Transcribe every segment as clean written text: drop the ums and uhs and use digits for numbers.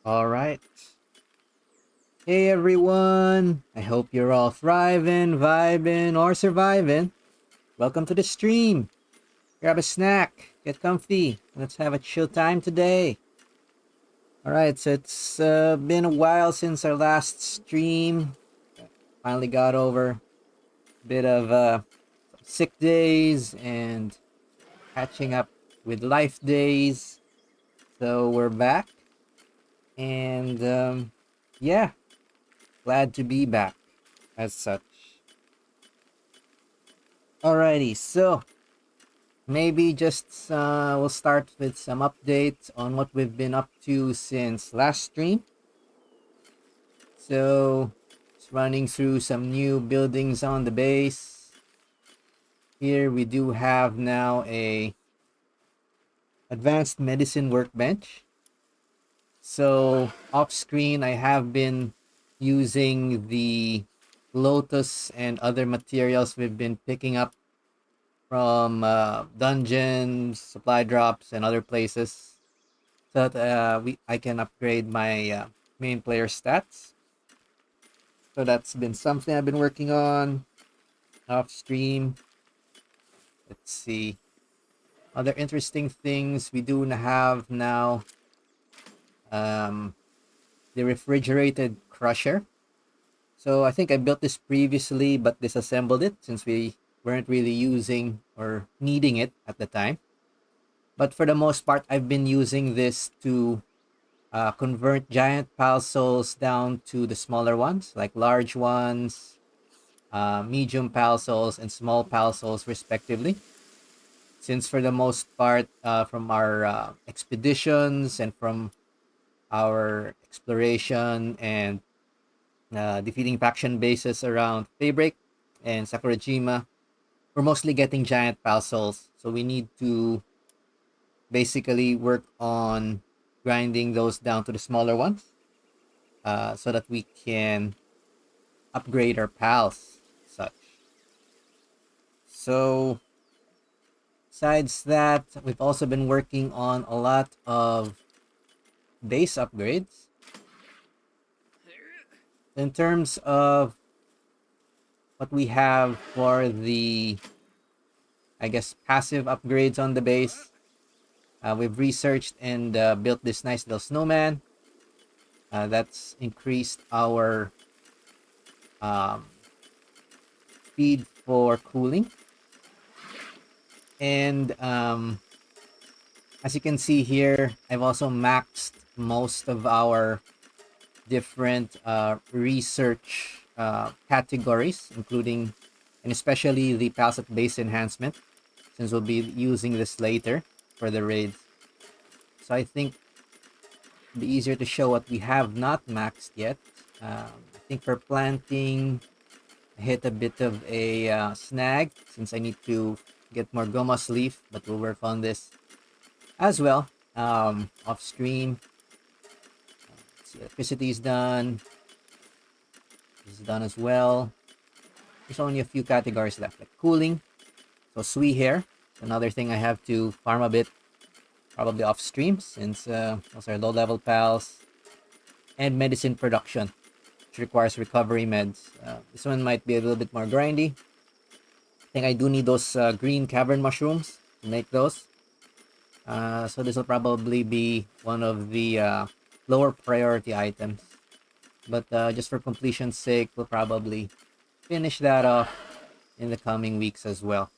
All right. Hey everyone. I hope you're all thriving, vibing, or surviving. Welcome to the stream. Grab a snack, get comfy. Let's have a chill time today. All right, so it's been a while since our last stream. Finally got over a bit of sick days and catching up with life days. So we're back. And yeah, glad to be back as such. Alrighty, so maybe just we'll start with some updates on what we've been up to since last stream. So just running through some new buildings on the base. Here we do have now a advanced medicine workbench. So off screen I have been using the lotus and other materials we've been picking up from dungeons, supply drops, and other places, so that I can upgrade my main player stats. So that's been something I've been working on off stream. Let's see. Other interesting things we do have now. Um, the refrigerated crusher. So I think I built this previously but disassembled it since we weren't really using or needing it at the time. But for the most part, I've been using this to convert giant pal souls down to the smaller ones, like large ones, medium pal souls, and small pal souls, respectively. Since for the most part, from our expeditions and from our exploration and defeating faction bases around Daybreak and Sakurajima, we're mostly getting giant pal souls. So we need to basically work on grinding those down to the smaller ones, so that we can upgrade our pals, such. So besides that, we've also been working on a lot of base upgrades. In terms of what we have for the, I guess, passive upgrades on the base, we've researched and built this nice little snowman. That's increased our um, speed for cooling. And as you can see here, I've also maxed most of our different research categories, including and especially the Palset base enhancement, since we'll be using this later for the raids. So I think it'll be easier to show what we have not maxed yet. I think for planting, I hit a bit of a snag since I need to get more Gomas leaf, but we'll work on this as well off stream. Electricity is done. This is done as well. There's only a few categories left, like cooling. So Sui here, another thing I have to farm a bit, probably off stream, since those are low level pals. And medicine production, which requires recovery meds. This one might be a little bit more grindy. I think I do need those green cavern mushrooms to make those. So this will probably be one of the lower priority items. But just for completion's sake, we'll probably finish that off in the coming weeks as well.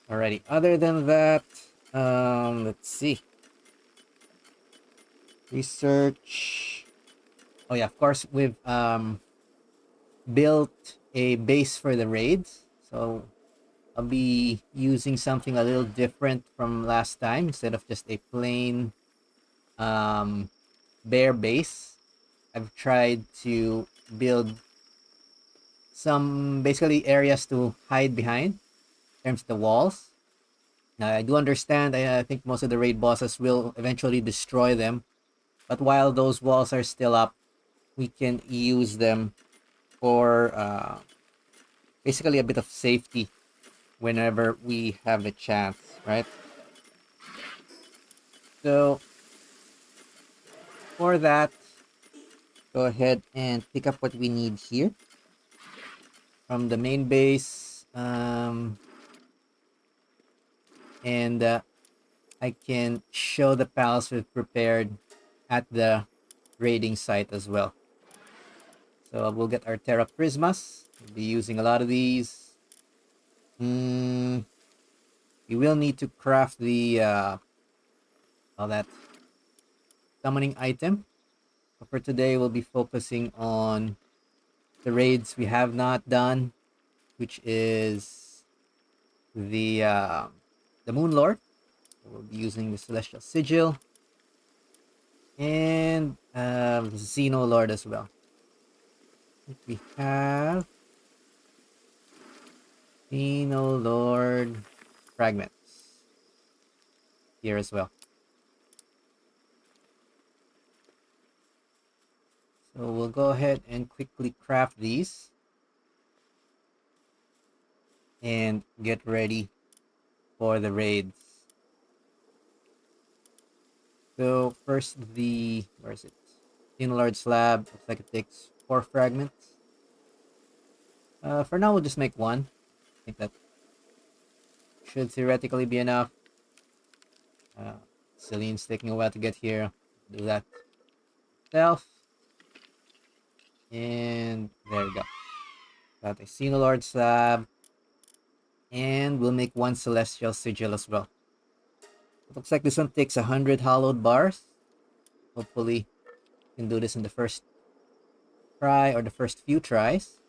Alrighty, other than that, let's see. Research. Oh yeah, of course, we've built a base for the raids. So I'll be using something a little different from last time. Instead of just a plain bare base, I've tried to build some basically areas to hide behind in terms of the walls. Now, I do understand, I think most of the raid bosses will eventually destroy them. But while those walls are still up, we can use them for basically a bit of safety whenever we have the chance, right? So for that, go ahead and pick up what we need here from the main base. And I can show the pals we've prepared at the raiding site as well. So we'll get our Terra Prismas. We'll be using a lot of these. We will need to craft the all that summoning item. But for today, we'll be focusing on the raids we have not done, which is the Moon Lord. So we'll be using the Celestial Sigil and Xenolord as well. We have Xenolord fragments here as well. So we'll go ahead and quickly craft these and get ready for the raids. So first where is it? Xenolord slab. Looks like it takes 4 fragments. For now we'll just make one. I think that should theoretically be enough. Celine's taking a while to get here. Do that self. And there we go. Got a Xenolord slab. And we'll make one celestial sigil as well. It looks like this one takes 100 hollowed bars. Hopefully we can do this in the first try or the first few tries,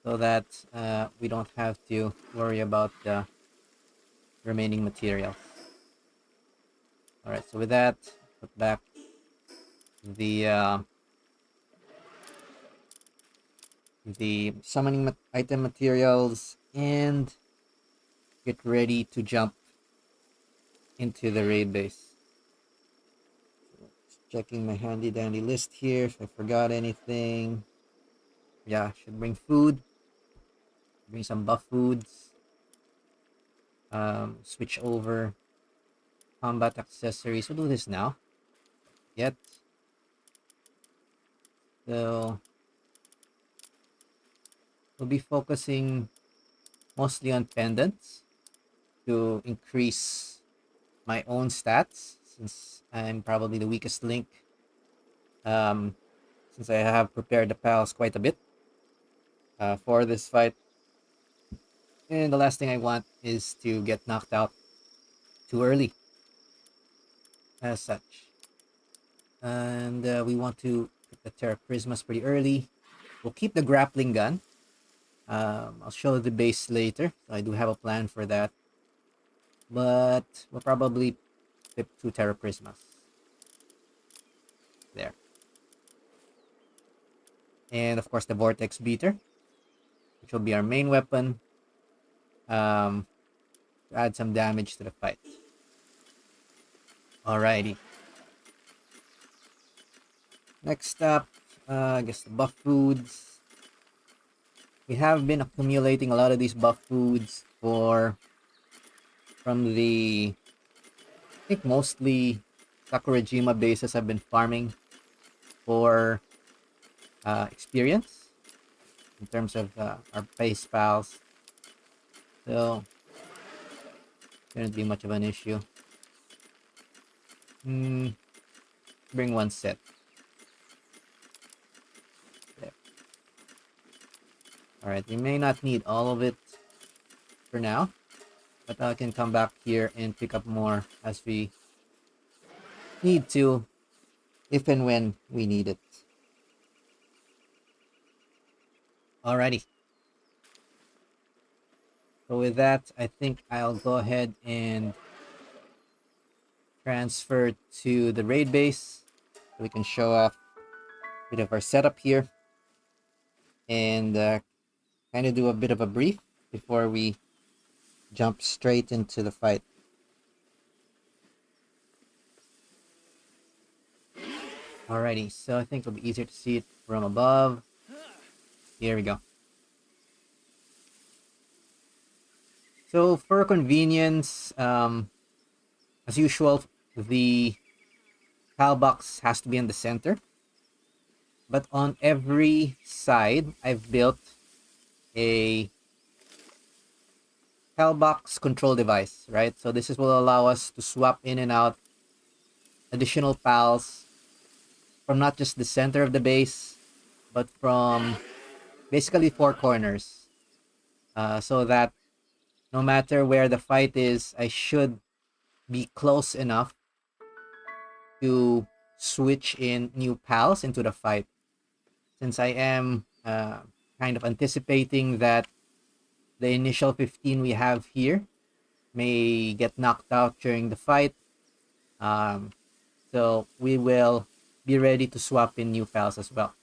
so that we don't have to worry about the remaining materials. Alright, so with that, put back the summoning item materials and get ready to jump into the raid base. Just checking my handy dandy list here if I forgot anything. Yeah, should bring food. Bring some buff foods. Switch over combat accessories. We'll do this now. Yet. So we'll be focusing mostly on pendants to increase my own stats, since I'm probably the weakest link. Since I have prepared the pals quite a bit for this fight. And the last thing I want is to get knocked out too early. As such. And we want to put the Terra Prismas pretty early. We'll keep the grappling gun. I'll show the base later. So I do have a plan for that. But we'll probably pip 2 Terra Prismas. There. And of course the Vortex Beater, which will be our main weapon. To add some damage to the fight. Alrighty. Next up, I guess the buff foods. We have been accumulating a lot of these buff foods from the, I think mostly Sakurajima bases I've been farming for experience in terms of our base pals. So shouldn't be much of an issue. Bring one set. There. Alright, we may not need all of it for now, but I can come back here and pick up more as we need to, if and when we need it. Alrighty. So with that, I think I'll go ahead and transfer to the raid base so we can show off a bit of our setup here and kind of do a bit of a brief before we jump straight into the fight. Alrighty, so I think it'll be easier to see it from above. Here we go. So for convenience, as usual, the tile box has to be in the center. But on every side, I've built a tile box control device, right? So this will allow us to swap in and out additional pals from not just the center of the base, but from basically 4 corners. So that no matter where the fight is, I should be close enough to switch in new pals into the fight. Since I am kind of anticipating that the initial 15 we have here may get knocked out during the fight. So we will be ready to swap in new pals as well.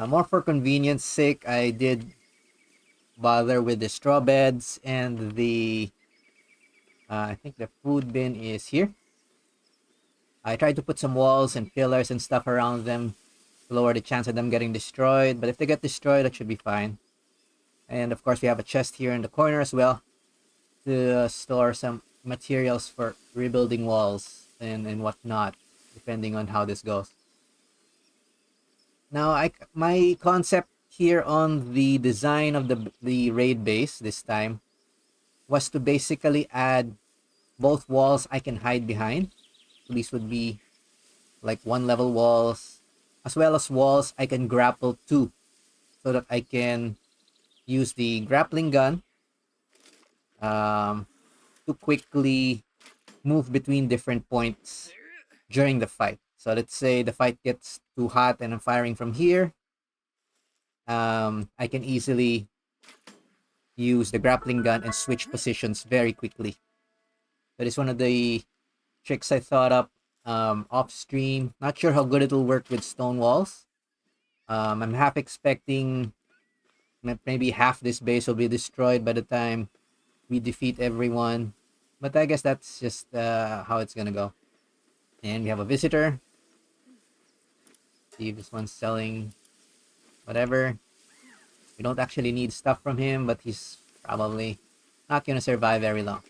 More for convenience sake, I did bother with the straw beds and the I think the food bin is here. I tried to put some walls and pillars and stuff around them to lower the chance of them getting destroyed. But if they get destroyed, that should be fine. And of course, we have a chest here in the corner as well to store some materials for rebuilding walls and whatnot, depending on how this goes. Now, my concept here on the design of the raid base this time was to basically add both walls I can hide behind. These would be like one level walls, as well as walls I can grapple to, so that I can use the grappling gun um, to quickly move between different points during the fight. So let's say the fight gets too hot and I'm firing from here. I can easily use the grappling gun and switch positions very quickly. That is one of the tricks I thought up off stream. Not sure how good it'll work with stone walls. I'm half expecting maybe half this base will be destroyed by the time we defeat everyone. But I guess that's just how it's gonna go. And we have a visitor. See if this one's selling whatever. We don't actually need stuff from him, but he's probably not gonna survive very long.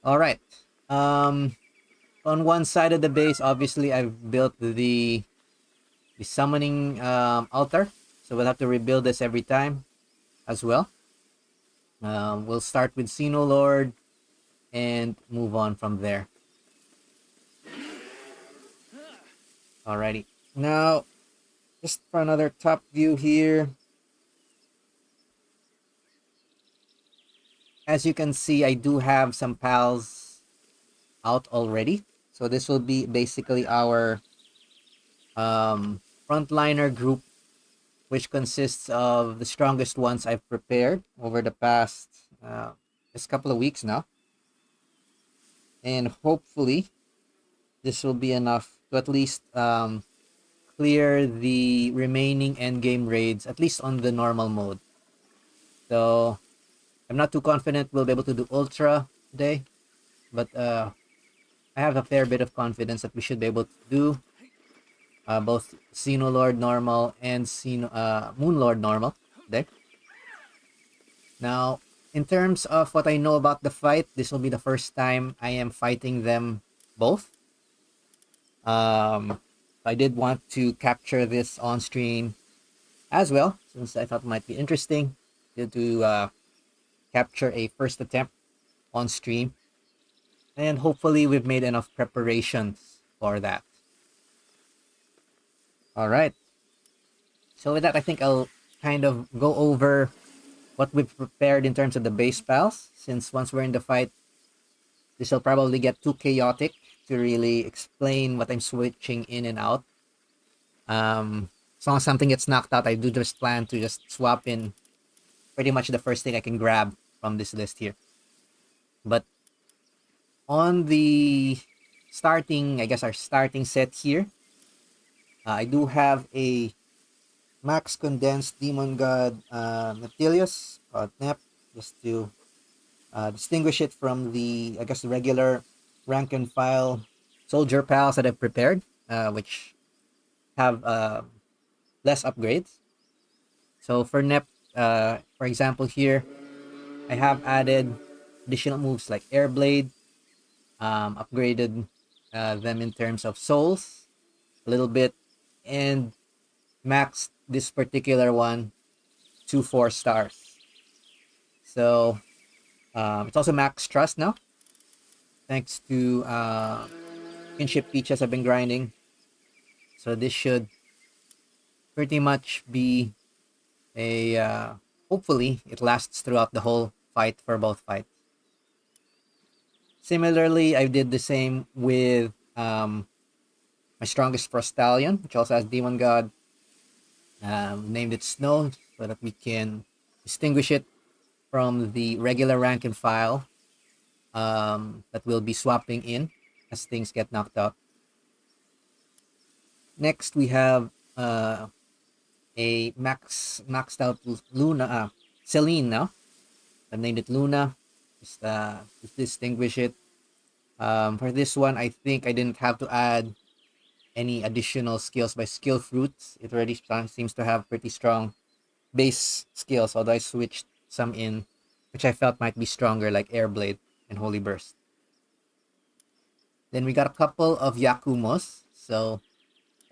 Alright. On one side of the base, obviously I've built the summoning altar. So we'll have to rebuild this every time as well. We'll start with Xenolord and move on from there. Alrighty. Now, just for another top view here. As you can see, I do have some pals out already. So this will be basically our frontliner group, which consists of the strongest ones I've prepared over the past just couple of weeks now. And hopefully, this will be enough to at least clear the remaining endgame raids, at least on the normal mode. So, I'm not too confident we'll be able to do Ultra today, but I have a fair bit of confidence that we should be able to do both Xenolord normal and Moon Lord normal today. Now, in terms of what I know about the fight, this will be the first time I am fighting them both. I did want to capture this on stream as well, since I thought it might be interesting to capture a first attempt on stream. And hopefully we've made enough preparations for that. Alright. So with that, I think I'll kind of go over what we've prepared in terms of the base pals, since once we're in the fight, this will probably get too chaotic to really explain what I'm switching in and out. As long as something gets knocked out, I do just plan to just swap in pretty much the first thing I can grab from this list here. But on the starting, I guess our starting set here, I do have a max condensed demon god Neptilius, Nep, just to distinguish it from the, I guess, the regular rank and file soldier pals that I've prepared, which have less upgrades. So for Nep, for example here, I have added additional moves like Airblade, upgraded them in terms of souls a little bit, and maxed this particular one to 4 stars. So it's also max trust now, thanks to kinship peaches I've been grinding. So this should pretty much be a hopefully it lasts throughout the whole fight for both fights. Similarly, I did the same with my strongest Frostallion, which also has Demon God. Named it Snow so that we can distinguish it from the regular rank and file that we'll be swapping in as things get knocked out. Next, we have a maxed out Luna, Celine now. I've named it Luna just to distinguish it For this one, I think I didn't have to add any additional skills by skill fruits. It already seems to have pretty strong base skills, although I switched some in, which I felt might be stronger, like Air Blade and Holy Burst. Then we got a couple of Yakumos, so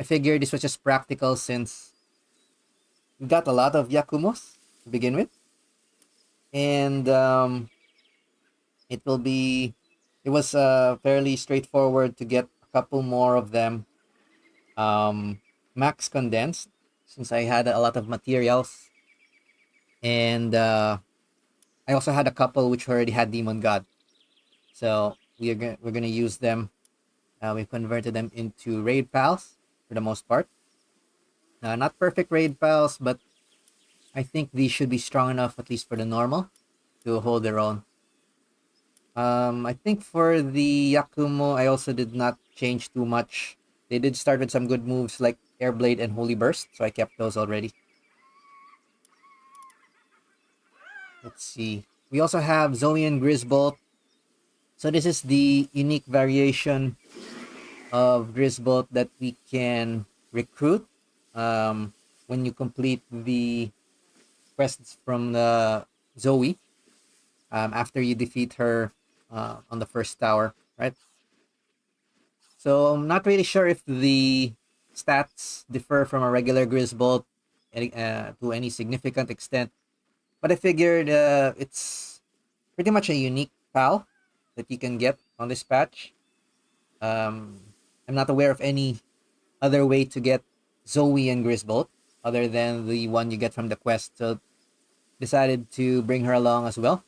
I figured this was just practical since we got a lot of Yakumos to begin with, and it will be. It was fairly straightforward to get a couple more of them max condensed since I had a lot of materials, and I also had a couple which already had Demon God. So we're gonna use them. We've converted them into raid pals for the most part. Not perfect raid pals, but I think these should be strong enough, at least for the normal, to hold their own. I think for the Yakumo, I also did not change too much. They did start with some good moves like Air Blade and Holy Burst, so I kept those already. Let's see. We also have Zoe and Grisbolt. So this is the unique variation of Grisbolt that we can recruit when you complete the quests from the Zoe after you defeat her on the first tower, right? So I'm not really sure if the stats differ from a regular Grisbolt to any significant extent, but I figured it's pretty much a unique PAL that you can get on this patch. Um, I'm not aware of any other way to get Zoe and Grisbolt other than the one you get from the quest. So decided to bring her along as well.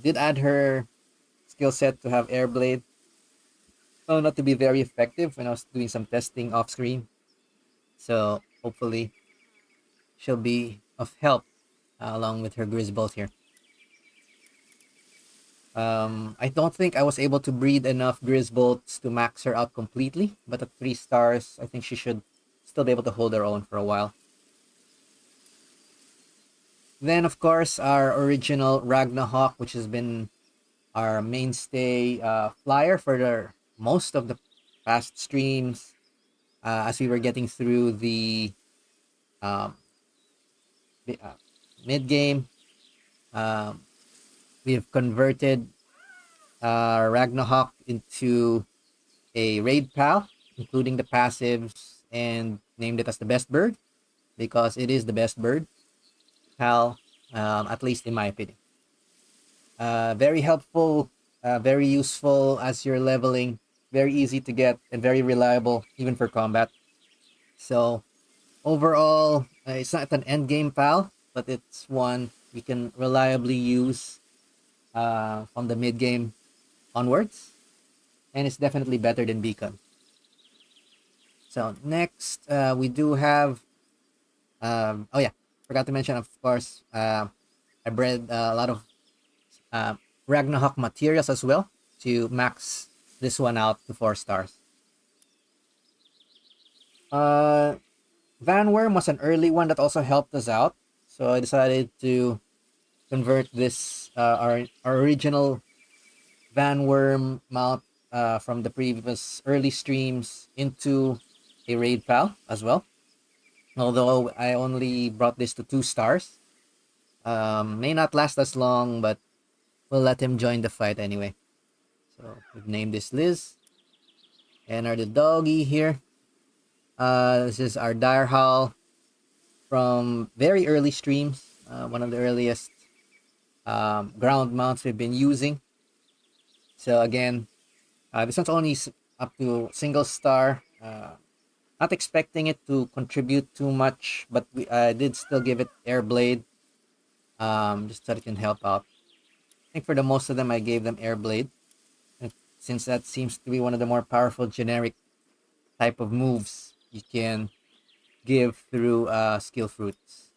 Did add her skill set to have Airblade. Well, not to be very effective when I was doing some testing off screen. So hopefully she'll be of help along with her Grisbolt here. I don't think I was able to breed enough Grisbolts to max her out completely, but at 3 stars, I think she should still be able to hold her own for a while. Then, of course, our original Ragnahawk, which has been our mainstay flyer for most of the past streams as we were getting through the um, mid game. Um, we have converted Ragnahawk into a raid pal, including the passives, and named it as the best bird because it is the best bird pal, at least in my opinion. Very helpful, very useful as you're leveling, very easy to get, and very reliable even for combat. So overall, it's not an end game pal, but it's one you can reliably use from the mid game onwards, and it's definitely better than Beacon. So next, we do have. Oh yeah, forgot to mention, of course. I bred a lot of uh, Ragnarok materials as well to max this one out to 4 stars. Uh, Vanworm was an early one that also helped us out, so I decided to convert this our original Vanworm mount from the previous early streams into a raid pal as well. Although I only brought this to 2 stars, may not last as long, but we'll let him join the fight anyway. So we've named this Liz, and our the doggy here. This is our Dire Howl from very early streams. One of the earliest ground mounts we've been using. So again, this one's only up to single star. Not expecting it to contribute too much, but we did still give it Air Blade, just so it can help out. I think for the most of them, I gave them Air Blade, since that seems to be one of the more powerful generic type of moves you can give through skill fruits.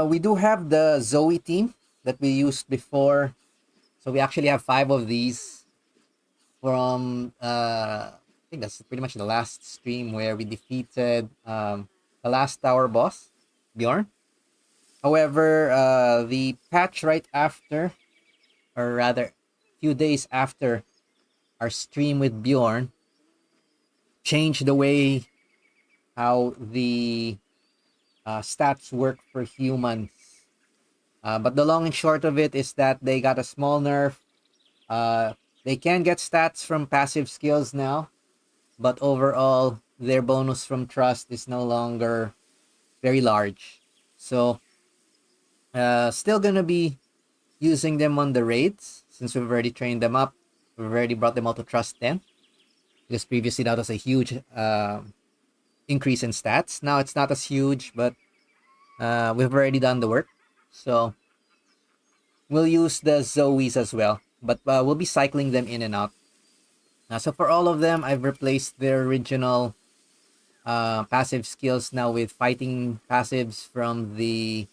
We do have the Zoe team that we used before, so we actually have 5 of these from I think that's pretty much the last stream where we defeated the last tower boss, Bjorn. However, the patch right after or rather, few days after our stream with Bjorn, changed the way how the stats work for humans. But the long and short of it is that they got a small nerf. They can get stats from passive skills now, but overall, their bonus from trust is no longer very large. So, still gonna be using them on the raids since we've already trained them up. We've already brought them all to trust 10 because previously that was a huge increase in stats. Now it's not as huge, but we've already done the work. So we'll use the Zoes as well, but we'll be cycling them in and out. So for all of them, I've replaced their original passive skills now with fighting passives from the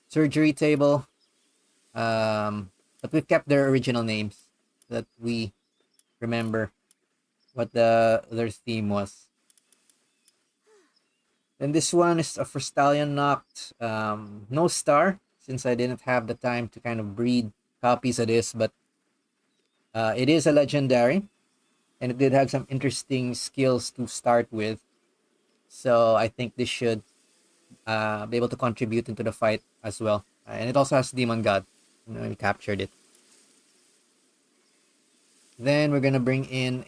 surgery table. But we've kept their original names so that we remember what their theme was. Then this one is a for Stallion Knocked. No star, since I didn't have the time to kind of breed copies of this, but it is a legendary, and it did have some interesting skills to start with. So I think this should be able to contribute into the fight as well. And it also has Demon God. We captured it. Then we're gonna bring in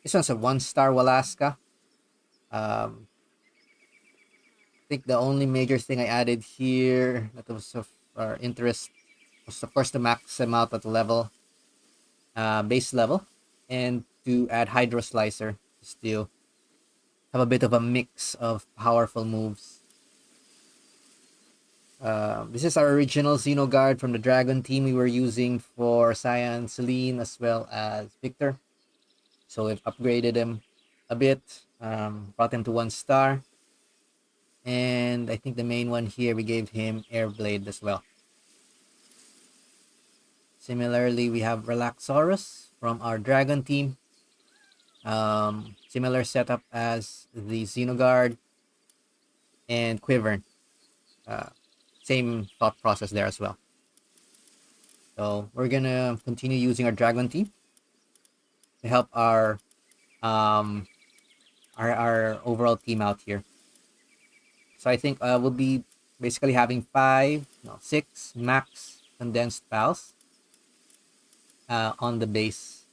this one's a 1-star Walaska. I think the only major thing I added here that was of our interest was of course to max them out at level, base level, and to add Hydro Slicer just to have a bit of a mix of powerful moves. This is our original Xenogard from the Dragon team we were using for Cyan, Celine, as well as Victor. So we've upgraded him a bit, brought him to 1-star. And I think the main one here, we gave him Airblade as well. Similarly, we have Relaxaurus from our Dragon team. Similar setup as the Xenogard and Quivern. Same thought process there as well. So we're gonna continue using our Dragon team to help our overall team out here. So I think we'll be basically having 6 max condensed pals on the base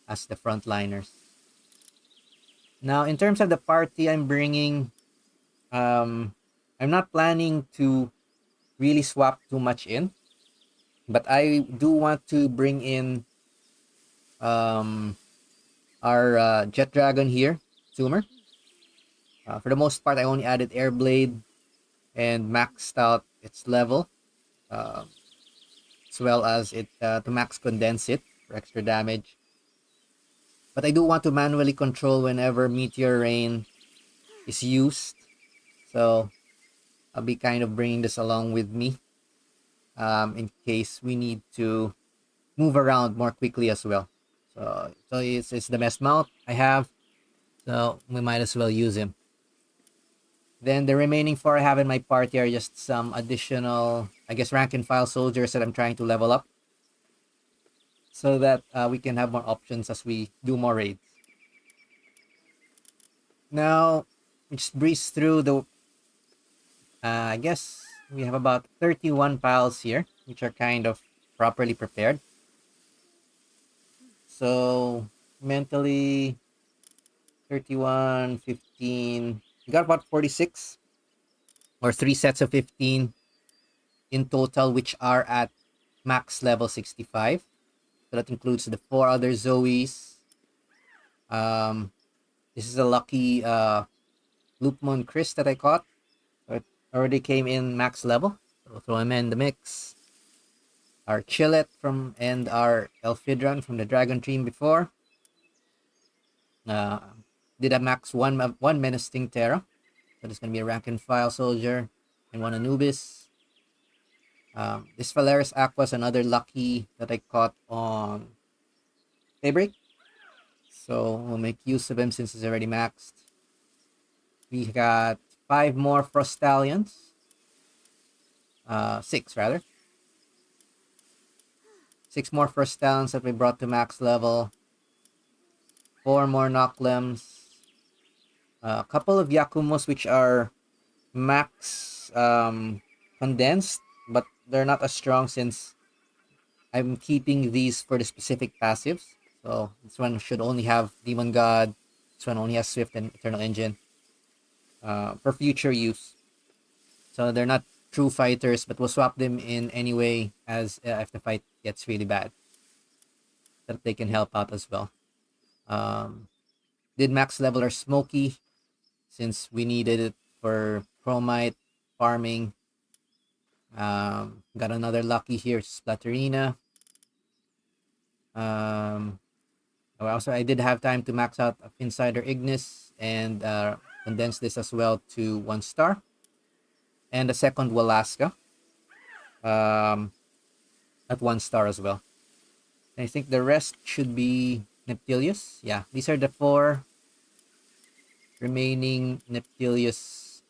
as the frontliners. Now, in terms of the party I'm bringing, I'm not planning to really swap too much in, but I do want to bring in our Jet Dragon here, Zoomer. For the most part, I only added Airblade and maxed out its level, as well as it to max condense it for extra damage. But I do want to manually control whenever Meteor Rain is used, so I'll be kind of bringing this along with me in case we need to move around more quickly as well. So it's the best mount I have, so we might as well use him. Then the remaining 4 I have in my party are just some additional, I guess, rank and file soldiers that I'm trying to level up so that we can have more options as we do more raids. Now, we just breeze through the, I guess we have about 31 piles here, which are kind of properly prepared. So, mentally, 31, 15, we got about 46 or 3 sets of 15 in total, which are at max level 65. So that includes the 4 other Zoes. This is a lucky Loopmon Chris that I caught. So it already came in max level. So we'll throw him in the mix. Our Chillet and our Elphidron from the Dragon team before. Did a max one Menacing Terra. So there's gonna be a rank and file soldier and 1 Anubis. This Valeris Aqua is another lucky that I caught on Daybreak. So we'll make use of him since he's already maxed. We got 5 more Frostallions. 6 rather. 6 more first downs that we brought to max level. 4 more Knocklims. A couple of Yakumos which are max condensed, but they're not as strong since I'm keeping these for the specific passives. So this one should only have Demon God. This one only has Swift and Eternal Engine for future use. So they're not true fighters, but we'll swap them in anyway as if the fight gets really bad. That they can help out as well. Did max level our Smoky since we needed it for Chromite farming. Got another lucky here, Splatterina. Also, I did have time to max out Insider Ignis and condense this as well to 1 star. And the second Walaska um, at 1 star as well. I think the rest should be Neptilius. Yeah, these are the 4 remaining Neptilius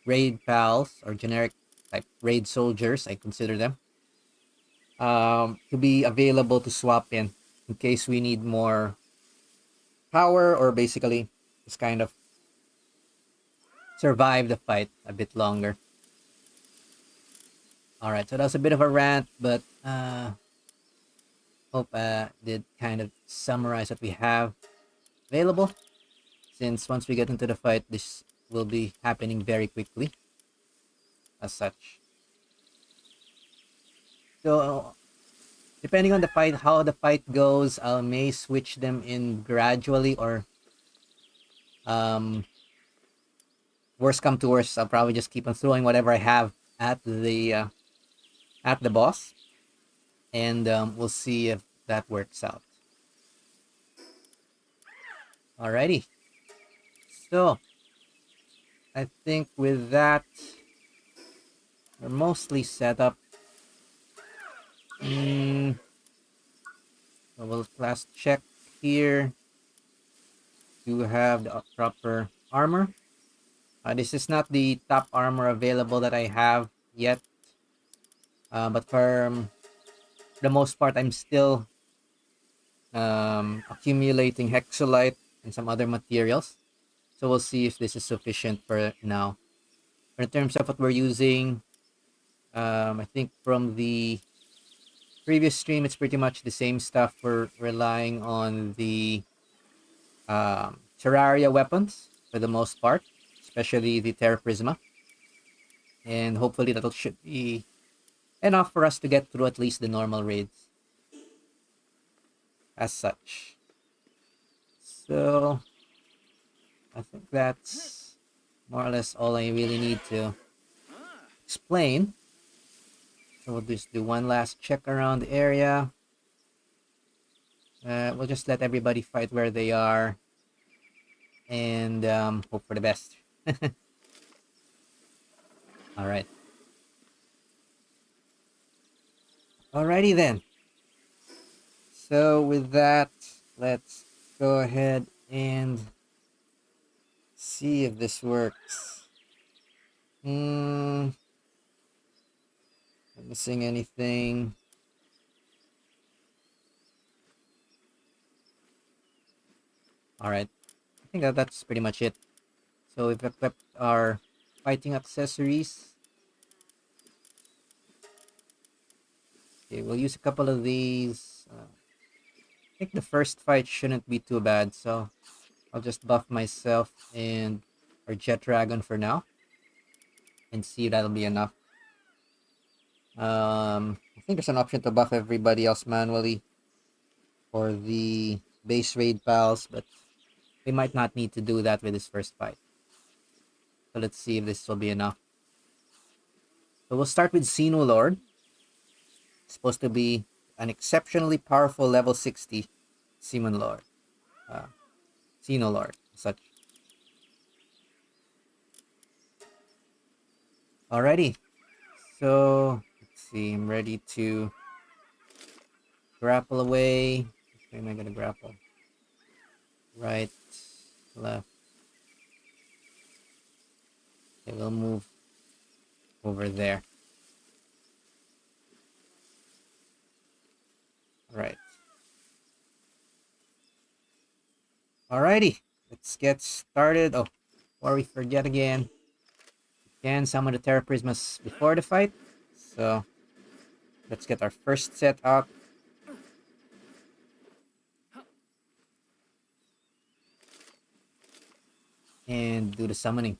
raid pals or generic type raid soldiers, I consider them, to be available to swap in case we need more power or basically just kind of survive the fight a bit longer. All right, so that was a bit of a rant, but hope did kind of summarize what we have available. Since once we get into the fight, this will be happening very quickly. As such, so depending on the fight, how the fight goes, I may switch them in gradually, or worst come to worst, I'll probably just keep on throwing whatever I have at the boss, and we'll see if that works out. Alrighty, so I think with that we're mostly set up. So we'll class check here to have the proper armor. This is not the top armor available that I have yet, but for the most part, I'm still accumulating hexolite and some other materials. So we'll see if this is sufficient for now. But in terms of what we're using, I think from the previous stream, it's pretty much the same stuff. We're relying on the Terraria weapons for the most part, especially the Terra Prisma. And hopefully that should be enough for us to get through at least the normal raids. As such. So I think that's more or less all I really need to explain. So we'll just do one last check around the area. We'll just let everybody fight where they are and hope for the best. All right. Alrighty then. So with that, let's go ahead and see if this works. Not missing anything. Alright. I think that's pretty much it. So we've equipped our fighting accessories. Okay, we'll use a couple of these. I think the first fight shouldn't be too bad, so I'll just buff myself and our Jet Dragon for now. And see if that'll be enough. I think there's an option to buff everybody else manually for the base raid pals, but we might not need to do that with this first fight. So let's see if this will be enough. So we'll start with Xenolord. It's supposed to be an exceptionally powerful level 60 Xenolord. Xenolord, such. Alrighty. So let's see. I'm ready to grapple away. Which way am I gonna grapple? Right, left. Okay, we'll move over there. Right. Alrighty. Let's get started. Oh, before we forget again, we can summon the Terra Prismas before the fight. So let's get our first set up. And do the summoning.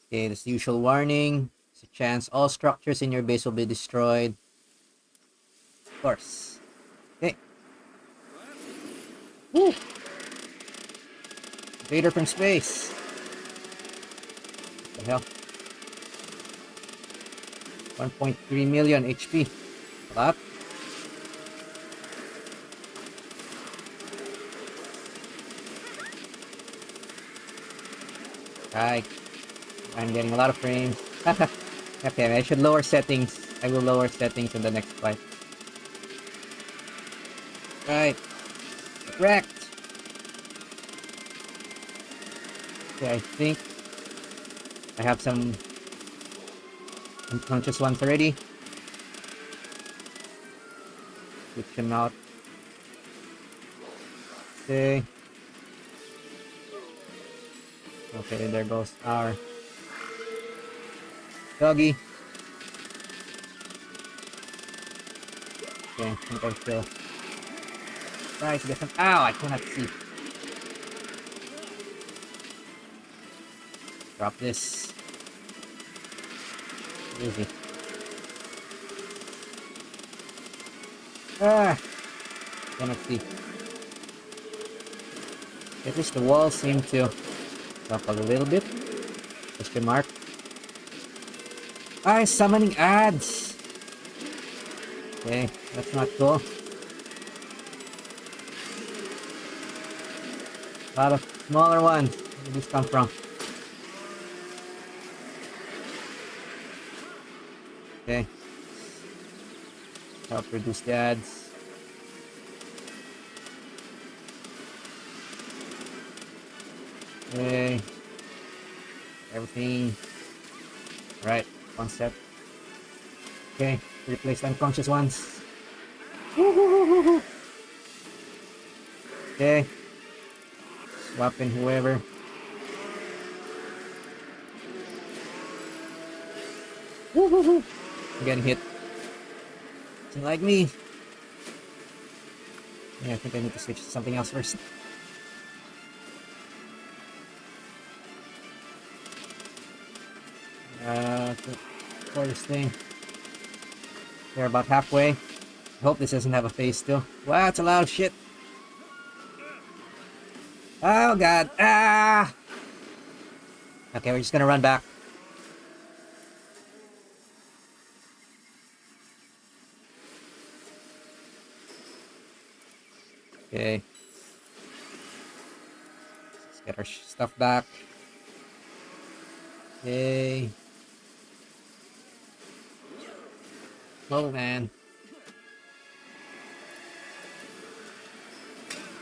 Okay, that's the usual warning. There's a chance all structures in your base will be destroyed. Of course. Okay. Woo! Vader from space. What the hell? 1.3 million HP. A lot. Right. I'm getting a lot of frames. Okay, I should lower settings. I will lower settings in the next fight. Right. Correct. Okay, I think I have some unconscious ones already. Switch them out. Okay. Okay, there goes our doggy. Okay, I think I still try to get some. Ow, I cannot see. Drop this. Easy. Ah, cannot see. At least the walls seem to drop a little bit. Question mark. Ah, summoning ads. Okay, that's not cool. A lot of smaller ones. Where did this come from? Okay. Help reduce the ads. Okay. Everything. Right. One step. Okay. Replace the unconscious ones. Okay. Swap in whoever. I'm getting hit. Doesn't like me. Yeah, I think I need to switch to something else first. For this thing. We're about halfway. I hope this doesn't have a face still. Wow, it's a lot of shit. Oh god. Ah! Okay, we're just gonna run back. Okay. Let's get our stuff back. Okay. Oh man.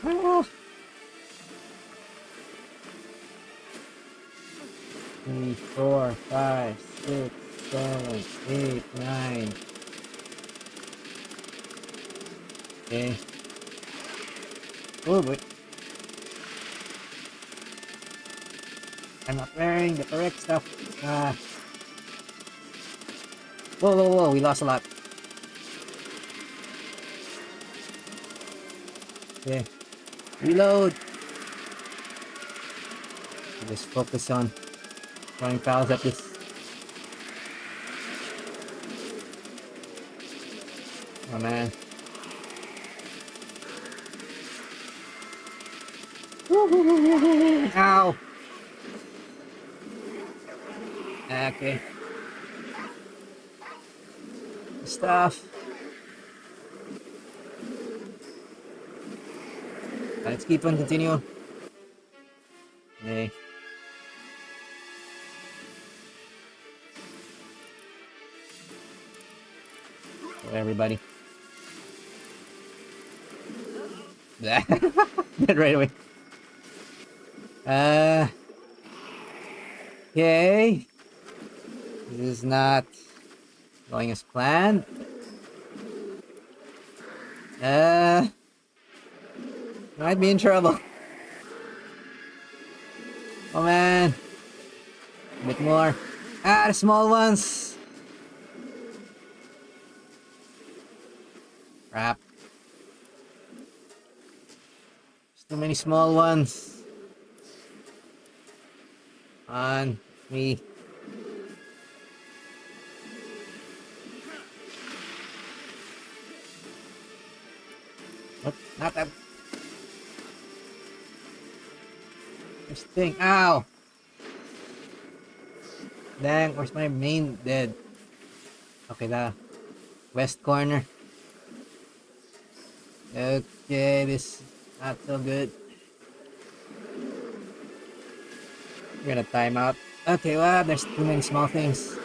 Ah. 3, 4, 5, 6, 7, 8, 9. Okay. Oh boy. I'm not wearing the correct stuff. Ah. Whoa, whoa, whoa. We lost a lot. Okay. Reload. Just focus on throwing fouls at this. Oh man. Ow. Okay. Stuff. Let's keep on continue. Okay. So everybody. Dead right away. Okay. This is not going as planned. Might be in trouble. Oh man. A bit more. Ah, the small ones. Crap. There's too many small ones. On me. What? Not that. This thing. Ow. Dang, where's my main dead? Okay, the west corner. Okay, this is not so good. We're gonna time out. Okay, well, there's too many small things.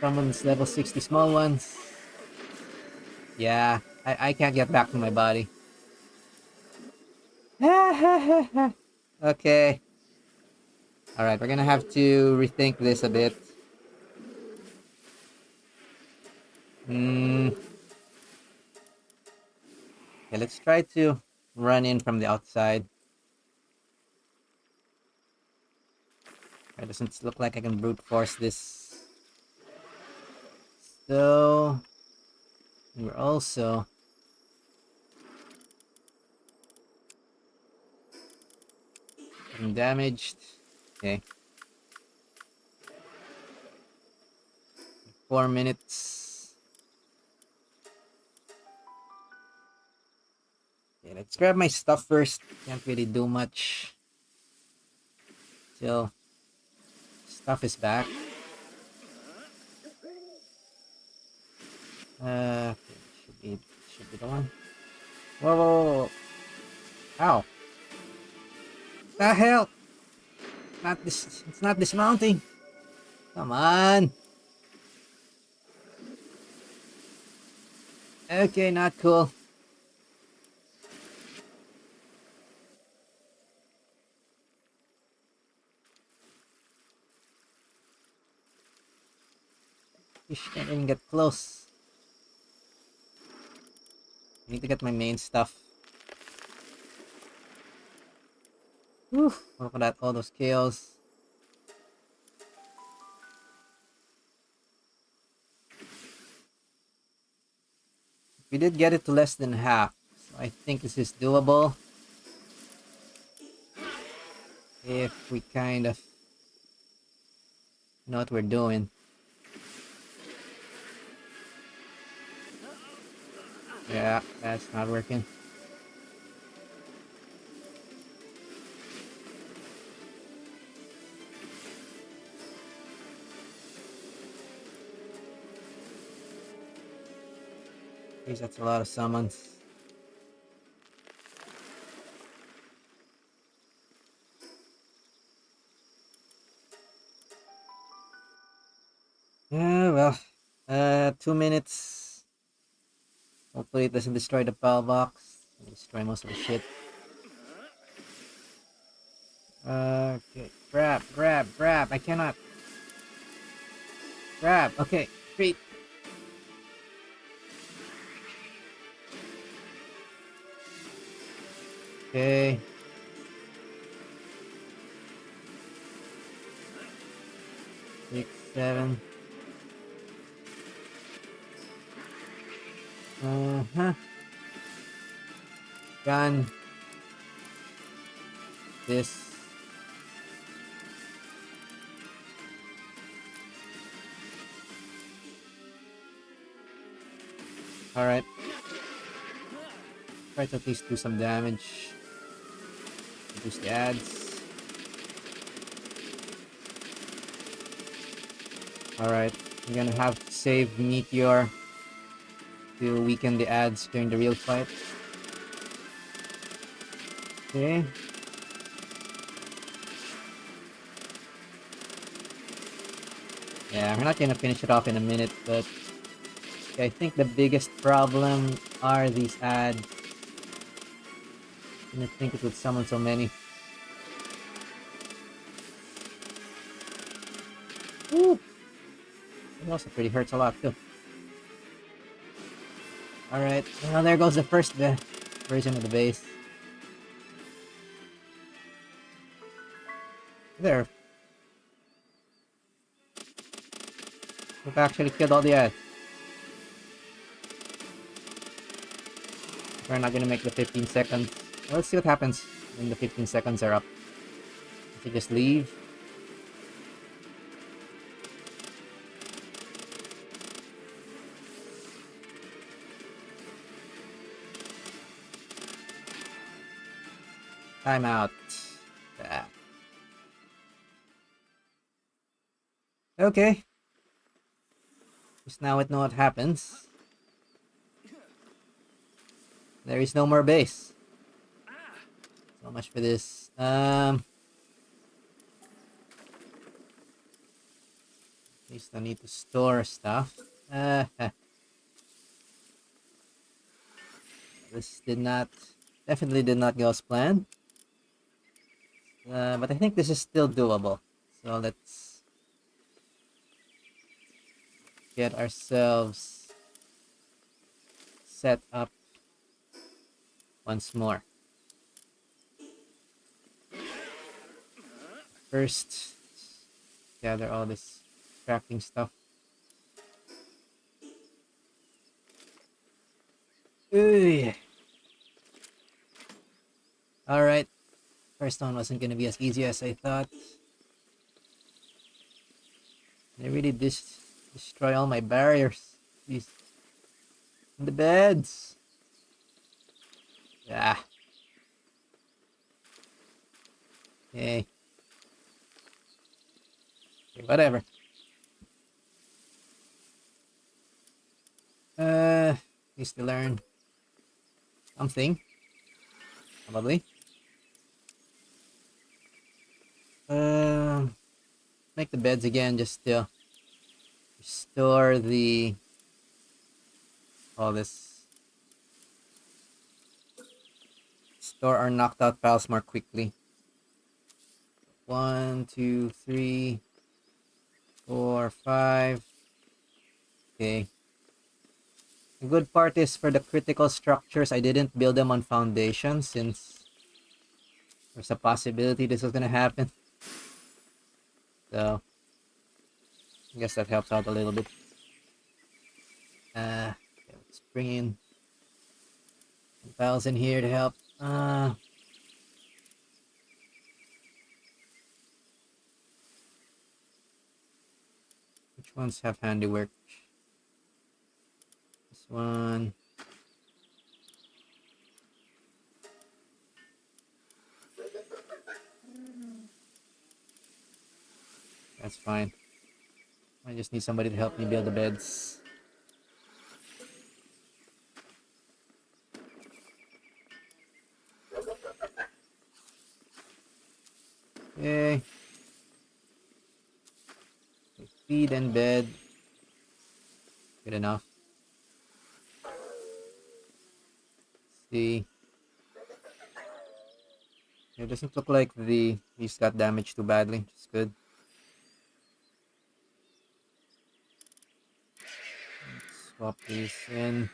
Someone's level 60 small ones. Yeah, I can't get back to my body. Okay. Alright, we're gonna have to rethink this a bit. Okay, let's try to run in from the outside. It doesn't look like I can brute force this. So we're also getting damaged. Okay. 4 minutes. Okay, let's grab my stuff first. Can't really do much till stuff is back. Okay, should be the one. Whoa, whoa, whoa, whoa. Ow. The hell? It's not dismounting. Come on. Okay, not cool. Fish can't even get close. I need to get my main stuff. Whew, look at that, all those kills. We did get it to less than half, so I think this is doable. If we kind of know what we're doing. Yeah, that's not working. Jeez, that's a lot of summons. Yeah, well, 2 minutes. Hopefully it doesn't destroy the pal box. Destroy most of the shit. Okay, grab. I cannot. Grab. Okay, treat. Okay. Six, seven. Gun. This. Alright. Try to at least do some damage. Reduce the ads. Alright. I'm gonna have to save Meteor to weaken the ads during the real fight. Okay. Yeah, we're not gonna finish it off in a minute, but I think the biggest problem are these ads. I didn't think it would summon so many. Woo! It also pretty hurts a lot too. Alright, well, there goes the first version of the base. There. We've actually killed all the ads. We're not gonna make the 15 seconds. Well, let's see what happens when the 15 seconds are up. Does he just leave? Timeout. Ah. Okay. Just now we know what happens. There is no more base. So much for this. At least I need to store stuff. This definitely did not go as planned. But I think this is still doable. So let's get ourselves set up once more. First, gather all this crafting stuff. Ooh. Alright. First one wasn't gonna be as easy as I thought. They really destroy all my barriers. These the beds. Yeah. Okay. Okay, whatever. At least to learn something. Probably. Make the beds again just to restore all this. Store our knocked out pals more quickly. 1, 2, 3, 4, 5. Okay. The good part is for the critical structures, I didn't build them on foundation since there's a possibility this was gonna happen. So I guess that helps out a little bit. Okay, let's bring in some pals in here to help. Which ones have handiwork? This one. That's fine. I just need somebody to help me build the beds. Okay. Feed and bed. Good enough. Let's see. It doesn't look like these got damaged too badly, which is good. Let's swap these in.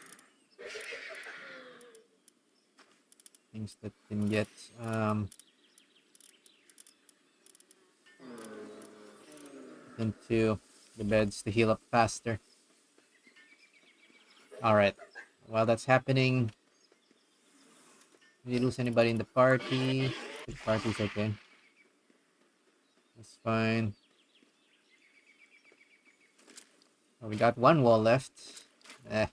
Things that can get into the beds to heal up faster. Alright. While that's happening, did you lose anybody in the party? The party's okay. That's fine. Oh, we got one wall left. Okay.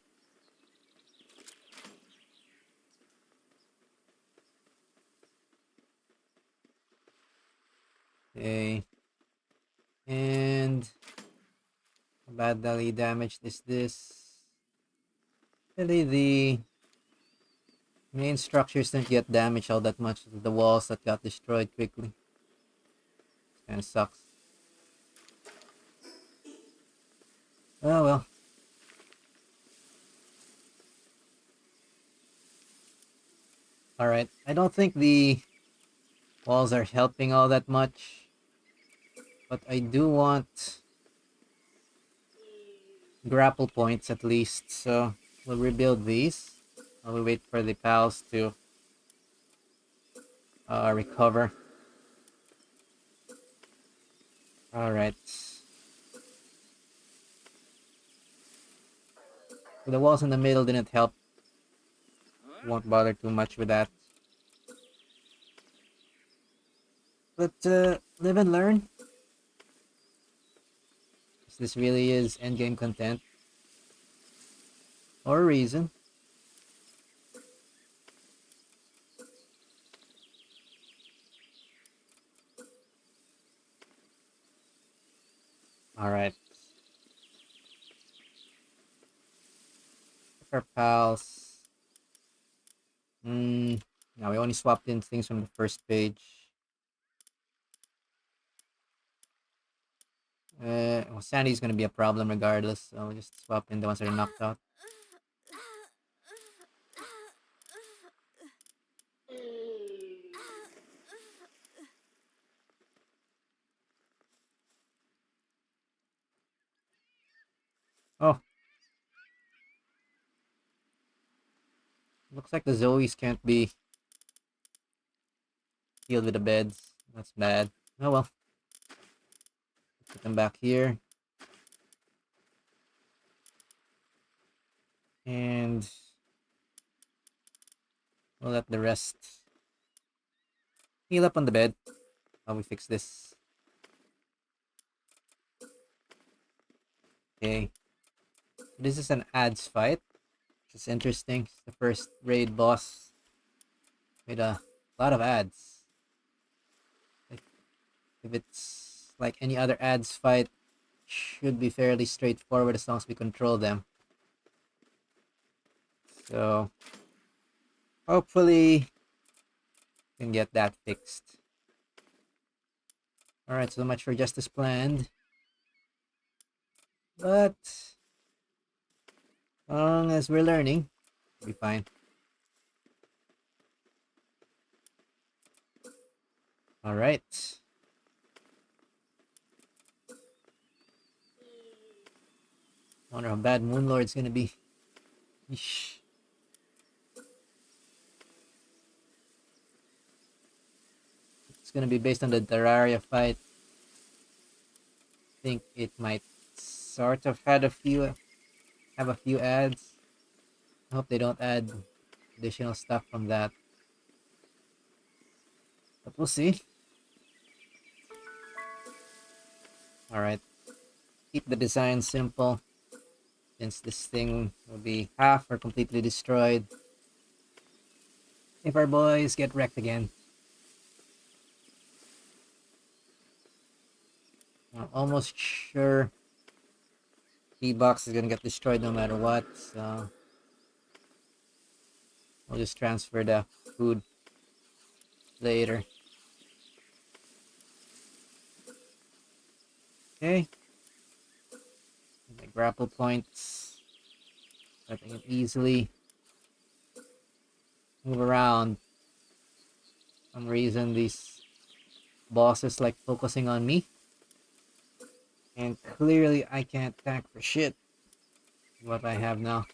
And how badly damaged is this? Really, the main structures didn't get damaged all that much. The walls that got destroyed quickly. Kind of sucks. Oh well. Alright. I don't think the walls are helping all that much. But I do want grapple points at least. So we'll rebuild these while we wait for the pals to recover. Alright. So the walls in the middle didn't help. Won't bother too much with that. But live and learn. This really is endgame content. For a reason. Alright. Our pals. Now we only swapped in things from the first page. Well, Sandy's gonna be a problem regardless, so we'll just swap in the ones that are knocked out. Oh. Looks like the Zoes can't be healed with the beds. That's bad. Oh well. Put them back here. And we'll let the rest heal up on the bed while we fix this. Okay. This is an ads fight. Which is interesting. It's the first raid boss with a lot of ads. If it's like any other ads fight, should be fairly straightforward as long as we control them. So hopefully we can get that fixed. Alright, so much for Justice Planned. But as long as we're learning, we'll be fine. Alright. I wonder how bad Moon Lord's gonna be. Eesh. It's gonna be based on the Terraria fight. I think it might sort of have a few ads. I hope they don't add additional stuff from that. But we'll see. Alright. Keep the design simple. Since this thing will be half or completely destroyed if our boys get wrecked again. I'm almost sure D-Box is gonna get destroyed no matter what, so we'll just transfer the food later. Okay. The grapple points. I can easily move around. For some reason these bosses like focusing on me. And clearly I can't tank for shit. What I have now.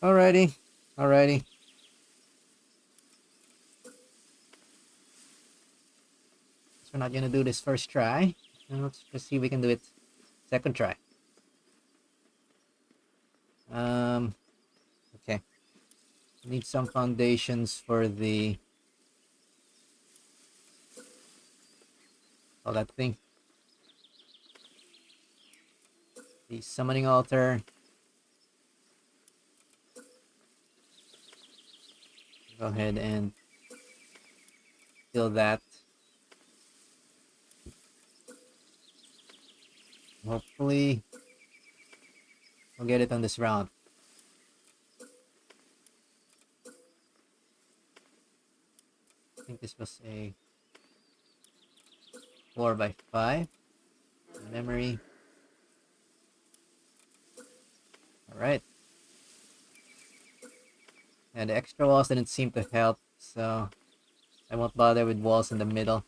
Alrighty. Alrighty. So we're not gonna do this first try. And let's just see if we can do it second try. Okay. Need some foundations for the that thing. The summoning altar. Go ahead and kill that. Hopefully we'll get it on this round. I think this was a 4x5 memory. Alright. And the extra walls didn't seem to help, so I won't bother with walls in the middle.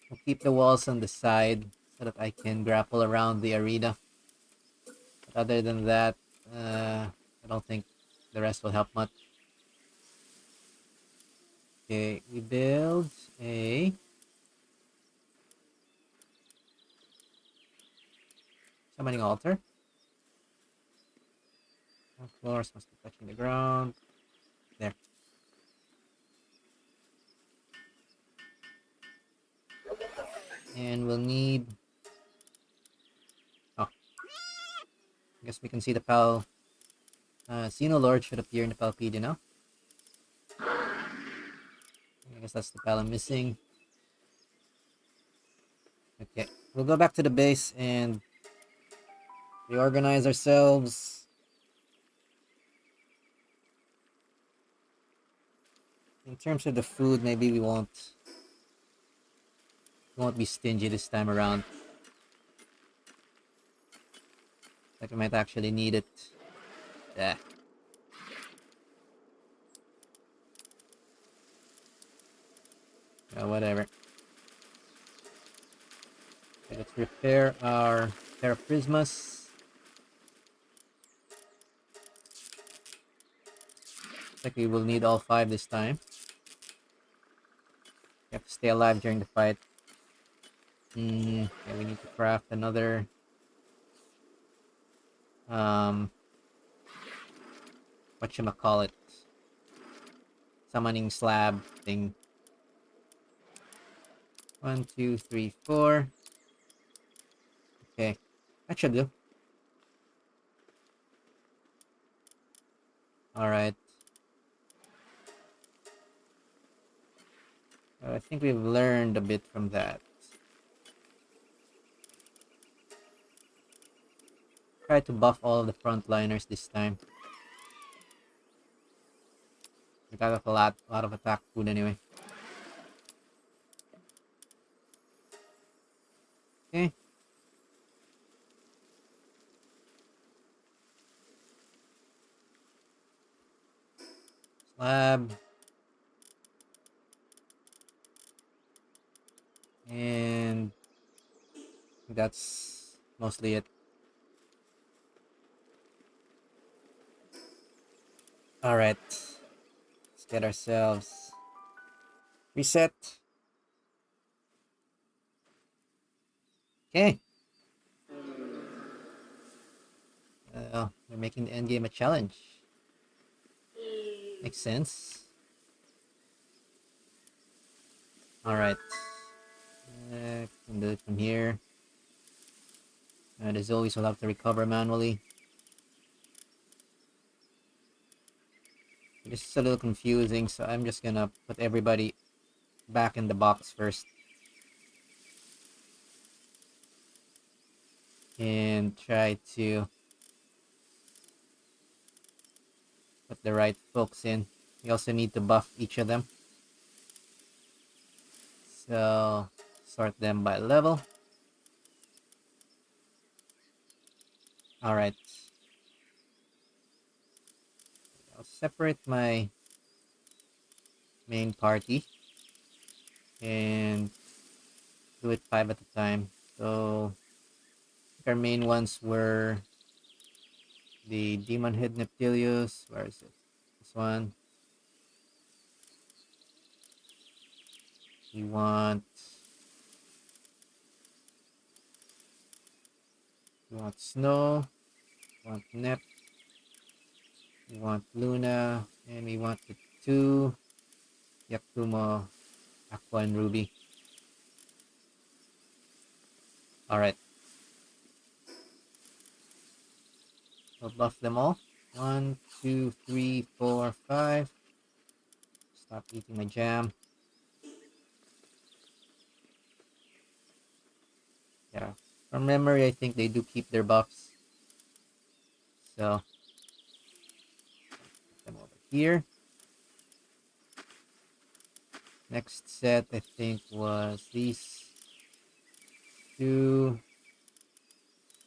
We'll keep the walls on the side so that I can grapple around the arena. But other than that, I don't think the rest will help much. Okay, we build a summoning altar. Floors must be touching the ground. There. And we'll need... Oh. I guess we can see the Xenolord should appear in the Palpedia now. I guess that's the pal I'm missing. Okay. We'll go back to the base and reorganize ourselves. In terms of the food, maybe we won't be stingy this time around. Like we might actually need it. Yeah. Whatever. Okay, let's repair our pair of prismas. Looks like we will need all 5 this time. We have to stay alive during the fight. Okay, we need to craft another whatchamacallit, summoning slab thing. 1, 2, 3, 4. Okay, that should do. Alright. I think we've learned a bit from that. Try to buff all of the frontliners this time. We got a lot of attack food anyway. Okay. Slab. And that's mostly it. Alright. Let's get ourselves reset. Okay. We're making the endgame a challenge. Makes sense. Alright. Can do it from here. As always, we'll have to recover manually. This is a little confusing, so I'm just gonna put everybody back in the box first. And try to put the right folks in. We also need to buff each of them. So, sort them by level. Alright. I'll separate my main party and do it 5 at a time. So, our main ones were the Demon Head Neptilius. Where is it? This one. We want Snow. We want Nep. We want Luna. And we want the 2 Yakumo, Aqua, and Ruby. Alright. We'll buff them all. 1, 2, 3, 4, 5. Stop eating my jam. Yeah. From memory, I think they do keep their buffs. So, put them over here. Next set, I think, was these 2,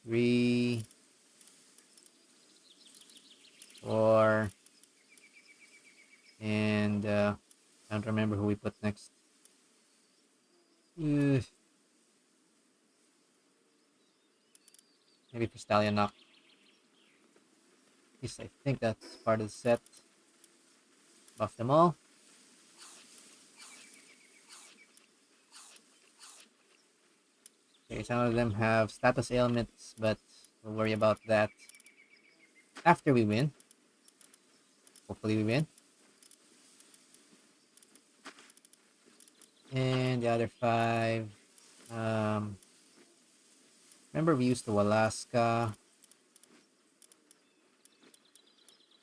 3, 4, and I don't remember who we put next. Ugh. Maybe for Stallion Knock. At least I think that's part of the set. Buff them all. Okay, some of them have status ailments, but we'll worry about that after we win. Hopefully we win. And the other 5. Remember we used the Walaska,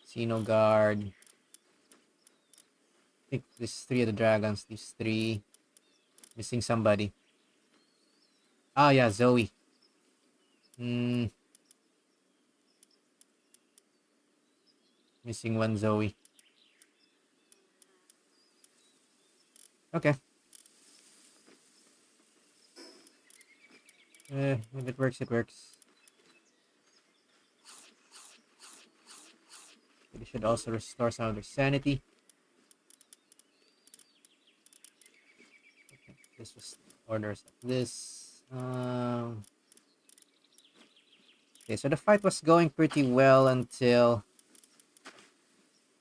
Xenogard. I think there's 3 of the dragons. These 3. Missing somebody. Ah, yeah, Zoe. Missing 1 Zoe. Okay. If it works, it works. They should also restore some of their sanity. Okay, this was orders like this. Okay, so the fight was going pretty well until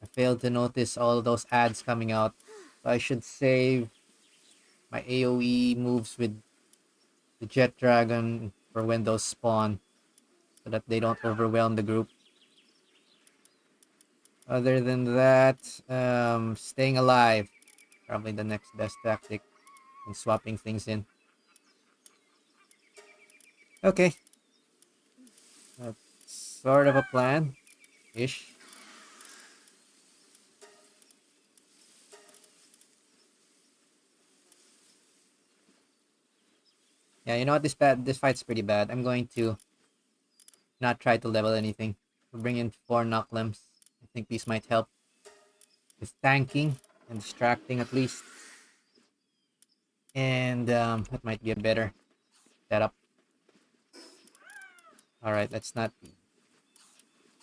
I failed to notice all those ads coming out. So I should save my AoE moves with the Jet Dragon for when those spawn, so that they don't overwhelm the group. Other than that, staying alive, probably the next best tactic, and swapping things in. Okay. That's sort of a plan-ish. Yeah, you know what? This fight's pretty bad. I'm going to not try to level anything. We'll bring in 4 knocklimbs. I think these might help with tanking and distracting at least. And that might be a better setup. Alright, let's not be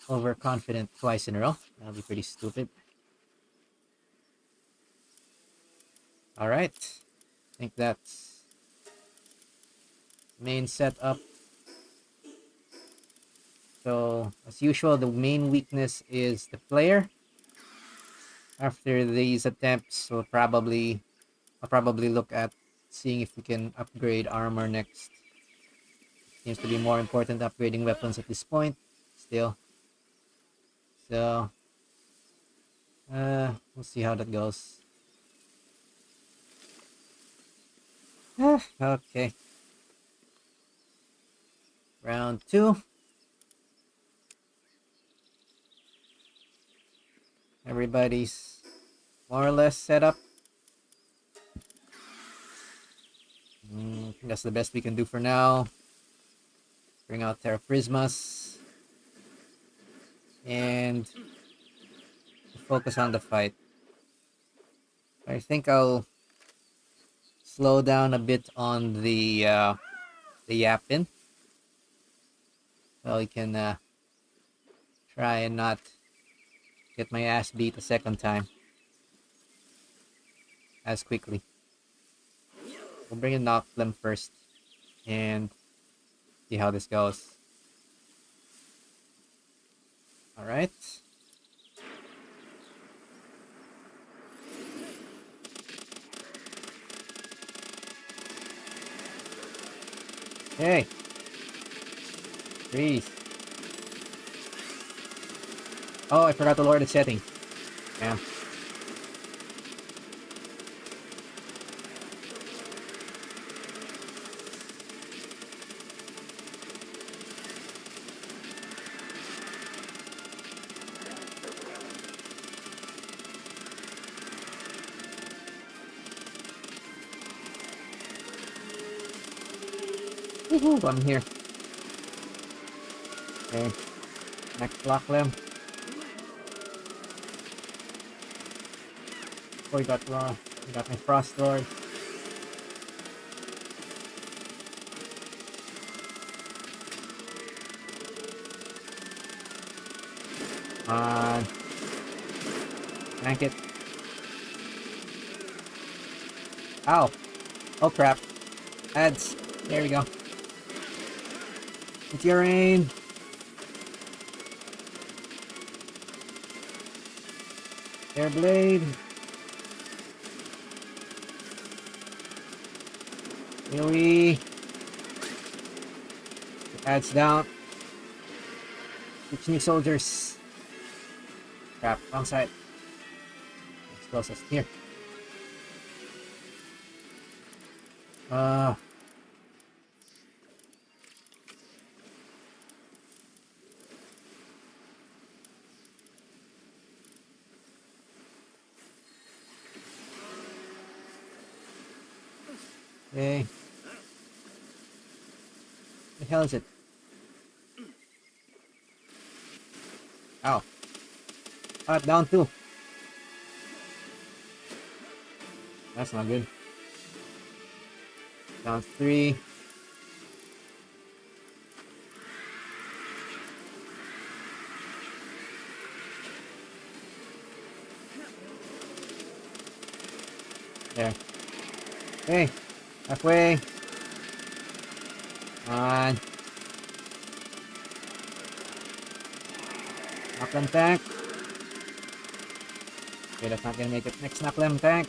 overconfident twice in a row. That'll be pretty stupid. Alright. I think that's main setup. So, as usual, the main weakness is the player. After these attempts, I'll probably look at seeing if we can upgrade armor next. Seems to be more important upgrading weapons at this point. Still. So, we'll see how that goes. Okay. Round 2. Everybody's more or less set up. I think that's the best we can do for now. Bring out Terra Prismas. And focus on the fight. I think I'll slow down a bit on the yapping. So we can try and not get my ass beat a second time as quickly. We'll bring in Knockflim first and see how this goes. Alright. Hey! Freeze! Oh, I forgot to lower the setting. Damn. Woohoo, I'm here. Okay. Next block limb. Oh, you got raw. You got my Frost Lord. Tank it. Ow. Oh crap. Ads. There we go. It's your rain. Air blade. AoE. Adds down. 6 new soldiers. Crap, wrong side. It's closest. Here. Okay. The hell is it? Ow. Oh, down 2. That's not good. Down 3. There. Hey. Halfway. Come on. Knocklam tank. Okay, that's not gonna make it. Next Knocklam tank.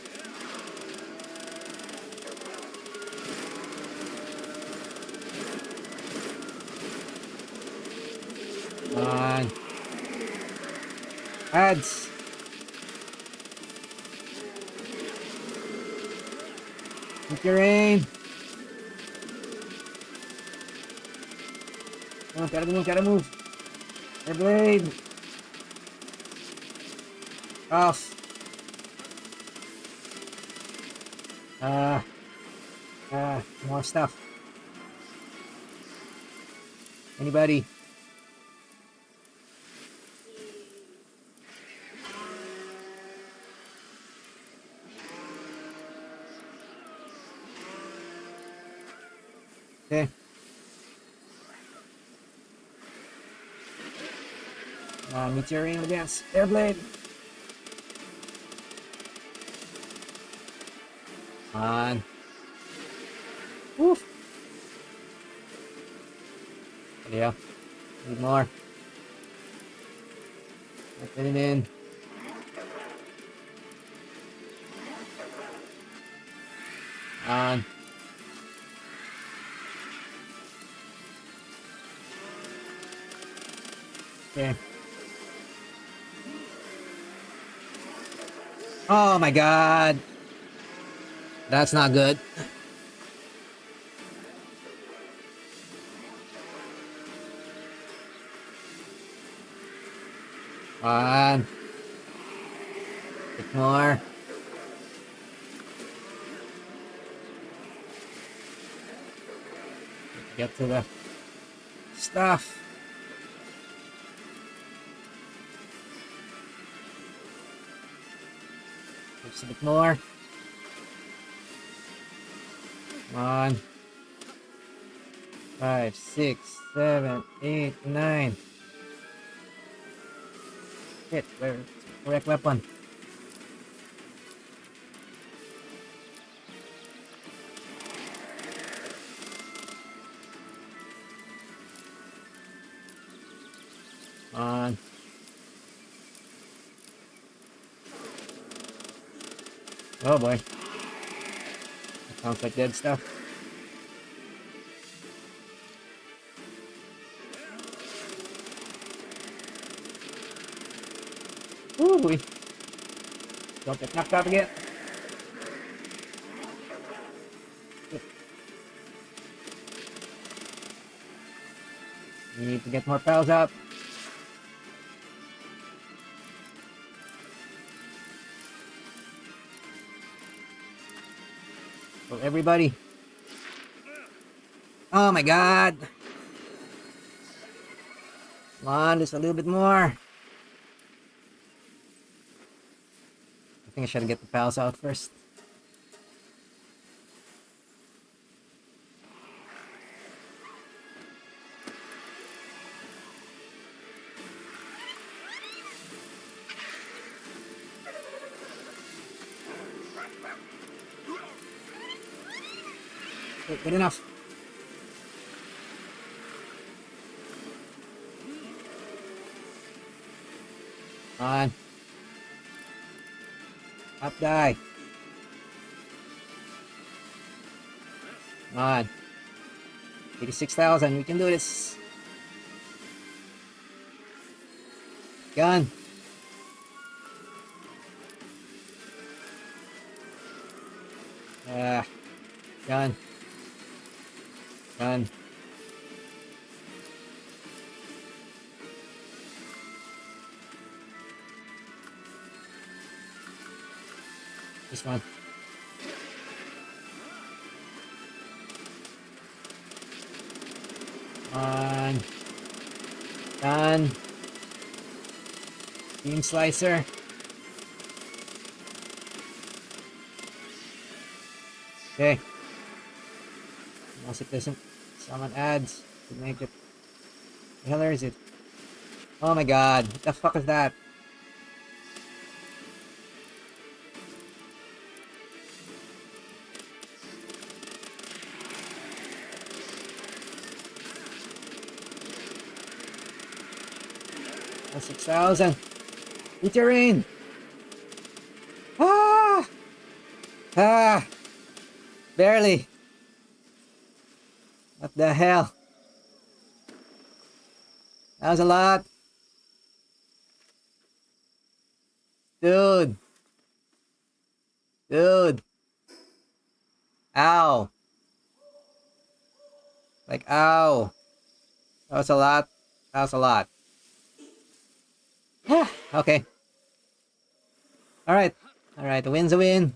Come on. Ads. Keep your aim. Oh, gotta move, gotta move. Air blade. Off. More stuff. Anybody? Okay. Meteorine against Airblade. Come on. Woof. Yeah. Need more. Put it in. On. Okay. Oh my god. That's not good. On. Bit more. Get to the stuff. Just a bit more. Come on. 5, 6, 7, 8, 9. Shit, where's the correct weapon? Come on. Oh boy. That sounds like dead stuff. Ooh-wee. Don't get knocked out again. We need to get more pals out. So everybody. Oh my god. Come on, just a little bit more. I think I should get the pals out first. Okay, good enough. Come on. Up die. Come on. 86,000. We can do this. Gun. Gun. Gun. This one. On. Done. Beam slicer. Okay. Unless it doesn't. Someone adds to make it. The hell is it? Oh my god. What the fuck is that? Oh, 6,000. Eat your rain. Ah! Ah! Barely. What the hell? That was a lot. Dude. Dude. Ow. Like, ow. That was a lot. That was a lot. Okay. Alright. Alright, the win's a win.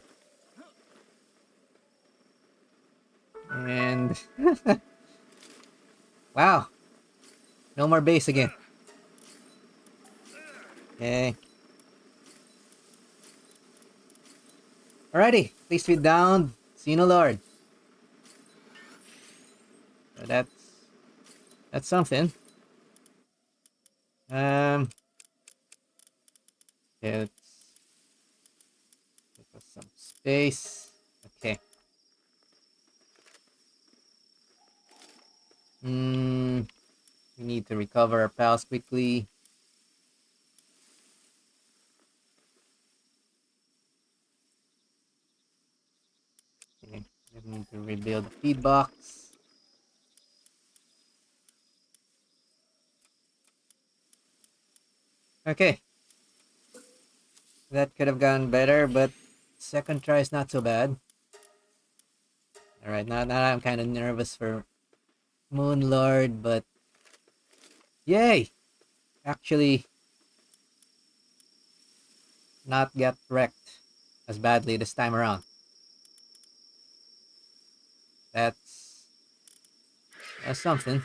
And... wow. No more base again. Okay. Alrighty. At least we downed Xenolord. So that's something. Yeah, let's give us some space. Okay. We need to recover our pals quickly. Okay. We need to rebuild the feed box. Okay. That could have gone better, but second try is not so bad. Alright, now I'm kind of nervous for Moon Lord, but yay! Actually, not get wrecked as badly this time around. That's something.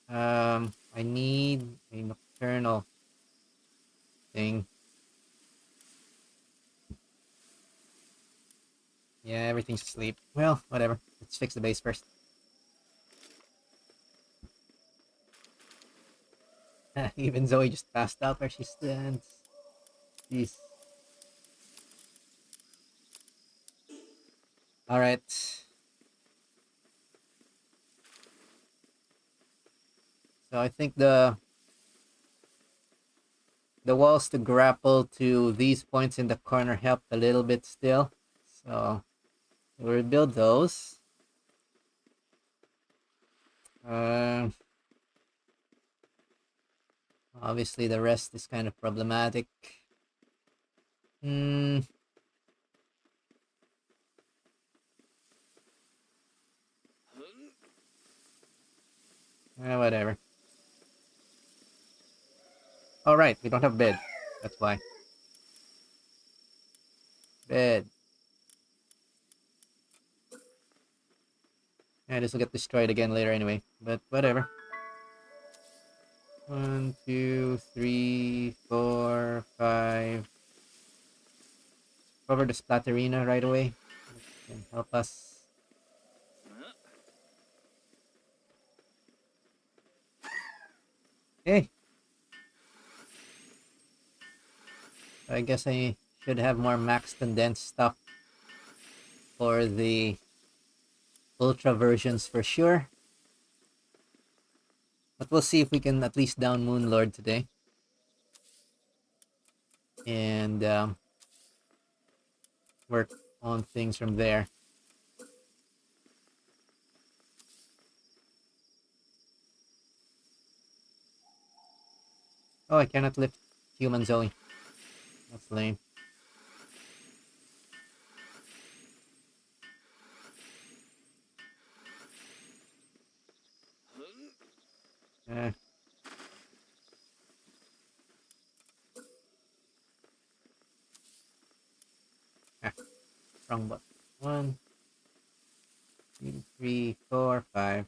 I need a nocturnal thing. Yeah, everything's asleep. Well, whatever. Let's fix the base first. Even Zoe just passed out where she stands. Jeez. Alright. So I think the walls to grapple to these points in the corner helped a little bit still. So we'll rebuild those. Obviously the rest is kind of problematic. Whatever. Alright, we don't have bed. That's why. Bed. Yeah, this will get destroyed again later anyway. But whatever. 1, 2, 3, 4, 5. Cover the Splatterina right away. It can help us. Okay. I guess I should have more max condensed stuff. for the Ultra versions for sure. But we'll see if we can at least down Moon Lord today. And work on things from there. Oh, I cannot lift human Zoe. That's lame. Eh. Ah, wrong button. 1, 2, 3, 4, 5.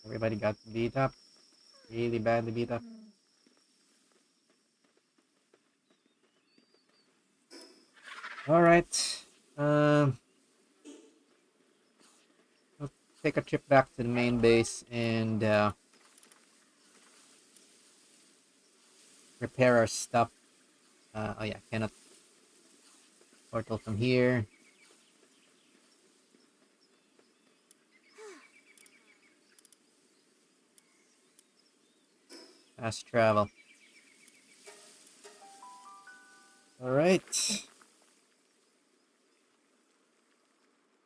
Everybody got beat up. Really badly beat up. Alright. We'll take a trip back to the main base and repair our stuff. Oh yeah, cannot portal from here. Fast travel. Alright.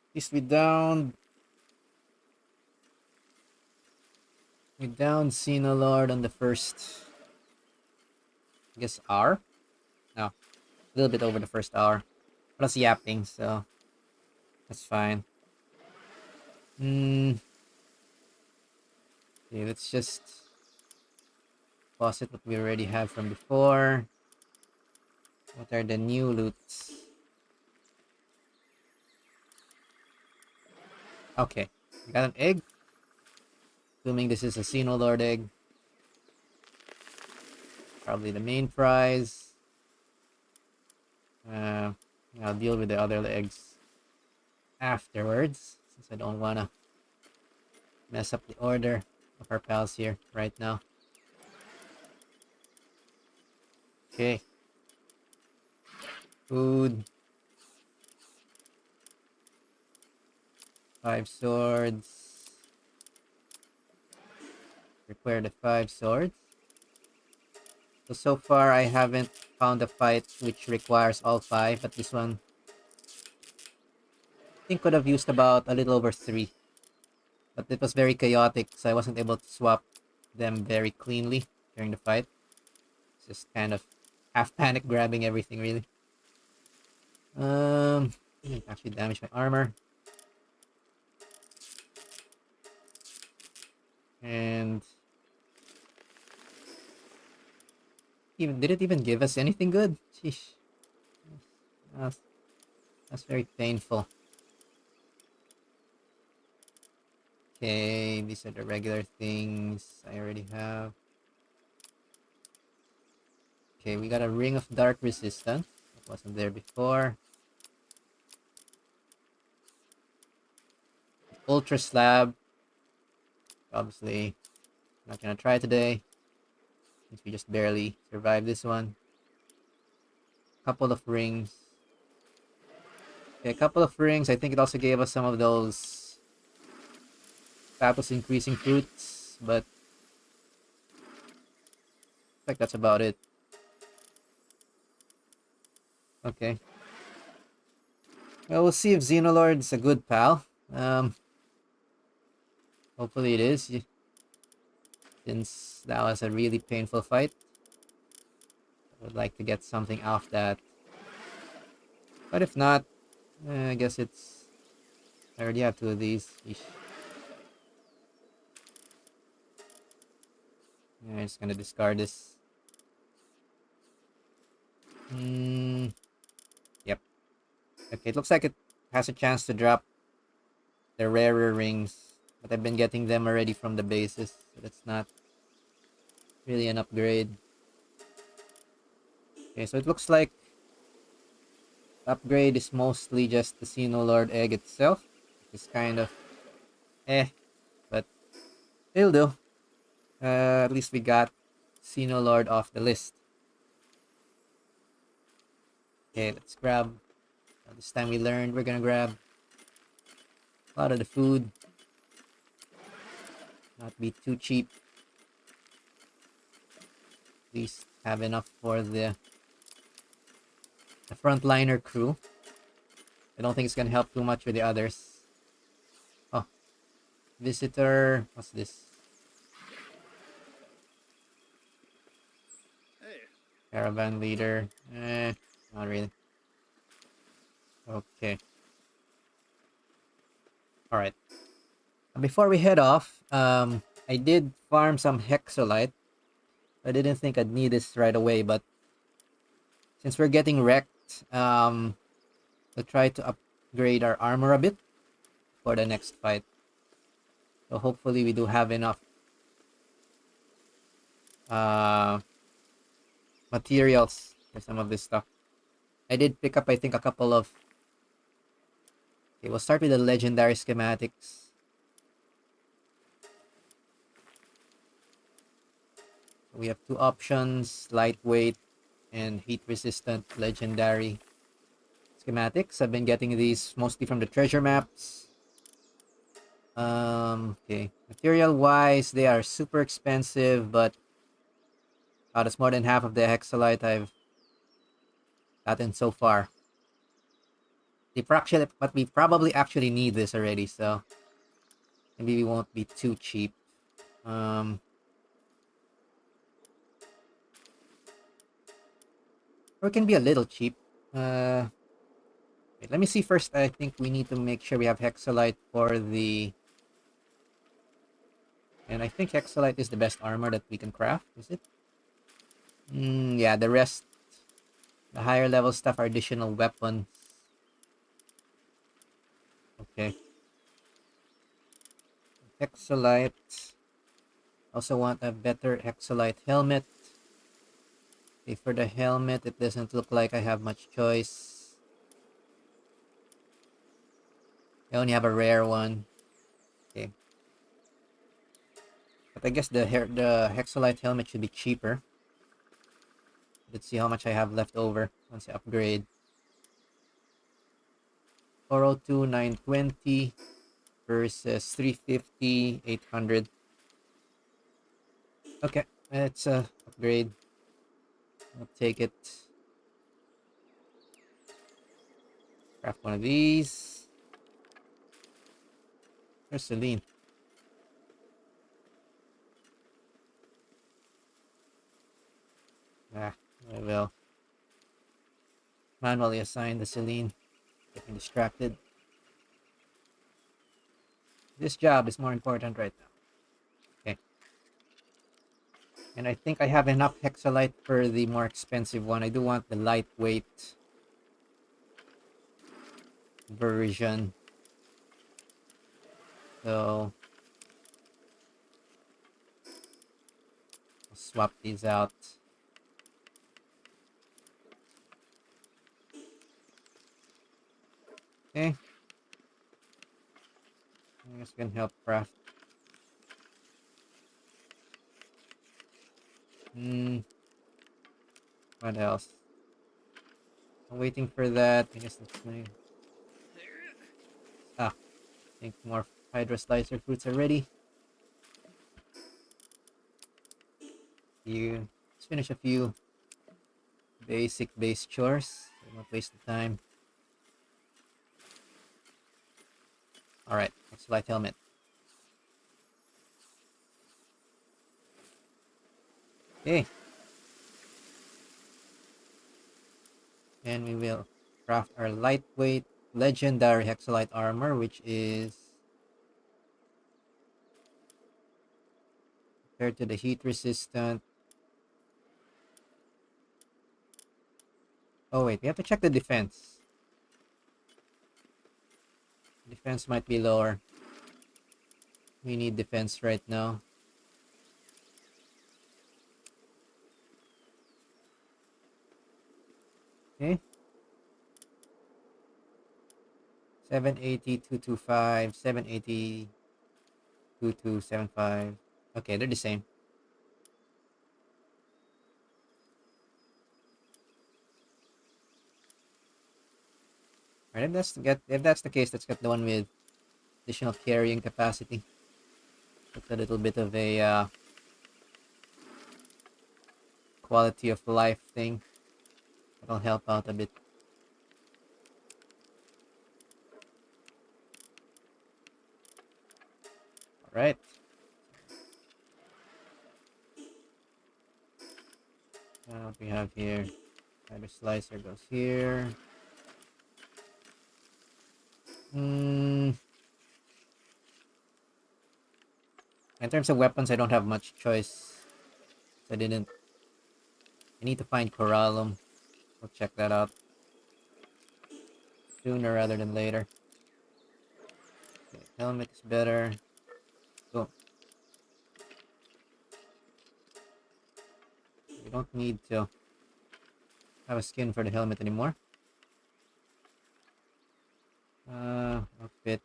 At least we downed Xenolord on the first, I guess, hour? No, a little bit over the first hour. Plus yapping, so that's fine. Okay, let's just deposit what we already have from before. What are the new loots? Okay, we got an egg. Assuming this is a Xenolord egg. Probably the main prize. I'll deal with the other eggs afterwards, since I don't want to mess up the order of our pals here right now. Okay. Food. 5 swords. Require the 5 swords. So far I haven't found a fight which requires all 5, but this one I think could have used about a little over 3. But it was very chaotic, so I wasn't able to swap them very cleanly during the fight. It's just kind of half panic grabbing everything, really. Actually damage my armor. And even did it even give us anything good? Sheesh. That's very painful. Okay, these are the regular things I already have. Okay, we got a Ring of Dark Resistance. That wasn't there before. Ultra Slab. Obviously, not gonna try today, since we just barely survived this one. Couple of rings. Okay, a couple of rings. I think it also gave us some of those status increasing fruits, but I think that's about it. Okay. Well, we'll see if Xenolord's a good pal. Hopefully it is, since that was a really painful fight. I would like to get something off that. But if not, I guess it's... I already have 2 of these. Eesh. Yeah, I'm just gonna discard this. Yep. Okay, it looks like it has a chance to drop the rarer rings, but I've been getting them already from the bases, so that's not really an upgrade. Okay, so it looks like Upgrade is mostly just the Xenolord egg itself, which is kind of but it'll do. At least we got Xenolord off the list. Okay, let's grab. This time we learned we're gonna grab a lot of the food. Not be too cheap. At least have enough for the frontliner crew. I don't think it's gonna help too much with the others. Oh, visitor. What's this? Caravan leader. Not really. Okay. Alright. Before we head off, I did farm some hexolite. I didn't think I'd need this right away, but since we're getting wrecked, we'll try to upgrade our armor a bit for the next fight. So hopefully we do have enough materials for some of this stuff. I did pick up, I think, a couple of... Okay, we'll start with the legendary schematics. We have two options, lightweight and heat-resistant legendary schematics. I've been getting these mostly from the treasure maps. Okay. Material-wise, they are super expensive, but that's more than half of the hexolite I've gotten so far. But we probably actually need this already, so maybe we won't be too cheap. Or it can be a little cheap. Wait, let me see first. I think we need to make sure we have hexolite for the... And I think hexolite is the best armor that we can craft, is it? Yeah, the rest, the higher level stuff are additional weapons. Okay. Hexolite. Also want a better hexolite helmet. Okay, for the helmet, it doesn't look like I have much choice. I only have a rare one. Okay. But I guess the hexolite helmet should be cheaper. Let's see how much I have left over once I upgrade. 402, 920 versus 350, 800. Okay, let's upgrade. I'll take it. Craft one of these. There's Celine. I will manually assign the Celine. Getting distracted. This job is more important right now. Okay. And I think I have enough hexolite for the more expensive one. I do want the lightweight version. So I'll swap these out. Okay. I guess we can help craft. What else? I'm waiting for that. I guess that's my... I think more hydro slicer fruits are ready. Let's finish a few basic base chores. So not waste the time. Alright, next light helmet. Okay. And we will craft our lightweight legendary hexolite armor, which is compared to the heat resistant. Oh wait, we have to check the defense. Defense might be lower. We need defense right now. Okay. 780, 225, 780, 2275. Okay, they're the same. Alright, if that's the case, let's get the one with additional carrying capacity. That's a little bit of a quality of life thing. That'll help out a bit. Alright. What we have here. Fiber slicer goes here. In terms of weapons, I don't have much choice. I need to find Coralum. We'll check that out sooner rather than later. Okay, helmet is better. Boom. We don't need to have a skin for the helmet anymore. Outfit.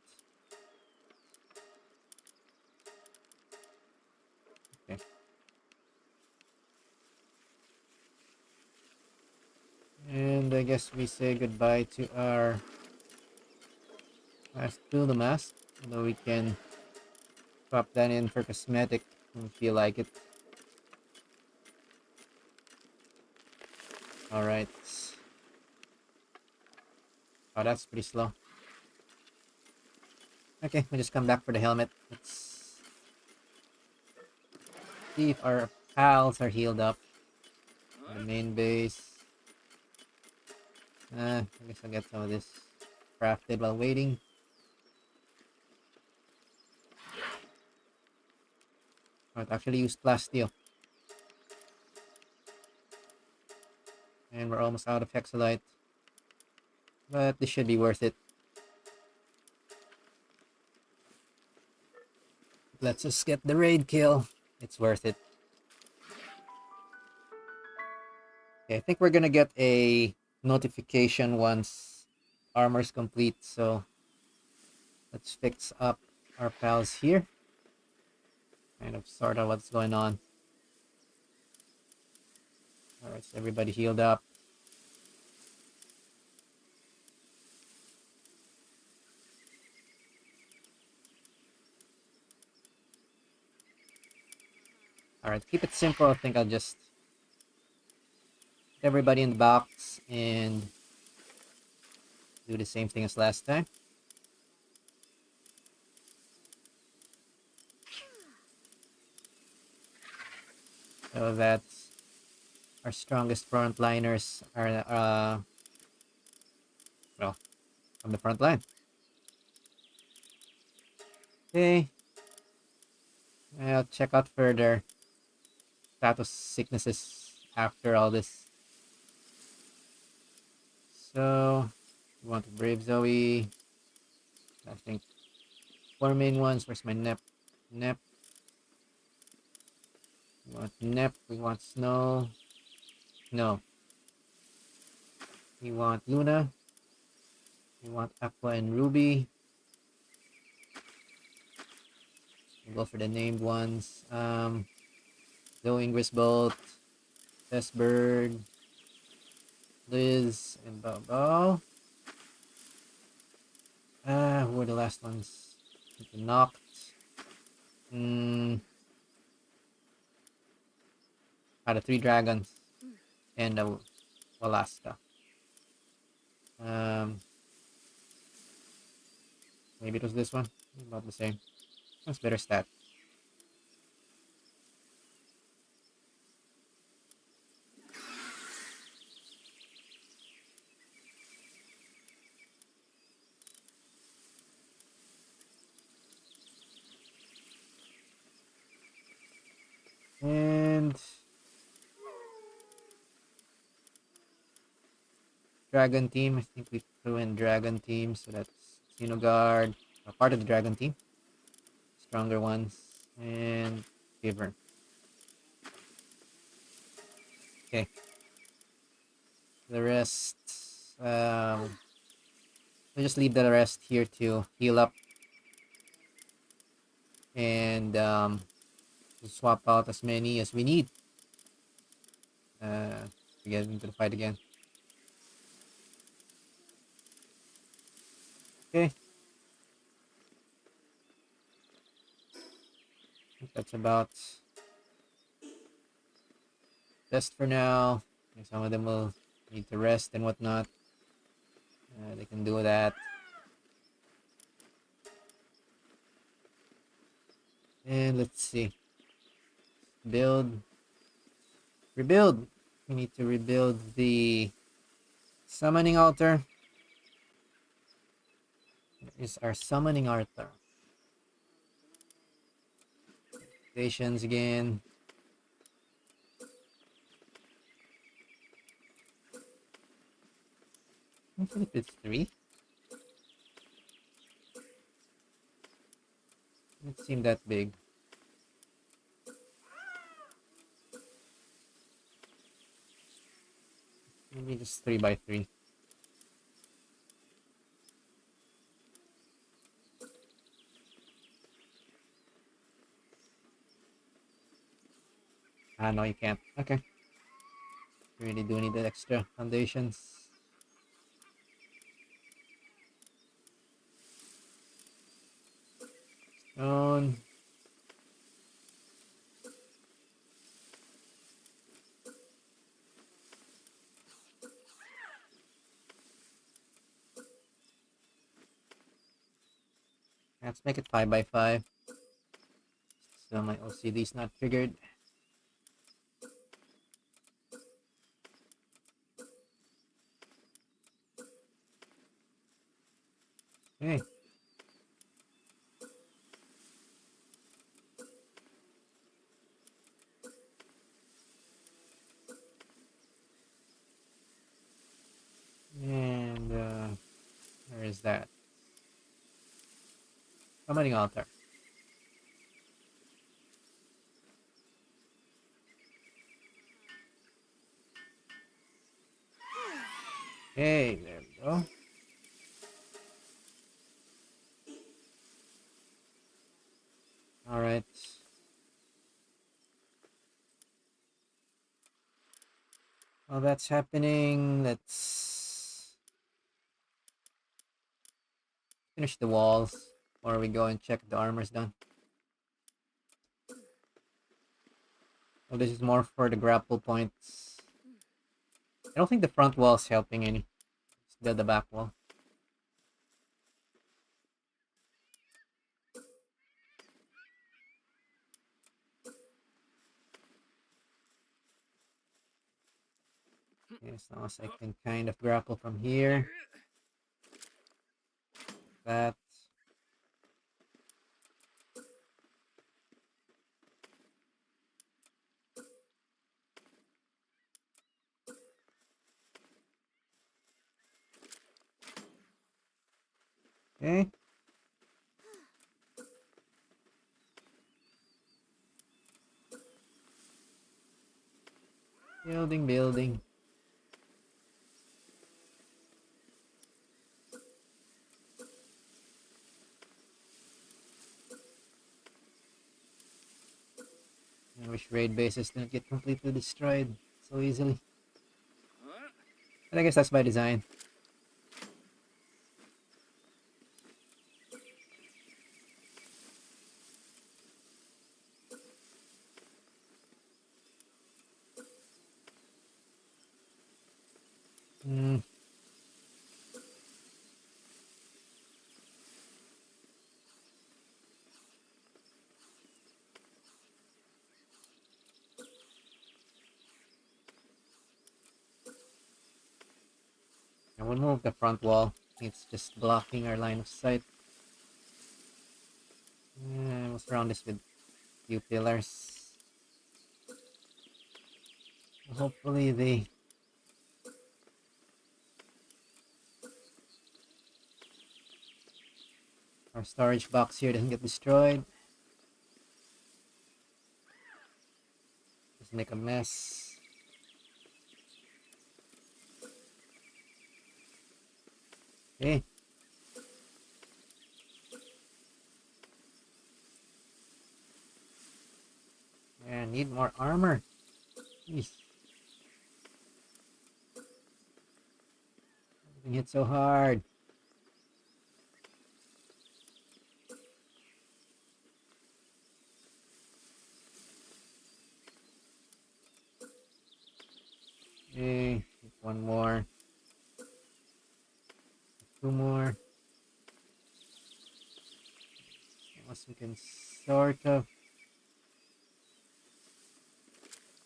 Okay. And I guess we say goodbye to our mask to the mask. Although we can swap that in for cosmetic when we feel like it. Alright. Oh, that's pretty slow. Okay, we just come back for the helmet. Let's see if our pals are healed up. The main base. I guess I'll get some of this crafted while waiting. I'll actually use plasteel. And we're almost out of hexalite. But this should be worth it. Let's just get the raid kill. It's worth it. Okay, I think we're gonna get a notification once armor's complete, so let's fix up our pals here. Kind of sort out what's going on. Alright, so everybody healed up. Alright, keep it simple. I think I'll just put everybody in the box and do the same thing as last time. So that our strongest frontliners are, well, on the front line. Okay. I'll check out further status sicknesses after all this. So, we want to Brave Zoe. I think 4 main ones. Where's my Nep? Nep. We want Nep. We want Snow. No. We want Luna. We want Aqua and Ruby. We'll go for the named ones. Zoe, Grisbolt, Bird, Liz, and Bobo. Who were the last ones? Knocked. Out of 3 dragons. And Alaska. Maybe it was this one. About the same. That's better stat. And Dragon team. I think we threw in Dragon team, so that's Xenogard, a part of the Dragon team. Stronger ones. And Giver. Okay. The rest, We'll just leave the rest here to heal up. And swap out as many as we need. To get into the fight again. Okay. I think that's about best for now. Some of them will need to rest and whatnot. They can do that. And let's see. Build. Rebuild. We need to rebuild the summoning altar. Where is our summoning altar? Stations again. I think it's 3. Doesn't seem that big. Maybe just 3x3. Ah, no, you can't. Okay. You really do need the extra foundations. Stone. Let's make it 5x5. So my OCD is not triggered. Okay. And where is that? Summoning altar. Okay, there we go. Alright. While that's happening, let's finish the walls before we go and check if the armor's done. Oh, this is more for the grapple points. I don't think the front wall is helping any. Just build the back wall. Okay, as long as I can kind of grapple from here. That. Okay. Building. I wish raid bases didn't get completely destroyed so easily. But I guess that's by design. Hmm. I will move the front wall. It's just blocking our line of sight. We'll surround this with a few pillars. Hopefully our storage box here doesn't get destroyed. Just make a mess. Okay. need more armor. Jeez. Getting hit so hard. Okay, one more. Two more. Unless we can sort of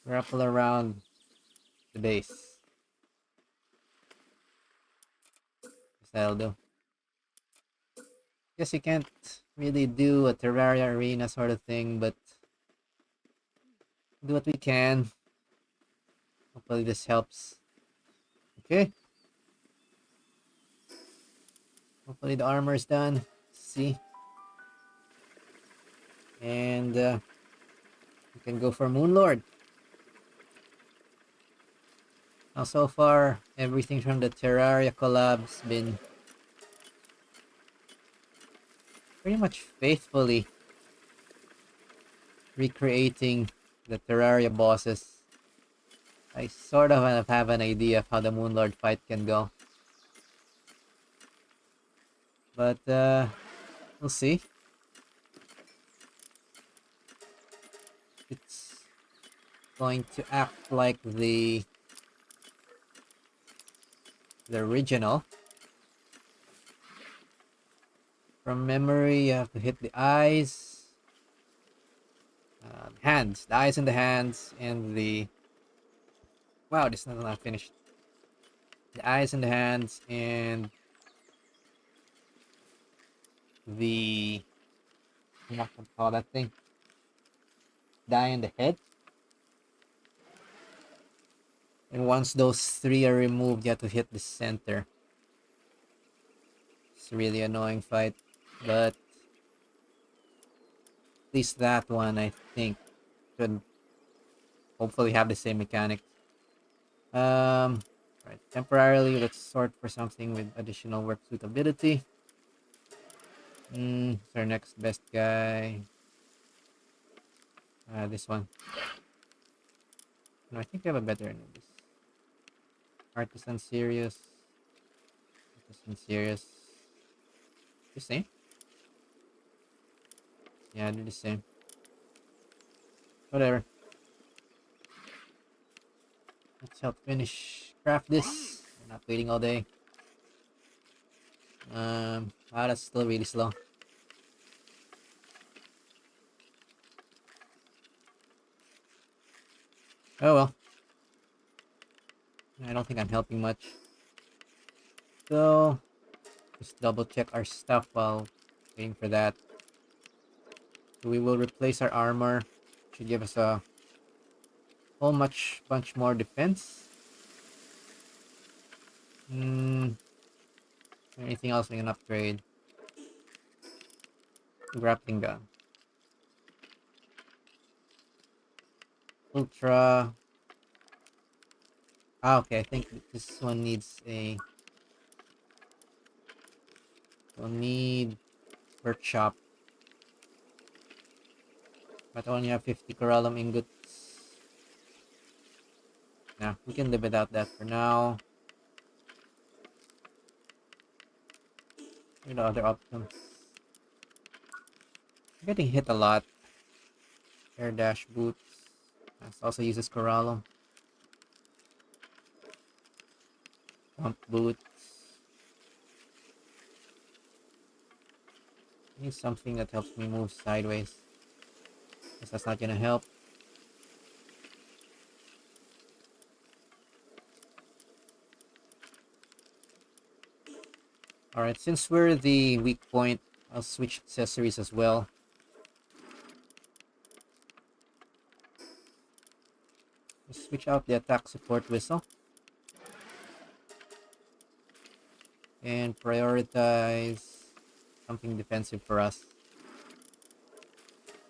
grapple around the base. That'll do. Guess you can't really do a Terraria arena sort of thing, but do what we can. Hopefully this helps. Okay. Hopefully the armor is done. See. And we can go for Moon Lord. Now so far, everything from the Terraria collab's been pretty much faithfully recreating the Terraria bosses. I sort of have an idea of how the Moon Lord fight can go. But we'll see. It's going to act like the original. From memory, you have to hit the eyes, hands, the eyes and the hands, and the... Wow, this is not finished. The eyes and the hands, and the... What can I call that thing? The eye and the head. And once those three are removed, you have to hit the center. It's a really annoying fight, but at least that one, I think, should hopefully have the same mechanics. Right. Temporarily, let's sort for something with additional work suitability. It's our next best guy. This one. No, I think we have a better Anubis. Artisan Serious. Artisan Serious. The same? Yeah, they're the same. Whatever. Let's help finish craft this. We're not waiting all day. Wow, that's still really slow. Oh well. I don't think I'm helping much. So, just double check our stuff while waiting for that. So we will replace our armor. Should give us a whole bunch more defense. Anything else we can upgrade? Grappling gun. Ultra. Okay, I think this one needs a... We'll need workshop. But I only have 50 Coralum ingots. Nah, we can live without that for now. What are the other options? I'm getting hit a lot. Air dash boots. This also uses Coralum. Pump boots. I need something that helps me move sideways. Guess that's not gonna help. Alright, since we're the weak point, I'll switch accessories as well. Switch out the attack support whistle. And prioritize something defensive for us.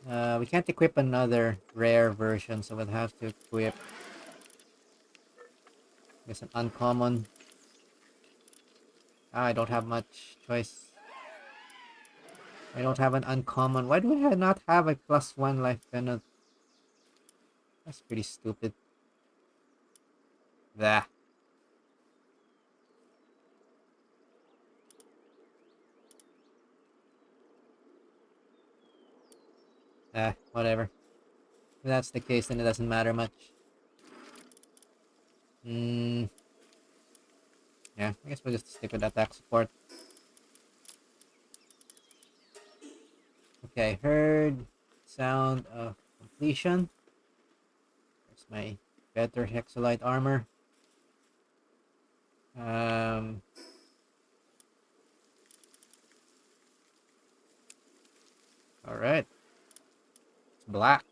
We can't equip another rare version, so we'll have to equip, I guess, an uncommon. I don't have much choice. I don't have an uncommon. Why do I not have a +1 life penalty? That's pretty stupid. That. Whatever. If that's the case, then it doesn't matter much. Hmm. Yeah, I guess we'll just stick with attack support. Okay, heard sound of completion. There's my better hexolite armor. Um. All right. It's black.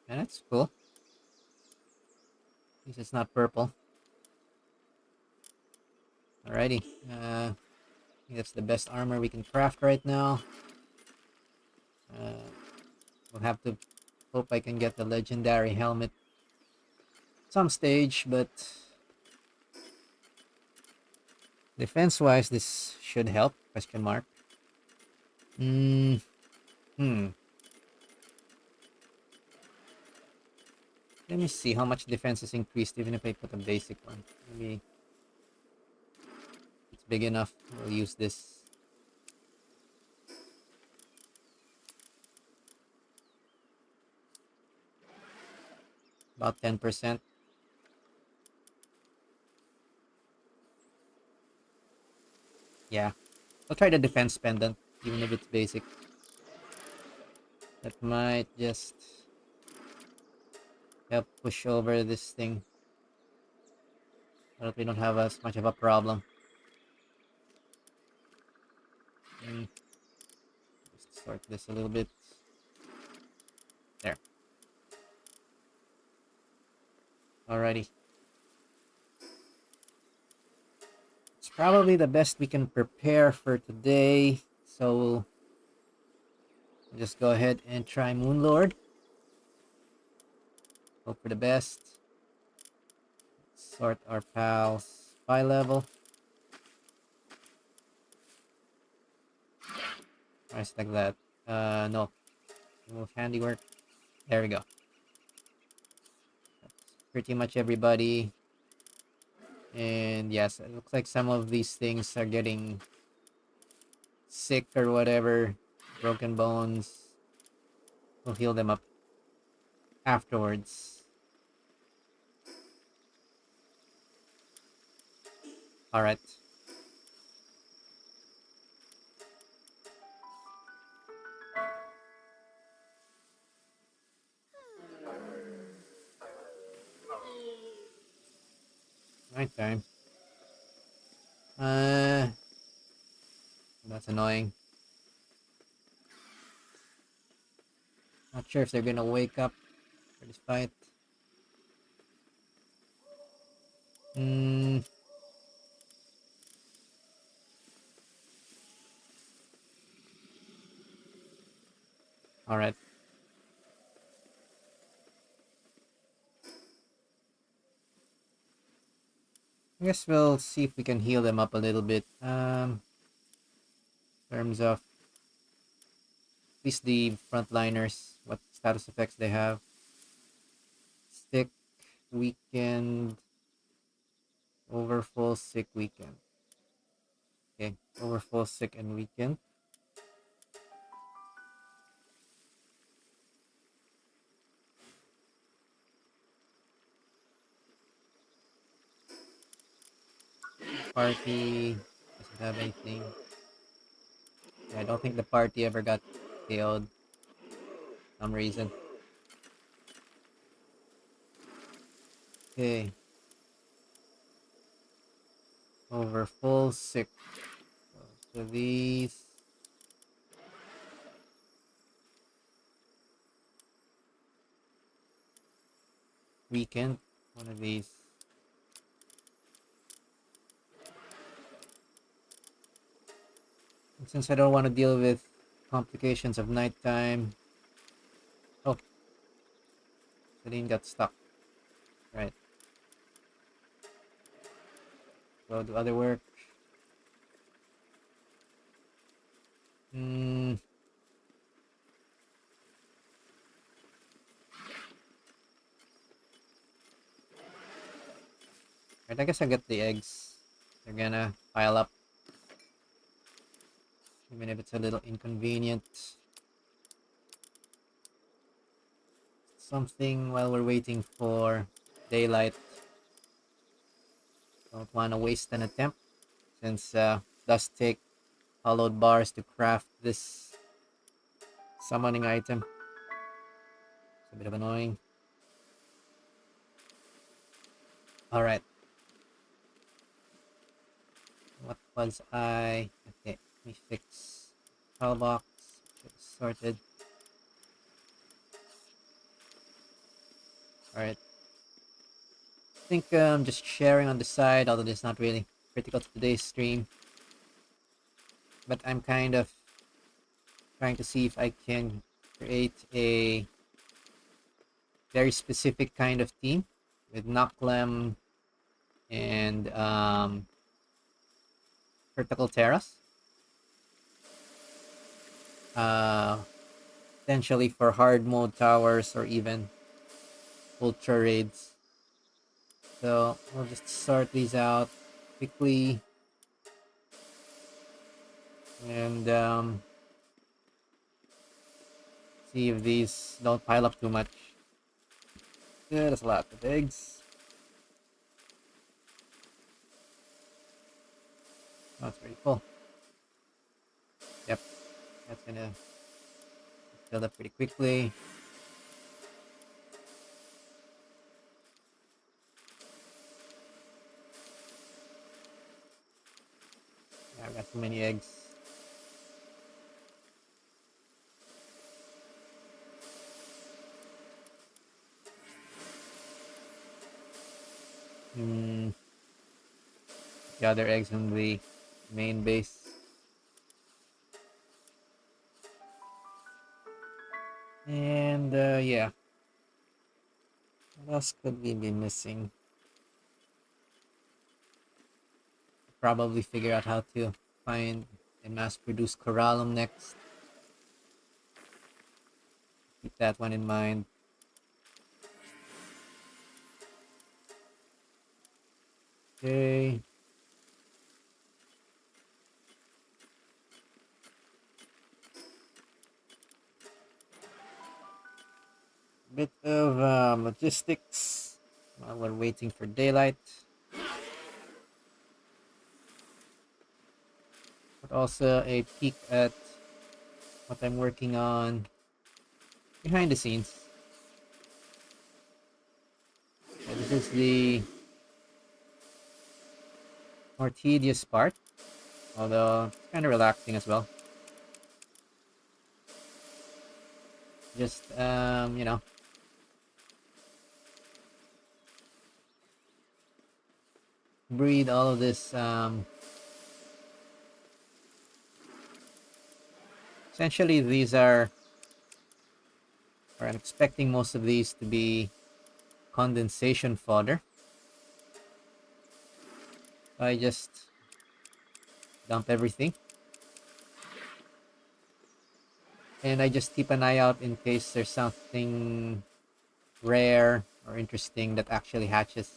And that's cool. At least it's not purple. Alrighty. I think that's the best armor we can craft right now. We'll have to hope I can get the legendary helmet some stage, but defense-wise, this should help? Question mark. Hmm. Let me see how much defense is increased even if I put a basic one. Maybe it's big enough. We'll use this. About 10%. Yeah. I'll try the defense pendant, even if it's basic. That might just help push over this thing so that we don't have as much of a problem. Just sort this a little bit. There. Alrighty. It's probably the best we can prepare for today. So we'll just go ahead and try Moon Lord. Hope for the best. Sort our pals by level. Nice like that. No. Remove handiwork. There we go. That's pretty much everybody. And yes, it looks like some of these things are getting sick or whatever. Broken bones. We'll heal them up afterwards. Alright. Night time. That's annoying. Not sure if they're gonna wake up for this fight. Alright. I guess we'll see if we can heal them up a little bit. In terms of at least the frontliners, what status effects they have. Sick, weakened, over full, sick, weakened. Okay, over full, sick, and weakened. Party doesn't have anything. Yeah, I don't think the party ever got KO'd for some reason. Okay. Over full, sick. So these. Weakened. One of these. And since I don't want to deal with complications of nighttime. Oh. Celine got stuck. Right. Go do other work. Right, I guess I'll get the eggs. They're gonna pile up. Even if it's a little inconvenient. Something while we're waiting for daylight. Don't want to waste an attempt. Since it does take hollowed bars to craft this summoning item. It's a bit of annoying. Alright. What was I? Okay, let me fix file box. Get sorted. Alright. I think I'm just sharing on the side, although it's not really critical to today's stream. But I'm kind of trying to see if I can create a very specific kind of team with Naklem and Vertical Terrace. Potentially for hard mode towers or even ultra raids. So we'll just sort these out quickly and see if these don't pile up too much. Yeah, that's a lot of eggs. Oh, that's pretty cool. Yep, that's gonna fill up pretty quickly. Yeah, I've got too many eggs. The other eggs on the main base. And yeah. What else could we be missing? Probably figure out how to find and mass produce Coralum next. Keep that one in mind. Okay. Bit of logistics while we're waiting for daylight. But also a peek at what I'm working on behind the scenes. So this is the more tedious part, although it's kind of relaxing as well. Just you know, breed all of this essentially these are, or I'm expecting most of these to be condensation fodder. I just dump everything and I just keep an eye out in case there's something rare or interesting that actually hatches.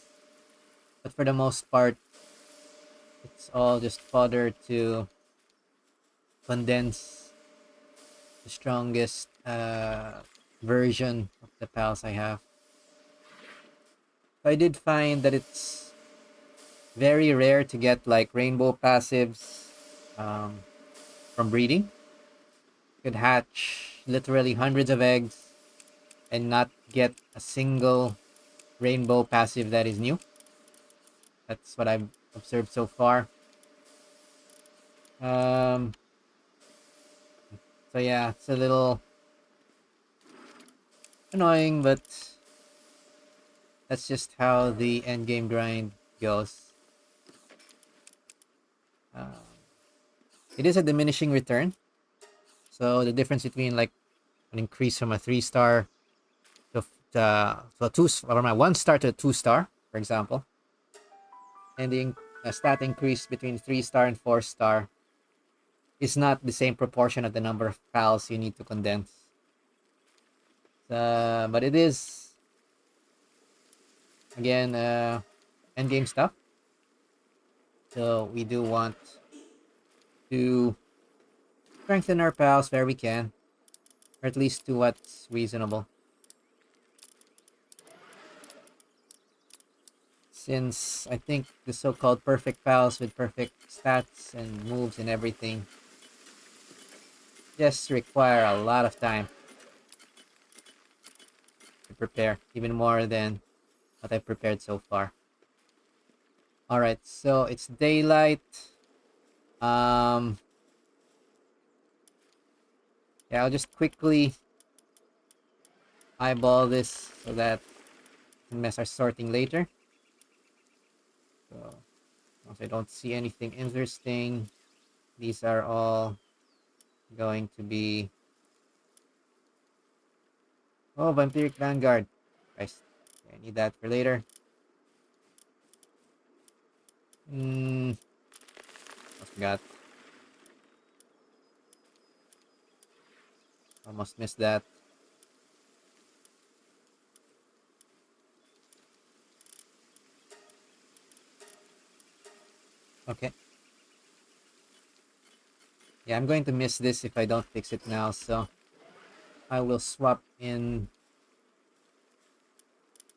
But for the most part, it's all just fodder to condense the strongest version of the pals I have. I did find that it's very rare to get like rainbow passives from breeding. You could hatch literally hundreds of eggs and not get a single rainbow passive that is new. That's what I've observed so far. So yeah, it's a little annoying, but that's just how the endgame grind goes. It is a diminishing return. So the difference between like an increase from a 3-star to a two, or from a 1-star to a 2-star, for example, and the stat increase between 3-star and 4-star is not the same proportion of the number of pals you need to condense. But it is again endgame stuff. So we do want to strengthen our pals where we can, or at least to what's reasonable. Since I think the so-called perfect pals with perfect stats and moves and everything just require a lot of time to prepare, even more than what I've prepared so far. Alright, so it's daylight. Um, yeah, I'll just quickly eyeball this so that we can mess our sorting later. So, once I don't see anything interesting, these are all going to be... Oh, Vampiric Vanguard. Christ. Okay, I need that for later. I forgot. Almost missed that. Okay. Yeah, I'm going to miss this if I don't fix it now, so I will swap in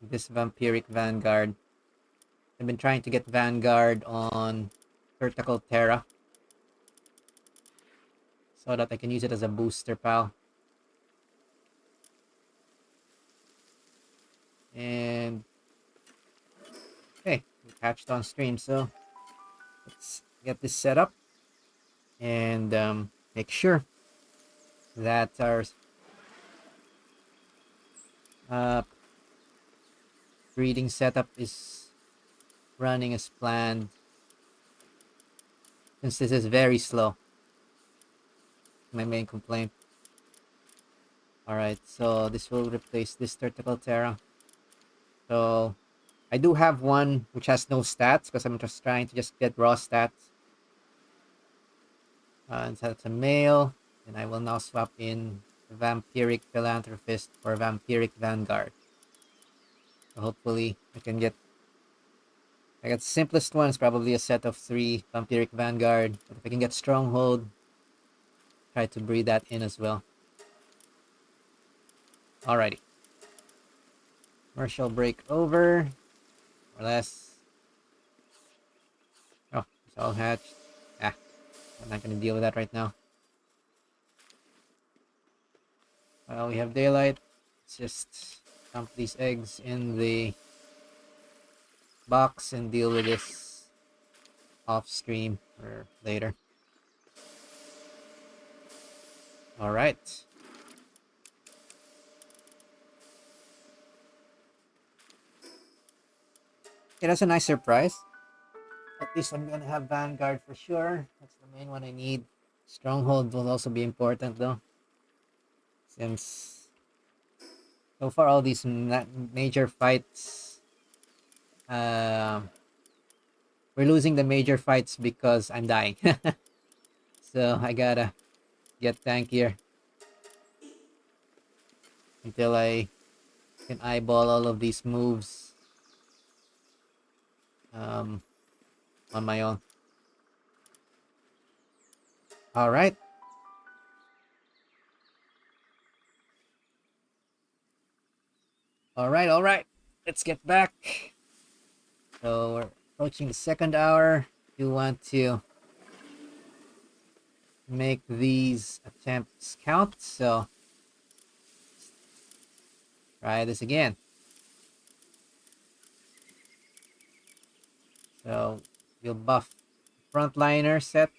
this Vampiric Vanguard. I've been trying to get Vanguard on Vertical Terra so that I can use it as a booster pal. And okay, we hatched on stream, so let's get this set up and make sure that our uh, breeding setup is running as planned, since this is very slow. My main complaint. Alright, so this will replace this Vertical Terra. So I do have one which has no stats because I'm just trying to just get raw stats. And so it's a male, and I will now swap in the Vampiric Philanthropist for Vampiric Vanguard. So hopefully I can get... I got the simplest one is probably a set of 3 Vampiric Vanguard. But if I can get Stronghold, try to breed that in as well. Alrighty. Commercial break over. Or less. Oh, it's all hatched. Ah, I'm not gonna deal with that right now. Well, we have daylight. Let's just dump these eggs in the box and deal with this off stream or later. Alright. Yeah, that's a nice surprise. At least I'm gonna have Vanguard for sure. That's the main one I need. Stronghold will also be important though, since so far all these major fights, we're losing the major fights because I'm dying. So I gotta get tankier until I can eyeball all of these moves on my own. Alright. Alright. Let's get back. So we're approaching the second hour. You want to make these attempts count, so try this again. So you'll buff frontliner set.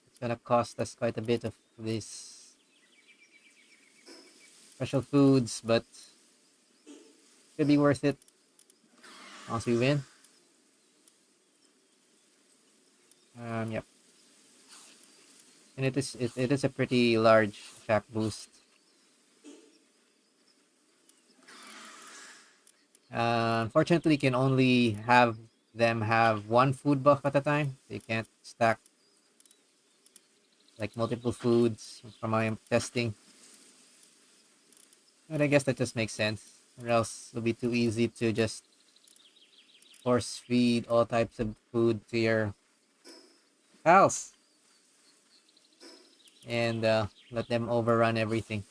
It's gonna cost us quite a bit of these special foods, but could be worth it once we win. Yep. And it is a pretty large attack boost. Unfortunately, you can only have them have one food buff at a time. They can't stack like multiple foods from my testing. But I guess that just makes sense. Or else it'll be too easy to just force feed all types of food to your pals. And let them overrun everything.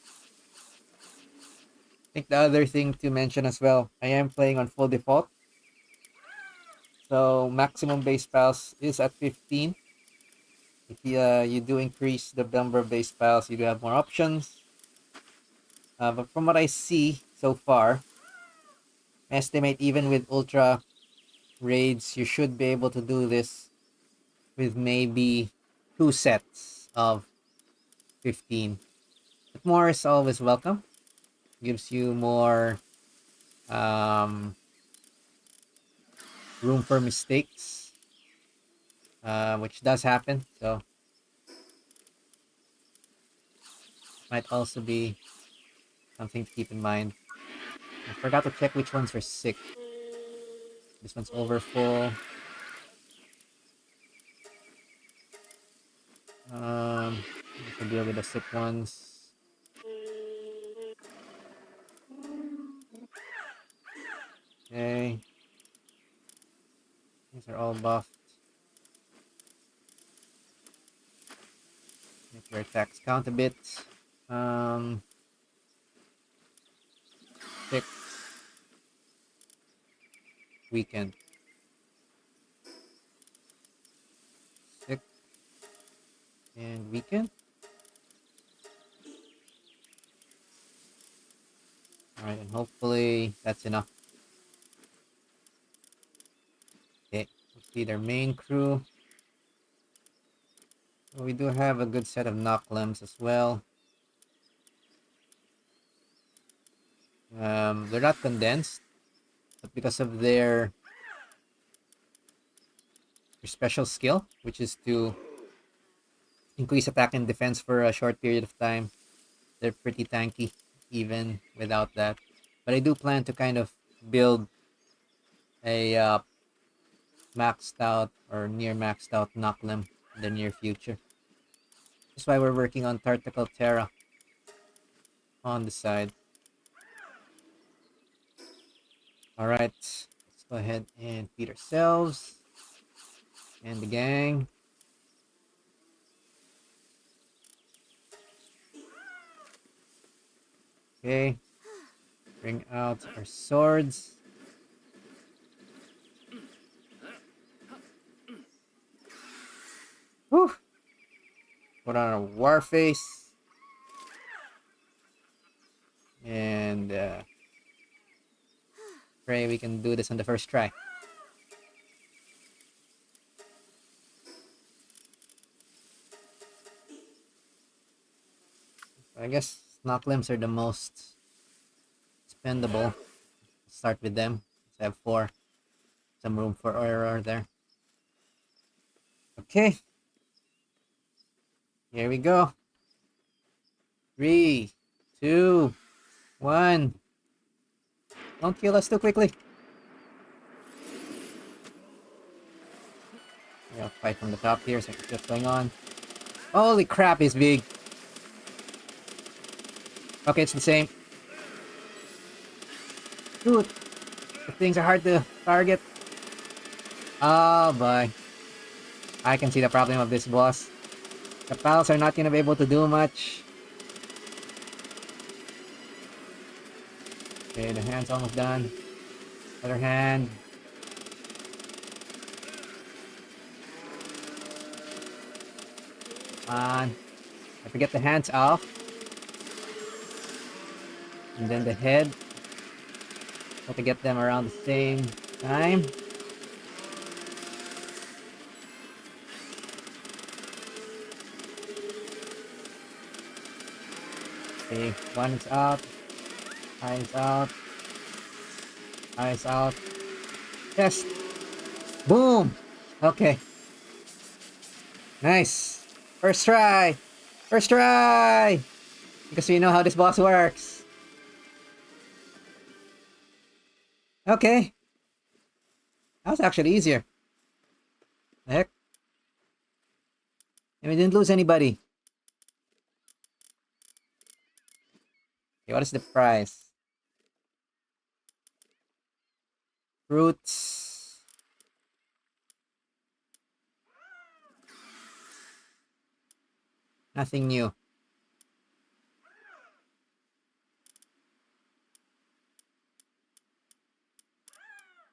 I think the other thing to mention as well, I am playing on full default. So maximum base pals is at 15. If you do increase the number of base pals, you do have more options. But from what I see so far, I estimate even with ultra raids, you should be able to do this with maybe 2 sets of 15. But more is always welcome. Gives you more um, room for mistakes, which does happen. So might also be something to keep in mind. I forgot to check which ones are sick. This one's over full. I can deal with the sick ones. Okay. These are all buffed. Make your attacks count a bit. 6. Weekend. 6. And weekend. Alright, and hopefully that's enough. Okay, let's see their main crew. So we do have a good set of knocklimbs as well. They're not condensed, but because of their special skill, which is to increase attack and defense for a short period of time, they're pretty tanky even without that. But I do plan to kind of build a maxed out or near maxed out knocklimb in the near future. That's why we're working on Tartical Terra on the side. Alright, let's go ahead and feed ourselves and the gang. Okay, bring out our swords. Whew. Put on our war face. And pray we can do this on the first try. I guess knock limbs are the most spendable. Start with them. Let's have 4. Some room for error there. Okay. Here we go. 3, 2, 1. Don't kill us too quickly. We gotta fight from the top here, so what's going on? Holy crap, he's big. Okay, it's the same. Dude, the things are hard to target. Oh boy. I can see the problem of this boss. The pals are not gonna be able to do much. Okay, the hand's almost done. Other hand. Come on. I forget the hands off. And then the head. Have to get them around the same time. Okay, one is out. Eye is out. Eyes out. Yes. Boom. Okay. Nice. First try. First try. Because we know how this boss works. Okay. That was actually easier. The heck? And we didn't lose anybody. Okay, what is the prize? Fruits. Nothing new.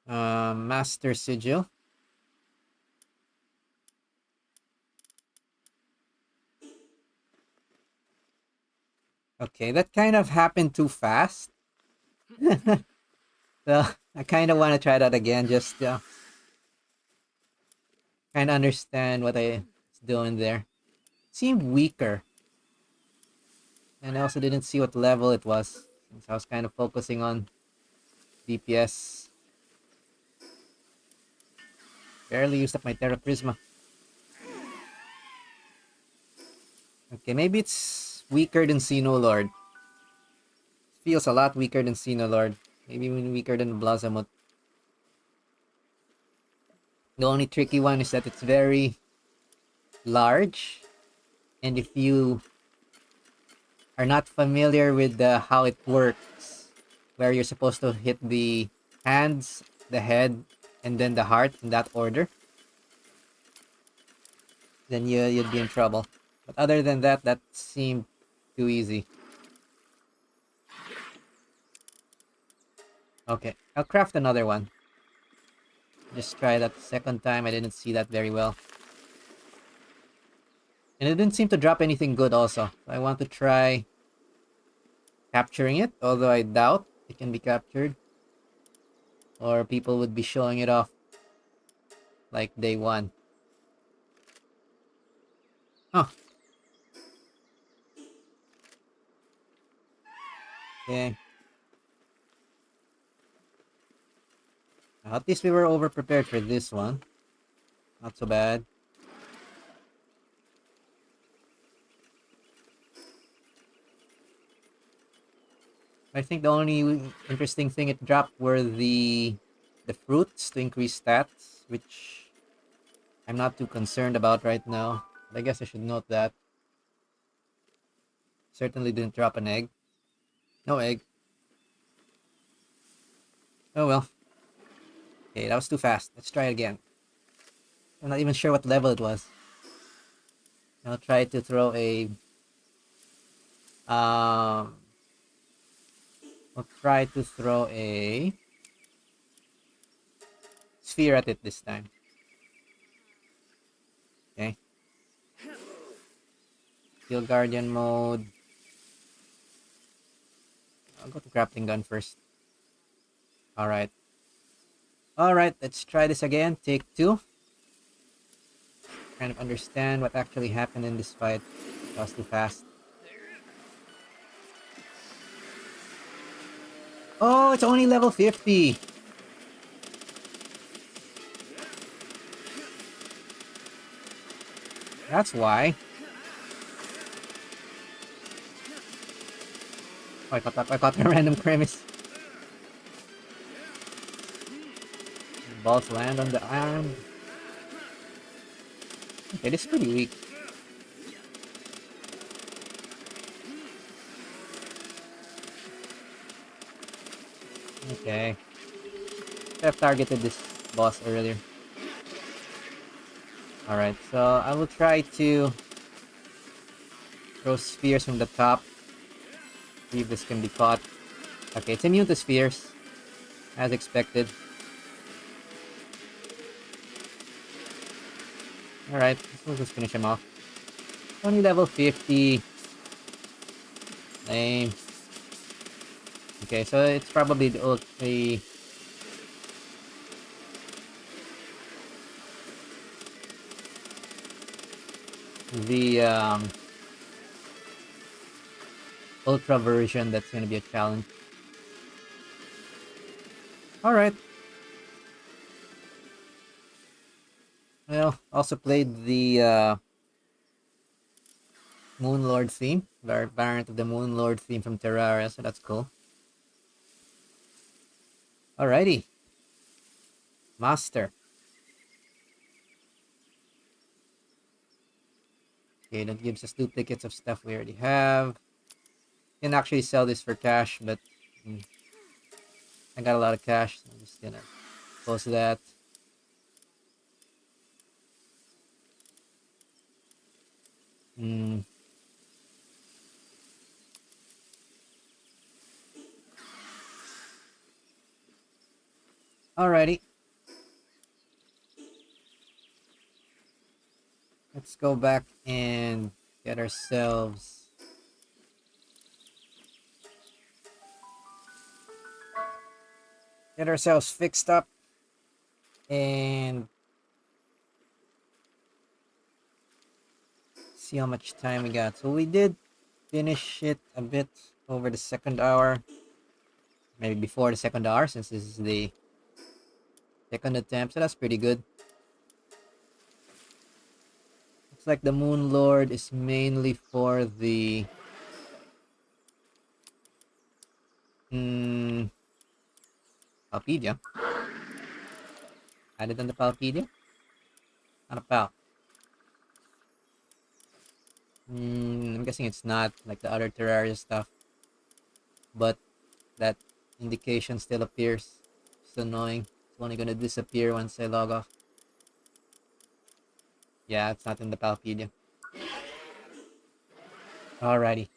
Master Sigil. Okay, that kind of happened too fast. So I kind of want to try that again, just to kind of understand what I was doing there. Seemed weaker, and I also didn't see what level it was, since I was kind of focusing on DPS. Barely used up my Terra Prisma. Okay, maybe it's weaker than Xenolord. Feels a lot weaker than Xenolord. Maybe even weaker than Blossomut. The only tricky one is that it's very large, and if you are not familiar with how it works, where you're supposed to hit the hands, the head, and then the heart in that order, then you'd be in trouble. But other than that, that seemed too easy. Okay, I'll craft another one. Just try that second time. I didn't see that very well. And it didn't seem to drop anything good also. I want to try capturing it, although I doubt it can be captured. Or people would be showing it off like day one. Oh. Okay. At least we were over prepared for this one. Not so bad. I think the only interesting thing it dropped were the fruits to increase stats, which I'm not too concerned about right now. But I guess I should note that. Certainly didn't drop an egg. No egg. Oh well. Okay, that was too fast. Let's try it again. I'm not even sure what level it was. I'll try to throw a um I'll try to throw a sphere at it this time. Okay. Steel Guardian mode. I'll go to grappling gun first. Alright. Alright, let's try this again. Take two. Kind of understand what actually happened in this fight. That was too fast. Oh, it's only level 50. That's why. Oh, I caught a random premise. Balls land on the arm. Okay, this is pretty weak. Okay. I've targeted this boss earlier. Alright, so I will try to throw spheres from the top. See if this can be caught. Okay, it's immune to spheres. As expected. Alright, we'll just finish him off. Only level 50. Lame. Okay, so it's probably the ultra version that's gonna be a challenge. Alright. Well, also played the Moon Lord theme. Variant of the Moon Lord theme from Terraria, so that's cool. Alrighty. Master. Okay, that gives us duplicates of stuff we already have. Can actually sell this for cash, but I got a lot of cash, so I'm just gonna close that. Alrighty. Let's go back and get ourselves fixed up and see how much time we got. So we did finish it a bit over the second hour, maybe before the second hour, since this is the second attempt, so that's pretty good. Looks like the Moon Lord is mainly for the Palpedia. Added on the Palpedia? Not a Pal. I'm guessing it's not like the other Terraria stuff, but that indication still appears. It's annoying. It's only gonna disappear once I log off. Yeah, it's not in the Palpedia. Alrighty.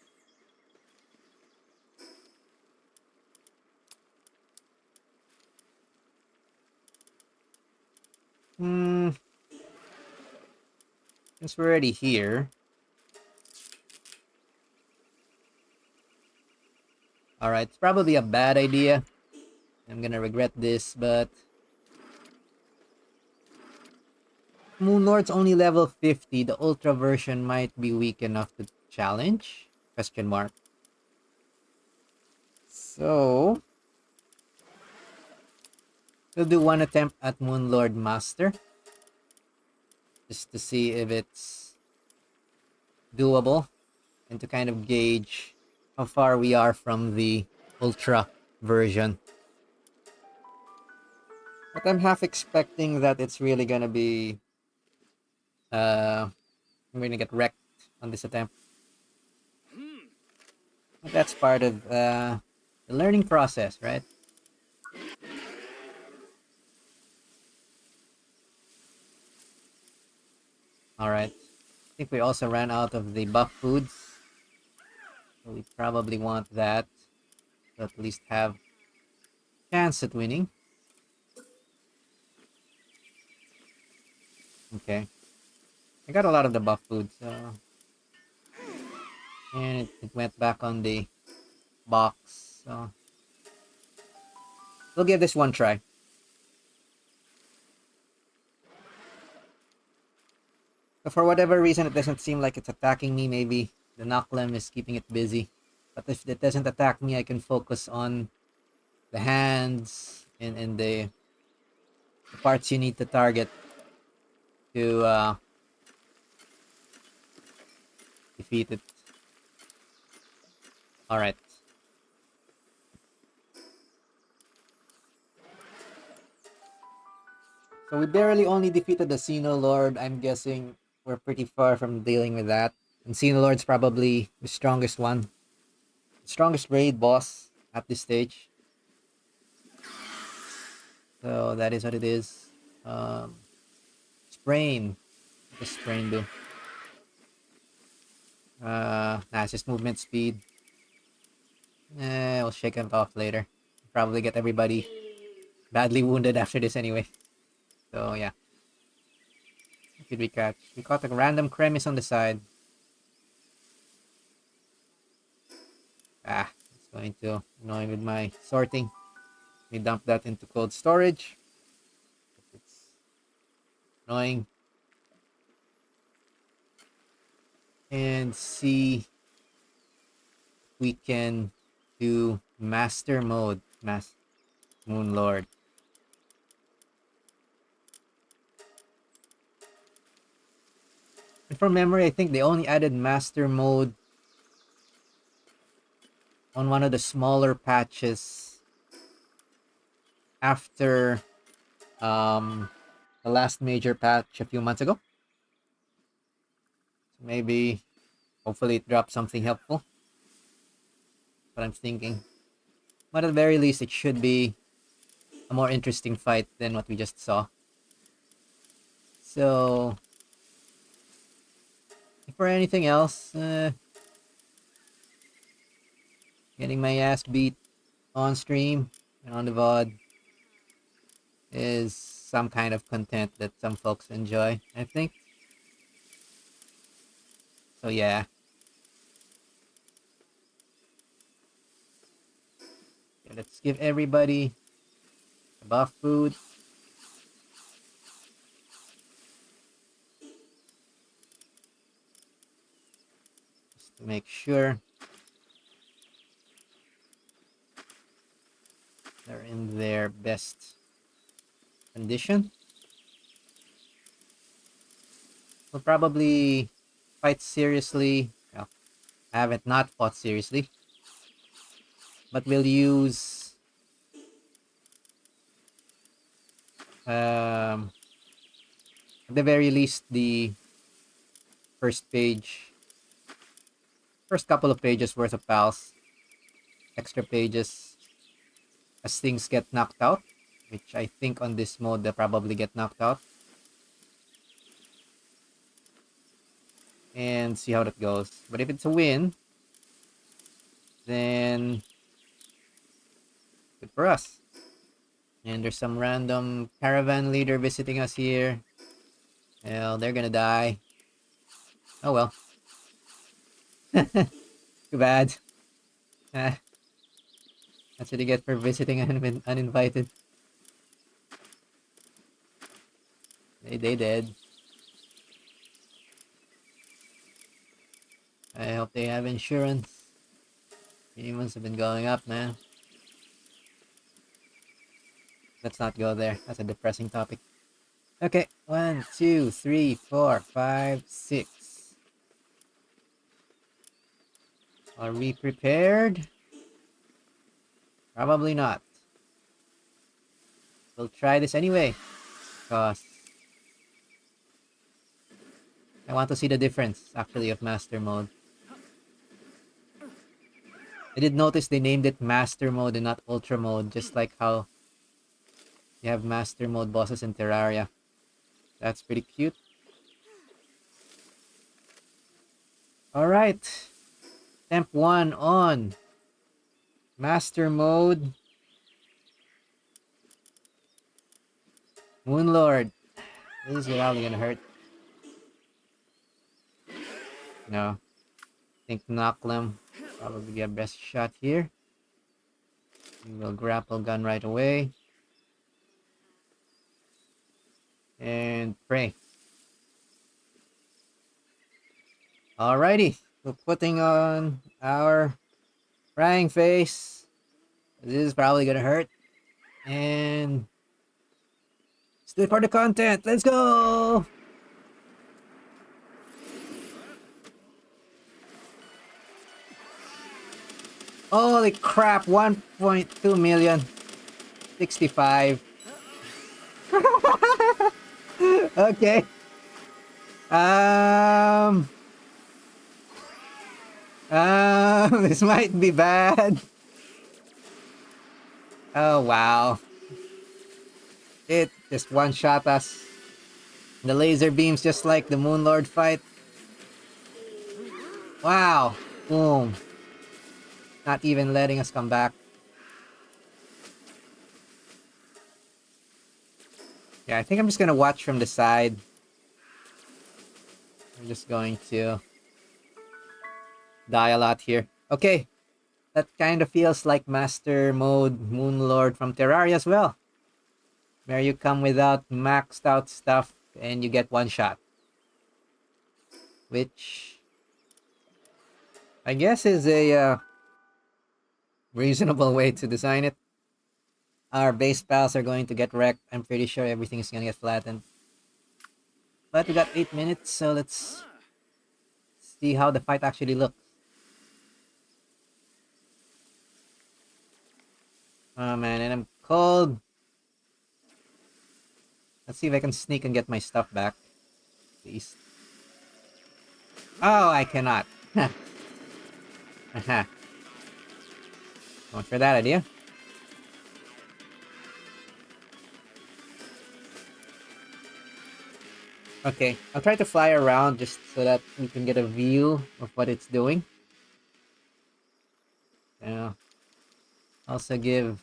Since we're already here. Alright, it's probably a bad idea. I'm gonna regret this, but Moon Lord's only level 50. The Ultra version might be weak enough to challenge? Question mark. So, we'll do one attempt at Moon Lord Master. Just to see if it's doable. And to kind of gauge how far we are from the Ultra version. But I'm half expecting that it's really gonna be... I'm gonna get wrecked on this attempt. But that's part of the learning process, right? Alright. I think we also ran out of the buff foods. So we probably want that to at least have chance at winning. Okay. I got a lot of the buff foods, so... And it went back on the box, so... We'll give this one try. But for whatever reason, it doesn't seem like it's attacking me. Maybe the Knocklim is keeping it busy. But if it doesn't attack me, I can focus on the hands and the parts you need to target to defeat it. Alright. So we barely only defeated the Xenolord. I'm guessing we're pretty far from dealing with that. And Xenolord's probably the strongest one. The strongest raid boss at this stage. So that is what it is. Sprain. What does Sprain do? It's just movement speed. We'll shake it off later. Probably get everybody badly wounded after this anyway. So yeah. What did we catch? We caught a random Cremis on the side. It's going to annoy with my sorting. We dump that into cold storage. It's annoying. And see if we can do master mode. Moon Lord. And from memory, I think they only added master mode on one of the smaller patches after the last major patch a few months ago. So maybe, hopefully it drops something helpful. What I'm thinking. But at the very least, it should be a more interesting fight than what we just saw. So, for anything else, getting my ass beat on stream and on the VOD. is some kind of content that some folks enjoy, I think. So yeah. Okay, let's give everybody a buff food. Just to make sure they're in their best condition. We'll probably fight seriously. Well, I haven't not fought seriously. But we'll use at the very least the first page, first couple of pages worth of pals, extra pages as things get knocked out, which I think on this mode they'll probably get knocked out. And see how that goes. But if it's a win, then good for us. And there's some random caravan leader visiting us here. Well, they're gonna die. Oh well. Too bad. Ah, that's what you get for visiting uninvited. They did. I hope they have insurance. Premiums have been going up, man. Let's not go there. That's a depressing topic. Okay, 1, 2, 3, 4, 5, 6. Are we prepared? Probably not. We'll try this anyway, because I want to see the difference, actually, of Master Mode. I did notice they named it Master Mode and not Ultra Mode, just like how you have Master Mode bosses in Terraria. That's pretty cute. Alright. Temp 1 on. Master Mode. Moon Lord. This is probably gonna hurt. No. I think Knocklam probably be our best shot here. We will grapple gun right away. And pray. Alrighty. We're putting on our frying face. This is probably gonna hurt. And stay for the content. Let's go! Holy crap, 1.2 million. 65. Okay. This might be bad. Oh, wow. It just one-shot us. The laser beams just like the Moon Lord fight. Wow. Boom. Not even letting us come back. Yeah, I think I'm just gonna watch from the side. I'm just going to die a lot here. Okay. That kind of feels like Master Mode Moon Lord from Terraria as well. Where you come without maxed out stuff and you get one shot. Which I guess is a reasonable way to design it. Our base pals are going to get wrecked. I'm pretty sure everything is gonna get flattened. But we got 8 minutes, so let's see how the fight actually looks. Oh man, and I'm cold. Let's see if I can sneak and get my stuff back. Please. Oh, I cannot. Haha. Going for that idea. Okay, I'll try to fly around just so that we can get a view of what it's doing. Also give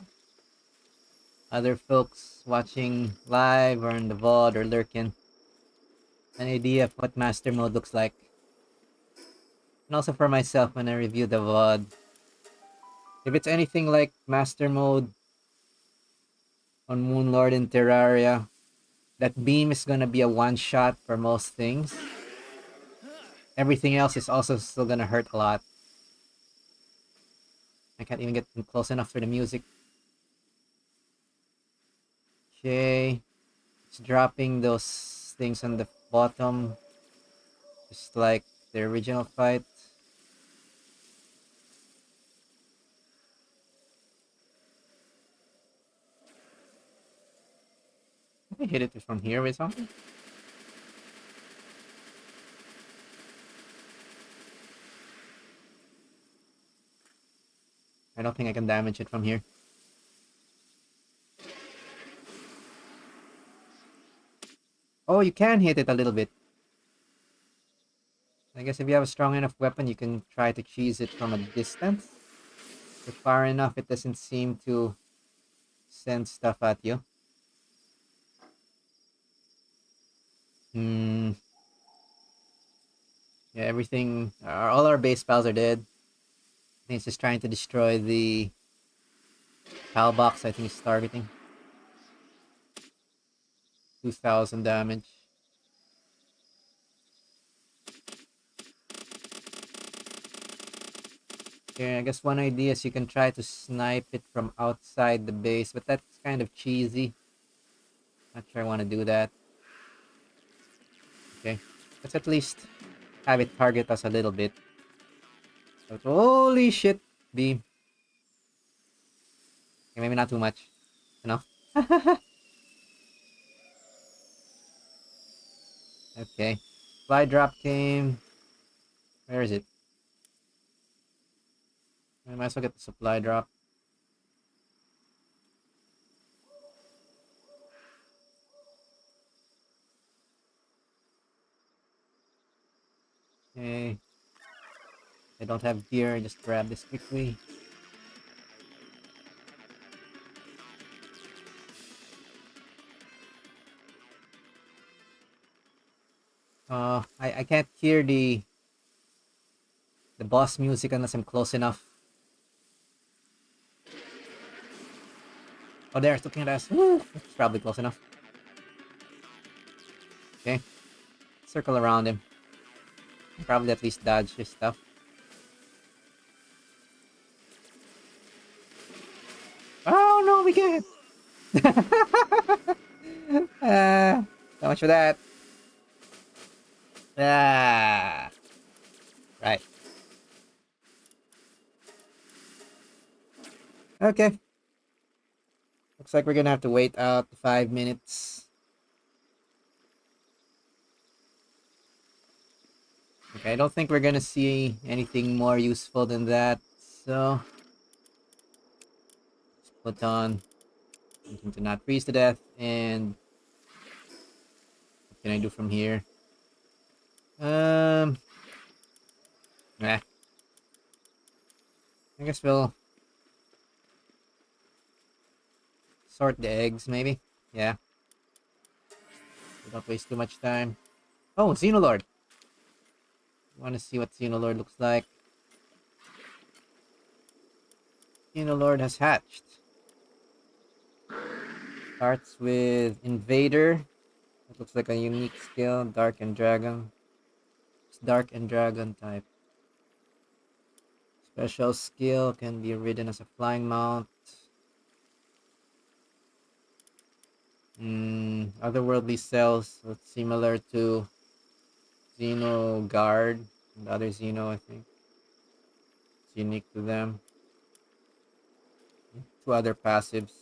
other folks watching live or in the VOD or lurking an idea of what master mode looks like. And also for myself when I review the VOD. If it's anything like master mode on Moon Lord in Terraria, that beam is gonna be a one shot for most things. Everything else is also still gonna hurt a lot. I can't even get close enough for the music. Okay. It's dropping those things on the bottom. Just like the original fight. Can I hit it from here with something? I don't think I can damage it from here. Oh, you can hit it a little bit. I guess if you have a strong enough weapon, you can try to cheese it from a distance. But far enough, it doesn't seem to send stuff at you. Hmm. Yeah, everything, all our base pals are dead. I think it's just trying to destroy the pal box. I think it's targeting. 2,000 damage. Okay, I guess one idea is you can try to snipe it from outside the base, but that's kind of cheesy. Not sure I want to do that. Okay, let's at least have it target us a little bit. But holy shit, beam. Okay, maybe not too much. Enough. Okay. Fly drop came. Where is it? I might as well get the supply drop. Okay. I don't have gear. I just grab this quickly. I can't hear the boss music unless I'm close enough. Oh, there, it's looking at us. Woo! It's probably close enough. Okay. Circle around him. Probably at least dodge his stuff. Oh no, we can't! So much for that. Ah, right. Okay. Looks like we're gonna have to wait out 5 minutes. Okay, I don't think we're gonna see anything more useful than that. So, let's put on something to not freeze to death. And what can I do from here? Nah. I guess we'll sort the eggs, maybe. Yeah. We don't waste too much time. Oh, Xenolord. Want to see what Xenolord looks like. Xenolord has hatched. Starts with Invader. It looks like a unique skill. Dark and Dragon. It's Dark and Dragon type. Special skill can be ridden as a flying mount. Otherworldly cells. So it's similar to Xeno Guard. The other Xeno, I think. It's unique to them. Two other passives.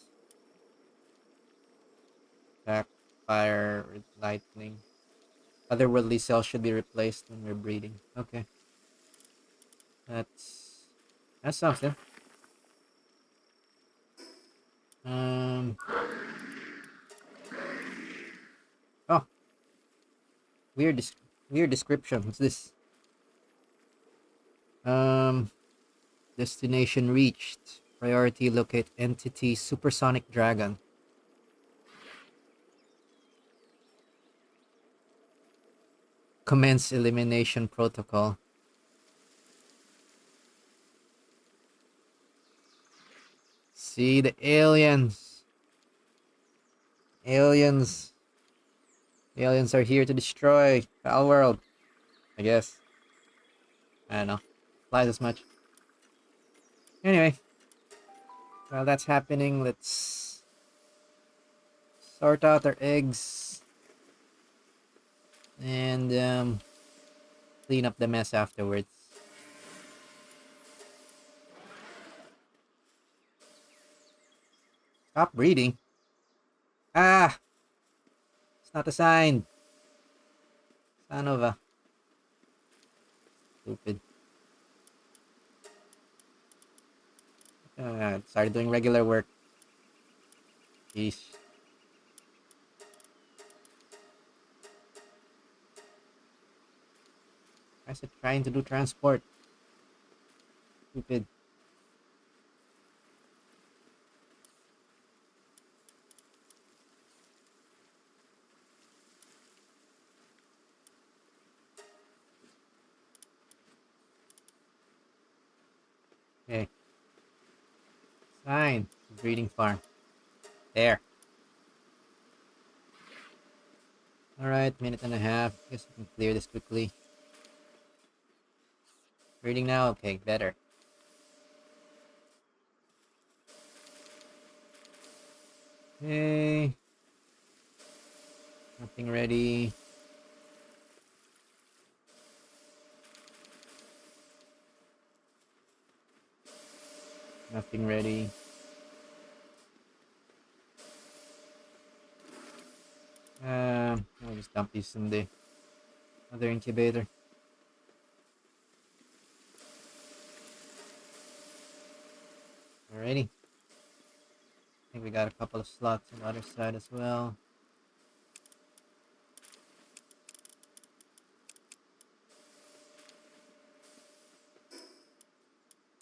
Attack, fire, lightning. Otherworldly cells should be replaced when we're breeding. Okay. That's something. Um oh, weird weird description. What's this? Um Destination reached. Priority locate entity supersonic dragon. Commence elimination protocol. See the aliens. Aliens. Aliens are here to destroy Palworld. I guess. I don't know. Flies as much. Anyway. While that's happening, let's sort out our eggs. And clean up the mess afterwards. Stop breeding. Ah! It's not a sign. Son of a... Stupid. Started doing regular work. Jeez. I said trying to do transport. Stupid. Okay. Sign. Breeding farm. There. Alright, minute and a half. Guess we can clear this quickly. Breeding now? Okay, better. Okay. Nothing ready. Nothing ready. I'll just dump these in the other incubator. Alrighty. I think we got a couple of slots on the other side as well.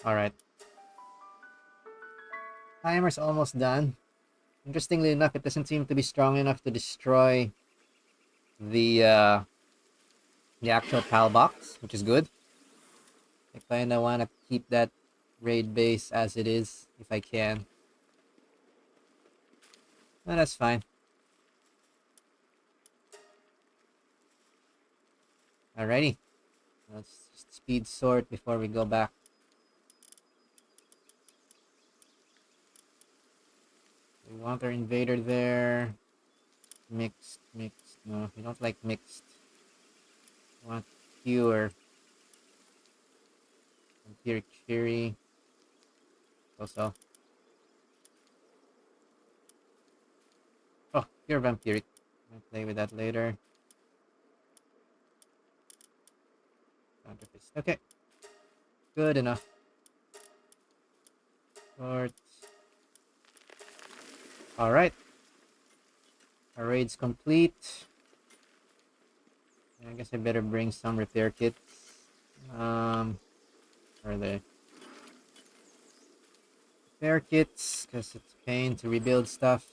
Alright. Timer's almost done. Interestingly enough, it doesn't seem to be strong enough to destroy the actual PAL box, which is good. I kinda wanna keep that raid base as it is, if I can. But that's fine. Alrighty. Let's just speed sort before we go back. We want our invader there. Mixed. No, we don't like mixed. We want pure. Vampiric Fury. Also. Oh, pure Vampiric. I'll play with that later. Counterfist. Okay. Good enough. Sort. Alright. Our raid's complete. I guess I better bring some repair kits. Where are they? Repair kits, because it's a pain to rebuild stuff.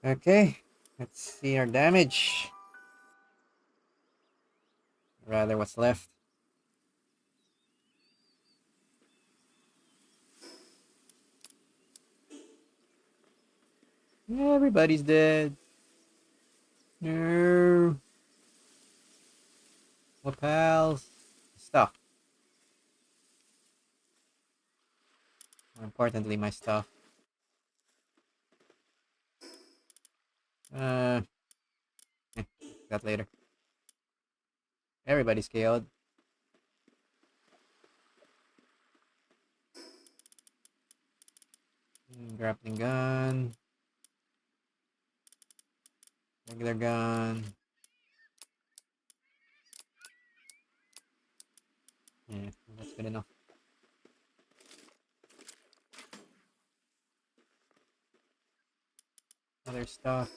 Okay, let's see our damage. Rather, what's left. Everybody's dead. No. What pals? Stuff. More importantly, my stuff. Uh, that later. Everybody's KO'd. Grappling gun. Regular gun. Yeah, that's good enough. Other stuff.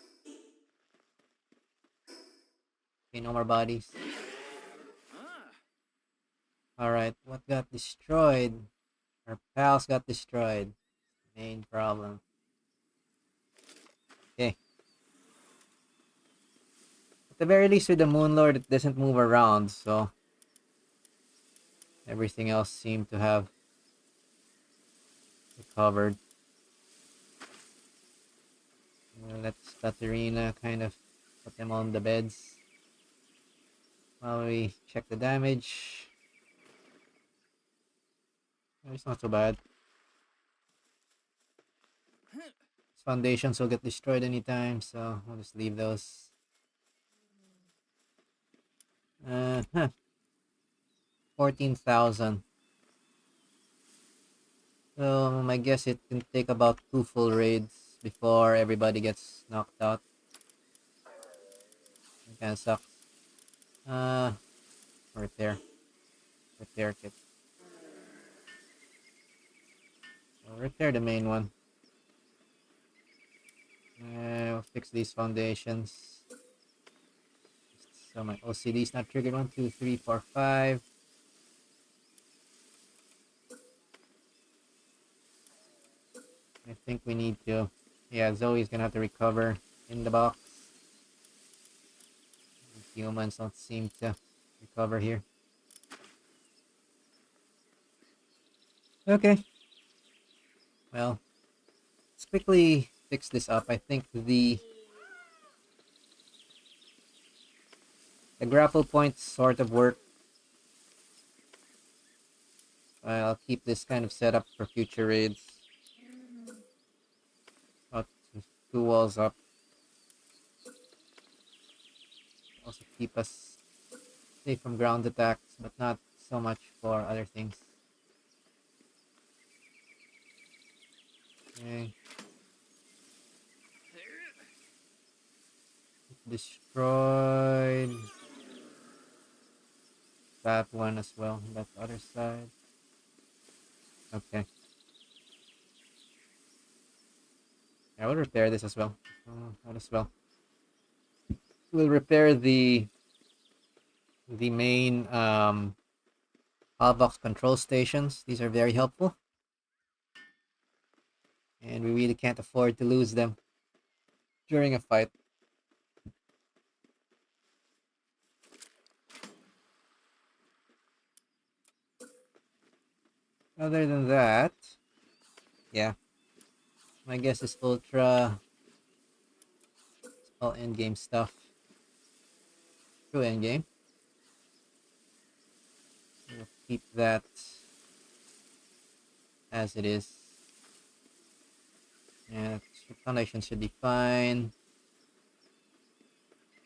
Okay, no more bodies. Alright, what got destroyed? Our pals got destroyed. Main problem. Okay. At the very least with the Moon Lord, it doesn't move around, so everything else seemed to have recovered. Let's Katarina kind of put them on the beds while we check the damage. It's not so bad. These foundations will get destroyed anytime, so I'll just leave those. 14,000. So I guess it can take about 2 full raids before everybody gets knocked out. It kinda sucks. Repair. Repair kit. I'll repair the main one. We'll fix these foundations. So my OCD is not triggered. 1, 2, 3, 4, 5. I think we need to. Yeah, Zoe's gonna have to recover in the box. Humans don't seem to recover here. Okay. Well, let's quickly fix this up. I think the grapple points sort of work. I'll keep this kind of set up for future raids. About 2 walls up. Also keep us safe from ground attacks, but not so much for other things. Okay. Destroyed that one as well. That other side. Okay. I will repair this as well. That as well. We'll repair the main Hotbox control stations. These are very helpful. And we really can't afford to lose them during a fight. Other than that, yeah. My guess is Ultra. It's all endgame stuff. True endgame. We'll keep that as it is. Yeah, foundation should be fine.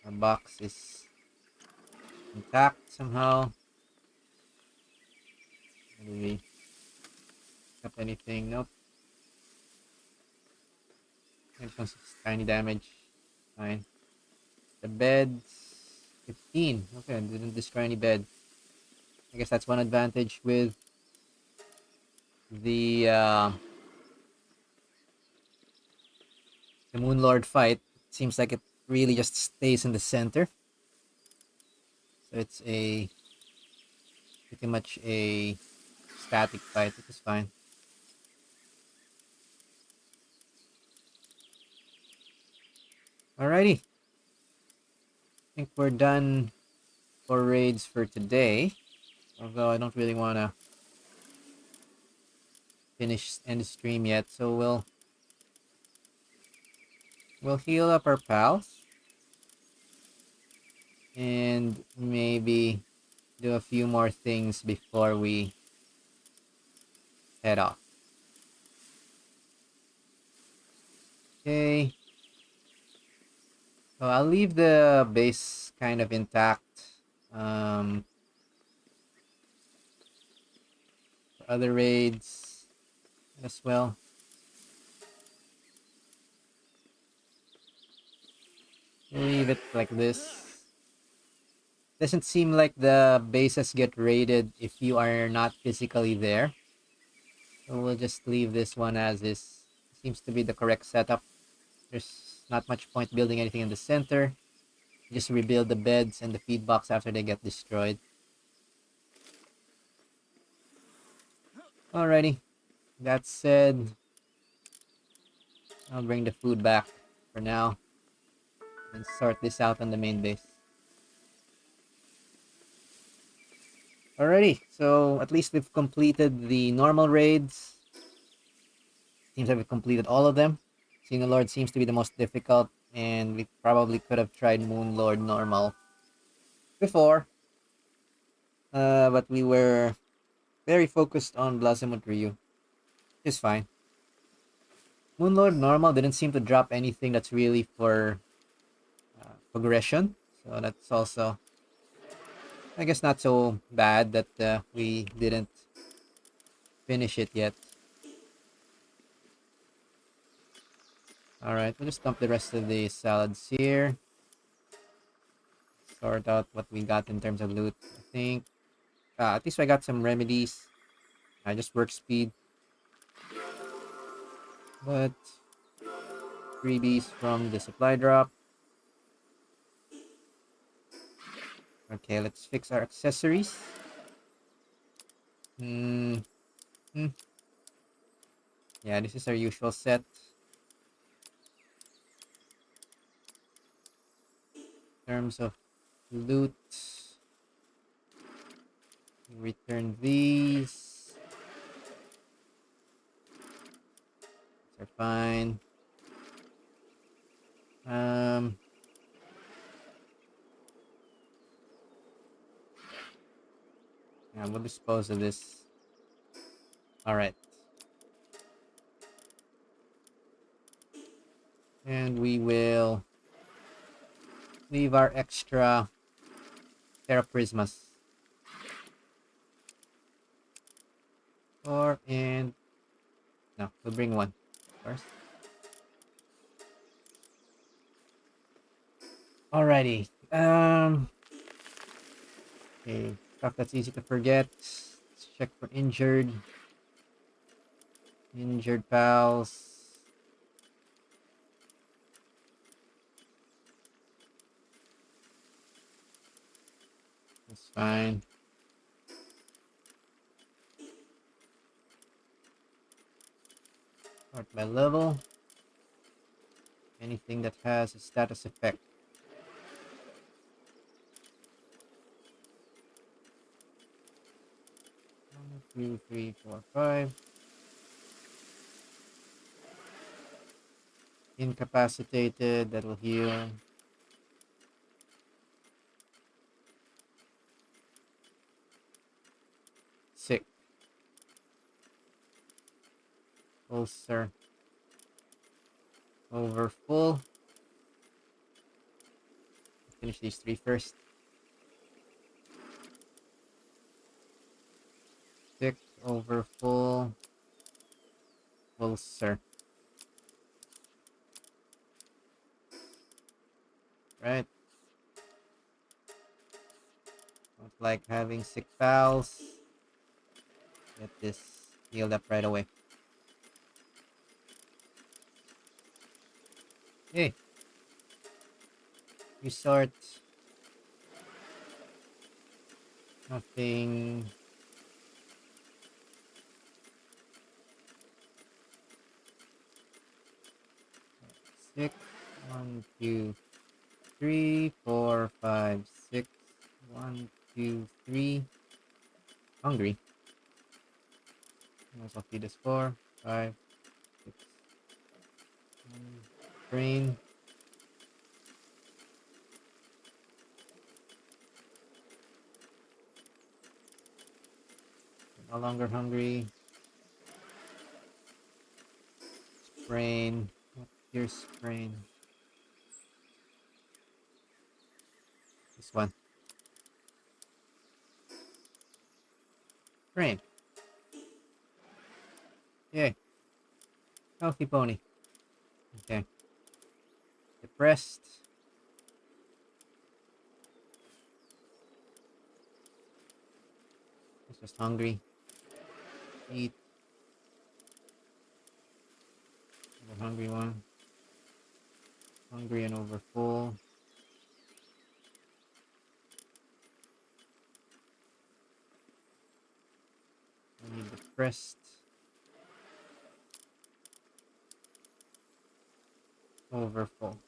Our box is intact somehow. Did we pick up anything? Nope. It's tiny damage. Fine. The beds 15. Okay, didn't destroy any bed. I guess that's one advantage with the Moon Lord fight. It seems like it really just stays in the center. So it's a pretty much a static fight, which is fine. Alrighty. I think we're done for raids for today. Although I don't really want to end the stream yet, so we'll heal up our pals and maybe do a few more things before we head off. Okay. So I'll leave the base kind of intact. For other raids as well. Leave it like this. Doesn't seem like the bases get raided if you are not physically there. So we'll just leave this one as is. Seems to be the correct setup. There's not much point building anything in the center. Just rebuild the beds and the feed box after they get destroyed. Alrighty. That said, I'll bring the food back for now and sort this out on the main base. Alrighty, so at least we've completed the normal raids. Seems like we've completed all of them. Xenolord seems to be the most difficult, and we probably could have tried Moon Lord normal before. But we were very focused on Blossom Ryu. It's fine. Moon Lord normal didn't seem to drop anything that's really for progression. So that's also, I guess, not so bad that we didn't finish it yet. Alright, we'll just dump the rest of the salads here. Sort out what we got in terms of loot. I think at least I got some remedies. I just work speed. But freebies from the supply drop. Okay, let's fix our accessories. Yeah, this is our usual set. In terms of loot, return these. These are fine. Yeah, we'll dispose of this. Alright. And we will leave our extra Terra Prismas. And no, we'll bring one, of course. Alrighty. Okay, stuff that's easy to forget. Let's check for injured pals. That's fine. Sort by level. Anything that has a status effect. 1, 2, 3, 4, 5. Incapacitated, that'll heal. Sick. Ulcer. Over full. Finish these 3 first. Sick, over full. Ulcer. Right. Don't like having sick pals. Get this healed up right away. Hey. Resort. Nothing. Six. 1, 2, 3, 4, 5, 6. 1, 2, 3. Hungry. I'll feed us 4, 5, 6. Brain. No longer hungry. Sprain. Your sprain. This one. Sprain. Yay. Healthy pony. Okay. Depressed. It's just hungry. Eat. The hungry one. Hungry and over full. I need depressed. Overfull.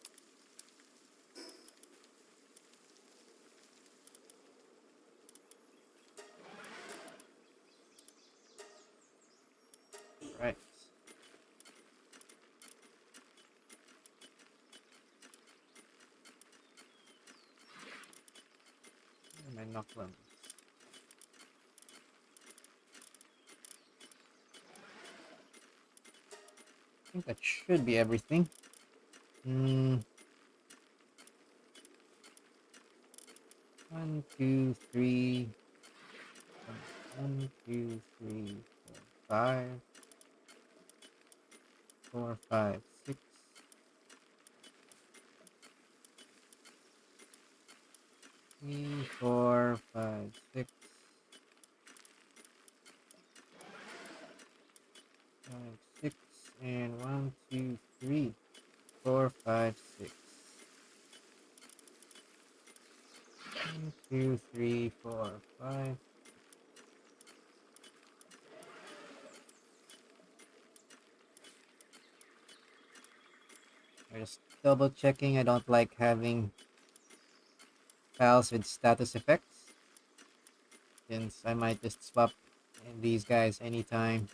Right. Where are my knuckles? I think that should be everything. Hmm. 1, 2, 3. 1, 2, 3, 4, 5. 4, 5, 6. 3, 4, 5, 6. 5, 6. And 1, 2, 3, 4, 5, 6. 1, 2, 3, 4, 5. I'm just double checking. I don't like having pals with status effects, since I might just swap these guys anytime.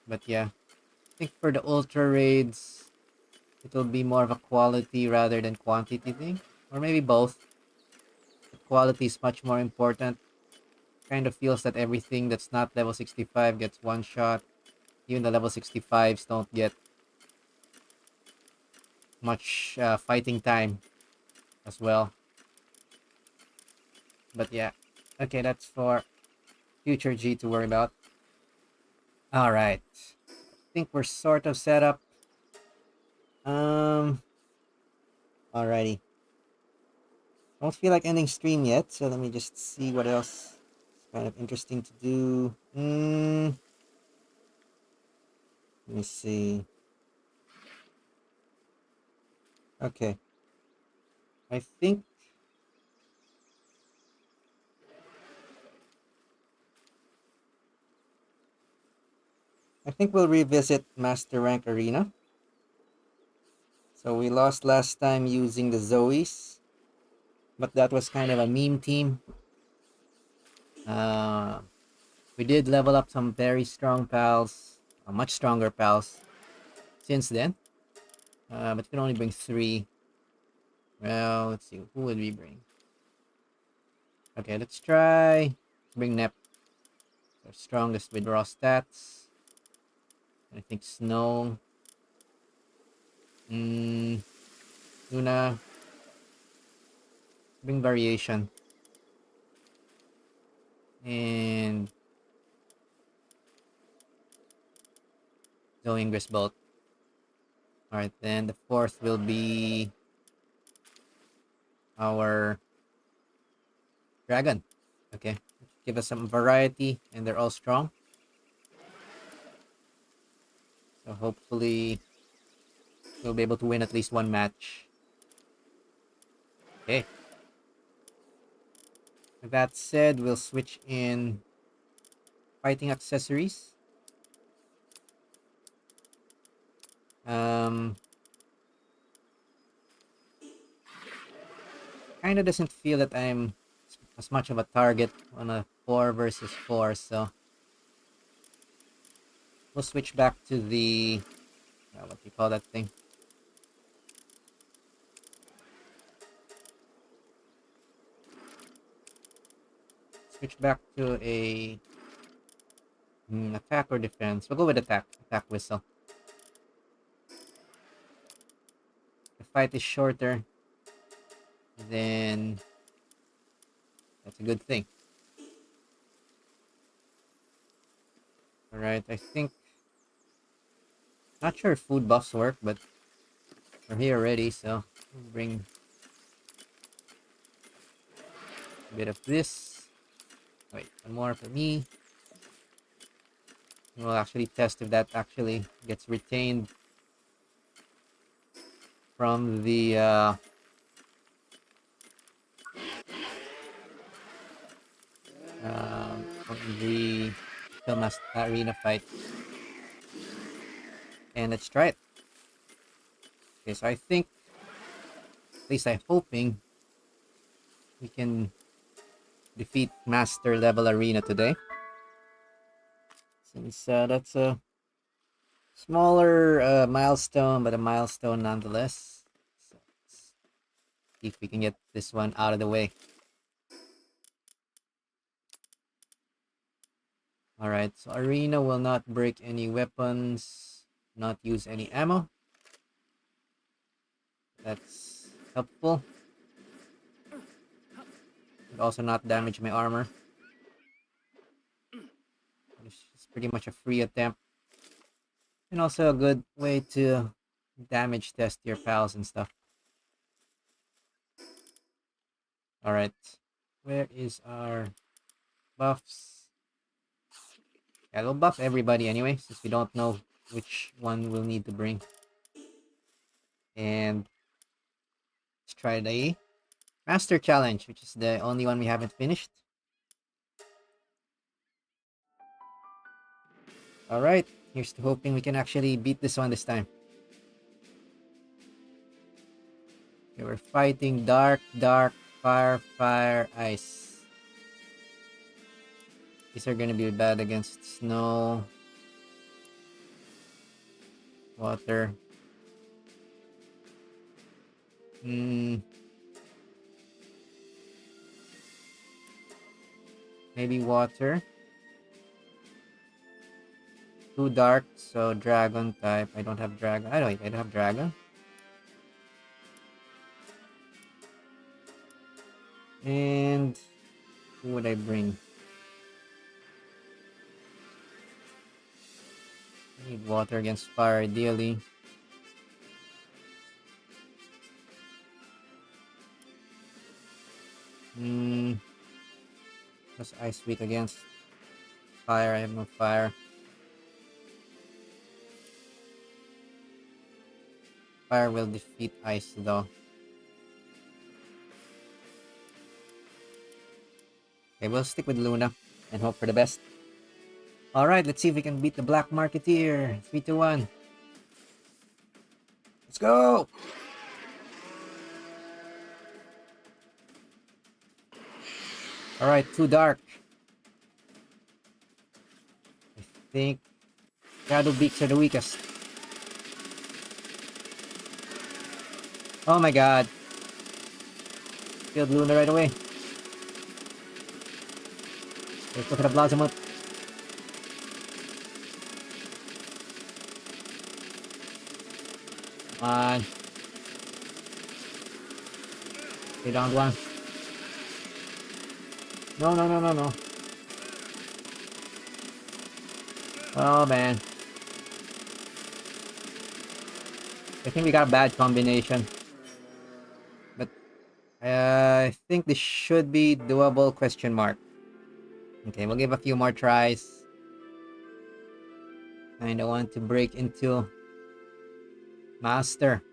But yeah, I think for the ultra raids, it'll be more of a quality rather than quantity thing, or maybe both. But quality is much more important. Kind of feels that everything that's not level 65 gets one shot. Even the level 65s don't get much fighting time as well. But yeah, okay, that's for future G to worry about. All right, I think we're sort of set up. Um, alrighty. I don't feel like ending stream yet, so let me just see what else is kind of interesting to do. Let me see. Okay, I think we'll revisit Master Rank Arena. So we lost last time using the Zoes, but that was kind of a meme team. Uh, we did level up some very strong pals, much stronger pals since then. But we can only bring 3. Well, let's see. Who would we bring? Okay, let's try bring Nep. Our strongest with raw stats. I think Snow. Mm, Luna. Bring variation. And Zoe Ingress Bolt. Alright, then the 4th will be our Dragon. Okay. Give us some variety, and they're all strong. So hopefully we'll be able to win at least one match. Okay. With that said, we'll switch in fighting accessories. Um, kind of doesn't feel that I'm as much of a target on a 4 versus 4, so we'll switch back to the what do you call that thing? Switch back to a attack or defense. We'll go with attack. Attack whistle. The fight is shorter, then that's a good thing. All right, I think not sure if food buffs work, but we're here already, so we'll bring a bit of this. Wait, one more for me. And we'll actually test if that actually gets retained from the from the Filmas arena fight. And let's try it. Okay, so I think, at least I'm hoping, we can defeat Master Level Arena today. Since that's a smaller milestone, but a milestone nonetheless. So let's see if we can get this one out of the way. Alright, so Arena will not break any weapons, not use any ammo. That's helpful. But also not damage my armor. It's pretty much a free attempt. And also a good way to damage test your pals and stuff. Alright. Where is our buffs? Yeah, we'll buff everybody anyway, since we don't know which one we'll need to bring. And let's try the Master Challenge, which is the only one we haven't finished. Alright, here's to hoping we can actually beat this one this time. Okay, we're fighting dark, fire, ice. These are gonna be bad against snow, water. Maybe water. Too dark, so dragon type. I don't have dragon. I don't have dragon. And who would I bring? I need water against fire ideally. What's ice weak against fire? I have no fire. Fire will defeat ice though. Okay, we'll stick with Luna and hope for the best. Alright, let's see if we can beat the Black Marketeer. 3, 2, 1. Let's go! Alright, too dark. I think Shadow Beaks are the weakest. Oh my god. Killed Luna right away. Let's look at the Blossom up. Come on. Stay down one. No. Oh man. I think we got a bad combination. But I think this should be doable, question mark. Okay, we'll give a few more tries. I don't want to break into Master.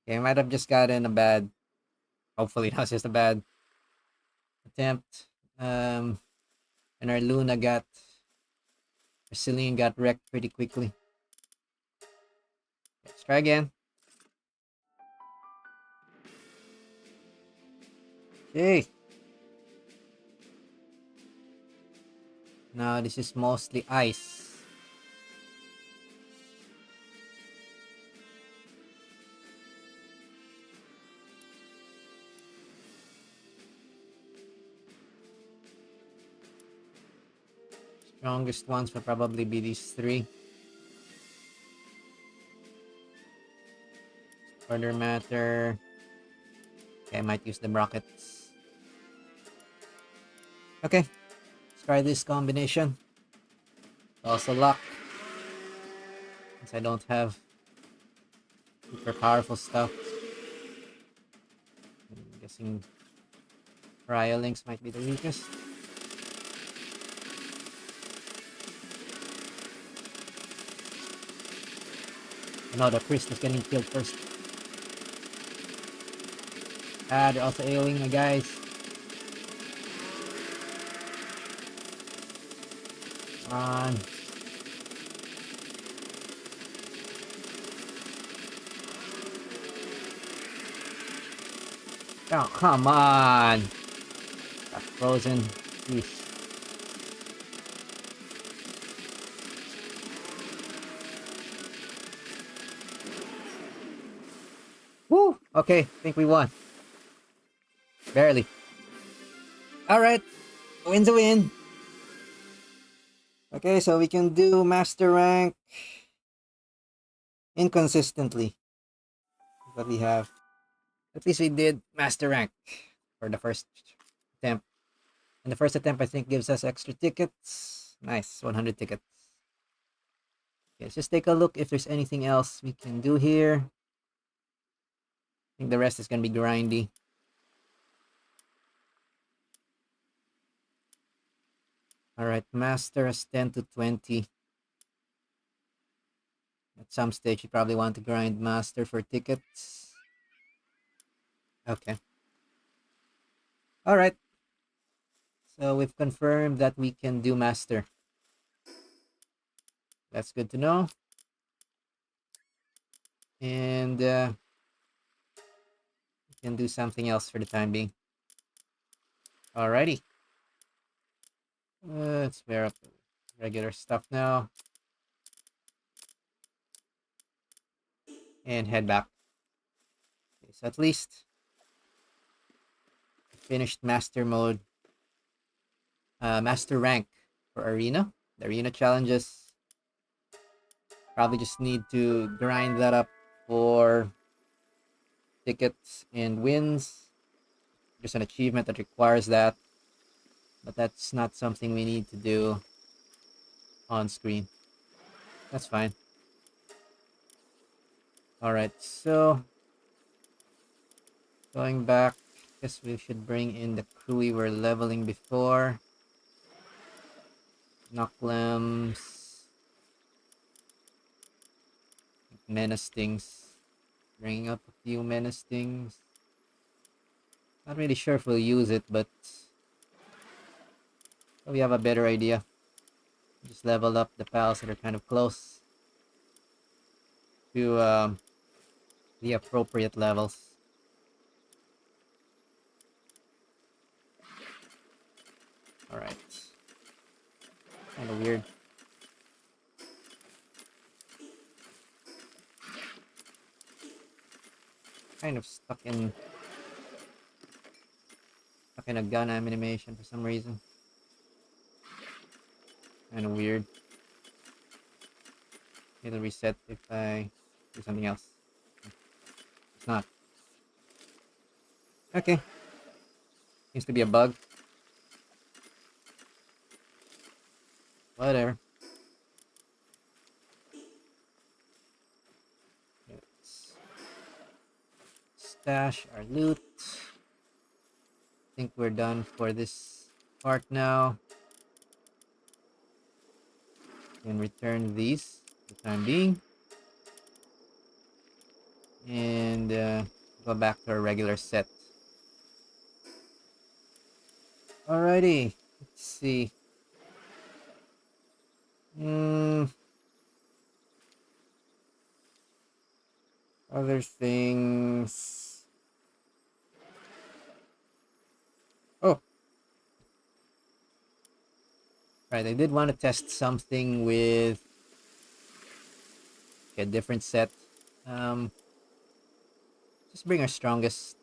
Okay, I might have just gotten a bad... Hopefully not just a bad attempt. And our Luna got... Our Celine got wrecked pretty quickly. Let's try again. Okay. Now this is mostly ice. Strongest ones will probably be these 3. Further matter. Okay, I might use the rockets. Okay. Let's try this combination. Also luck. Since I don't have super powerful stuff. I'm guessing Cryolinks might be the weakest. No, the priest is getting killed first. Ah, they're also ailing my guys. Come on. Oh, come on. Got frozen. Yeesh. Woo! Okay, think we won. Barely. Alright, win's a win. Okay, so we can do master rank inconsistently. What we have. At least we did master rank for the first attempt. And the first attempt, I think, gives us extra tickets. Nice, 100 tickets. Okay, let's just take a look if there's anything else we can do here. I think the rest is going to be grindy. Alright, master has 10 to 20. At some stage, you probably want to grind master for tickets. Okay. Alright. So we've confirmed that we can do master. That's good to know. And we can do something else for the time being. Alrighty. Let's wear up the regular stuff now. And head back. Okay, so at least finished master mode. Master rank for arena. The arena challenges. Probably just need to grind that up for tickets and wins. There's an achievement that requires that. But that's not something we need to do on screen. That's fine. Alright, so going back, guess we should bring in the crew we were leveling before. Knocklimbs. Menace stings. Bringing up a few menace stings. Not really sure if we'll use it, but we have a better idea. Just level up the pals that are kind of close to the appropriate levels. Alright. Kind of weird. Kind of stuck in a gun animation for some reason. Kind of weird. It'll reset if I do something else. It's not. Okay. Seems to be a bug. Whatever. Let's stash our loot. I think we're done for this part now. And return these for the time being. And go back to our regular set. Alrighty. Let's see. Other things. Oh. Right, I did want to test something with a different set. Just bring our strongest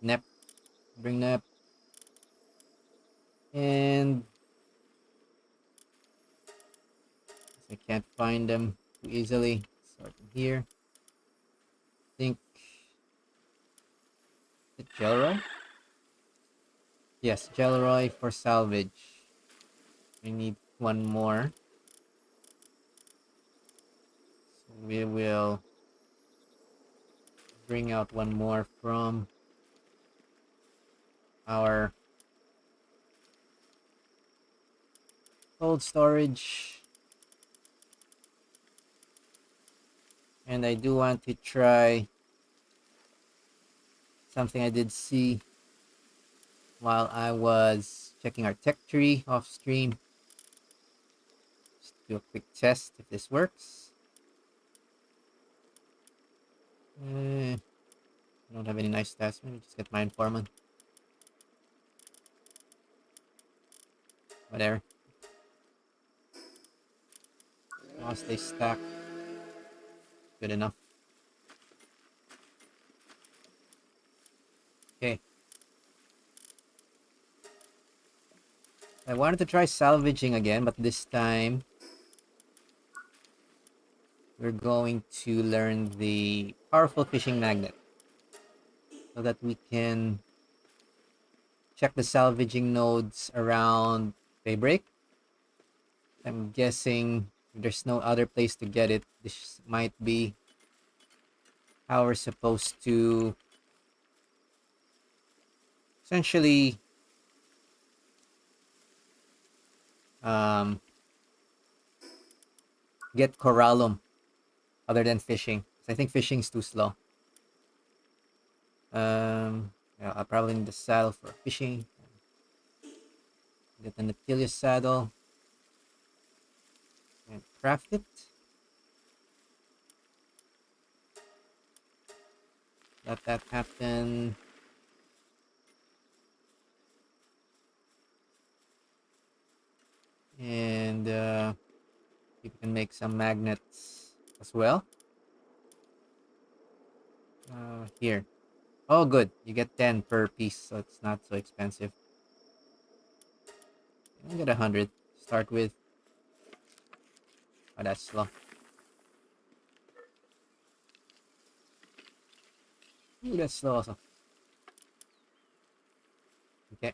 Nep. Bring Nep. And I can't find them too easily. Start from here. I think the Gelroy? Yes, Gelroy for salvage. We need one more. So we will bring out one more from our cold storage. And I do want to try something I did see while I was checking our tech tree off stream. Just do a quick test if this works. I don't Don't have any nice stats. Maybe just get Mine Foreman. Whatever. I'll stay stacked. Good enough. Okay. I wanted to try salvaging again, but this time we're going to learn the powerful fishing magnet so that we can check the salvaging nodes around daybreak. I'm guessing there's no other place to get it. This might be how we're supposed to essentially um, get Coralum other than fishing. I think fishing is too slow. Yeah, I probably need the saddle for fishing. Get the Nautilus saddle and craft it. Let that happen. And you can make some magnets as well. Here. Oh, good. You get 10 per piece, so it's not so expensive. I'll get 100. Start with. Oh, that's slow. Ooh, that's slow also. Okay.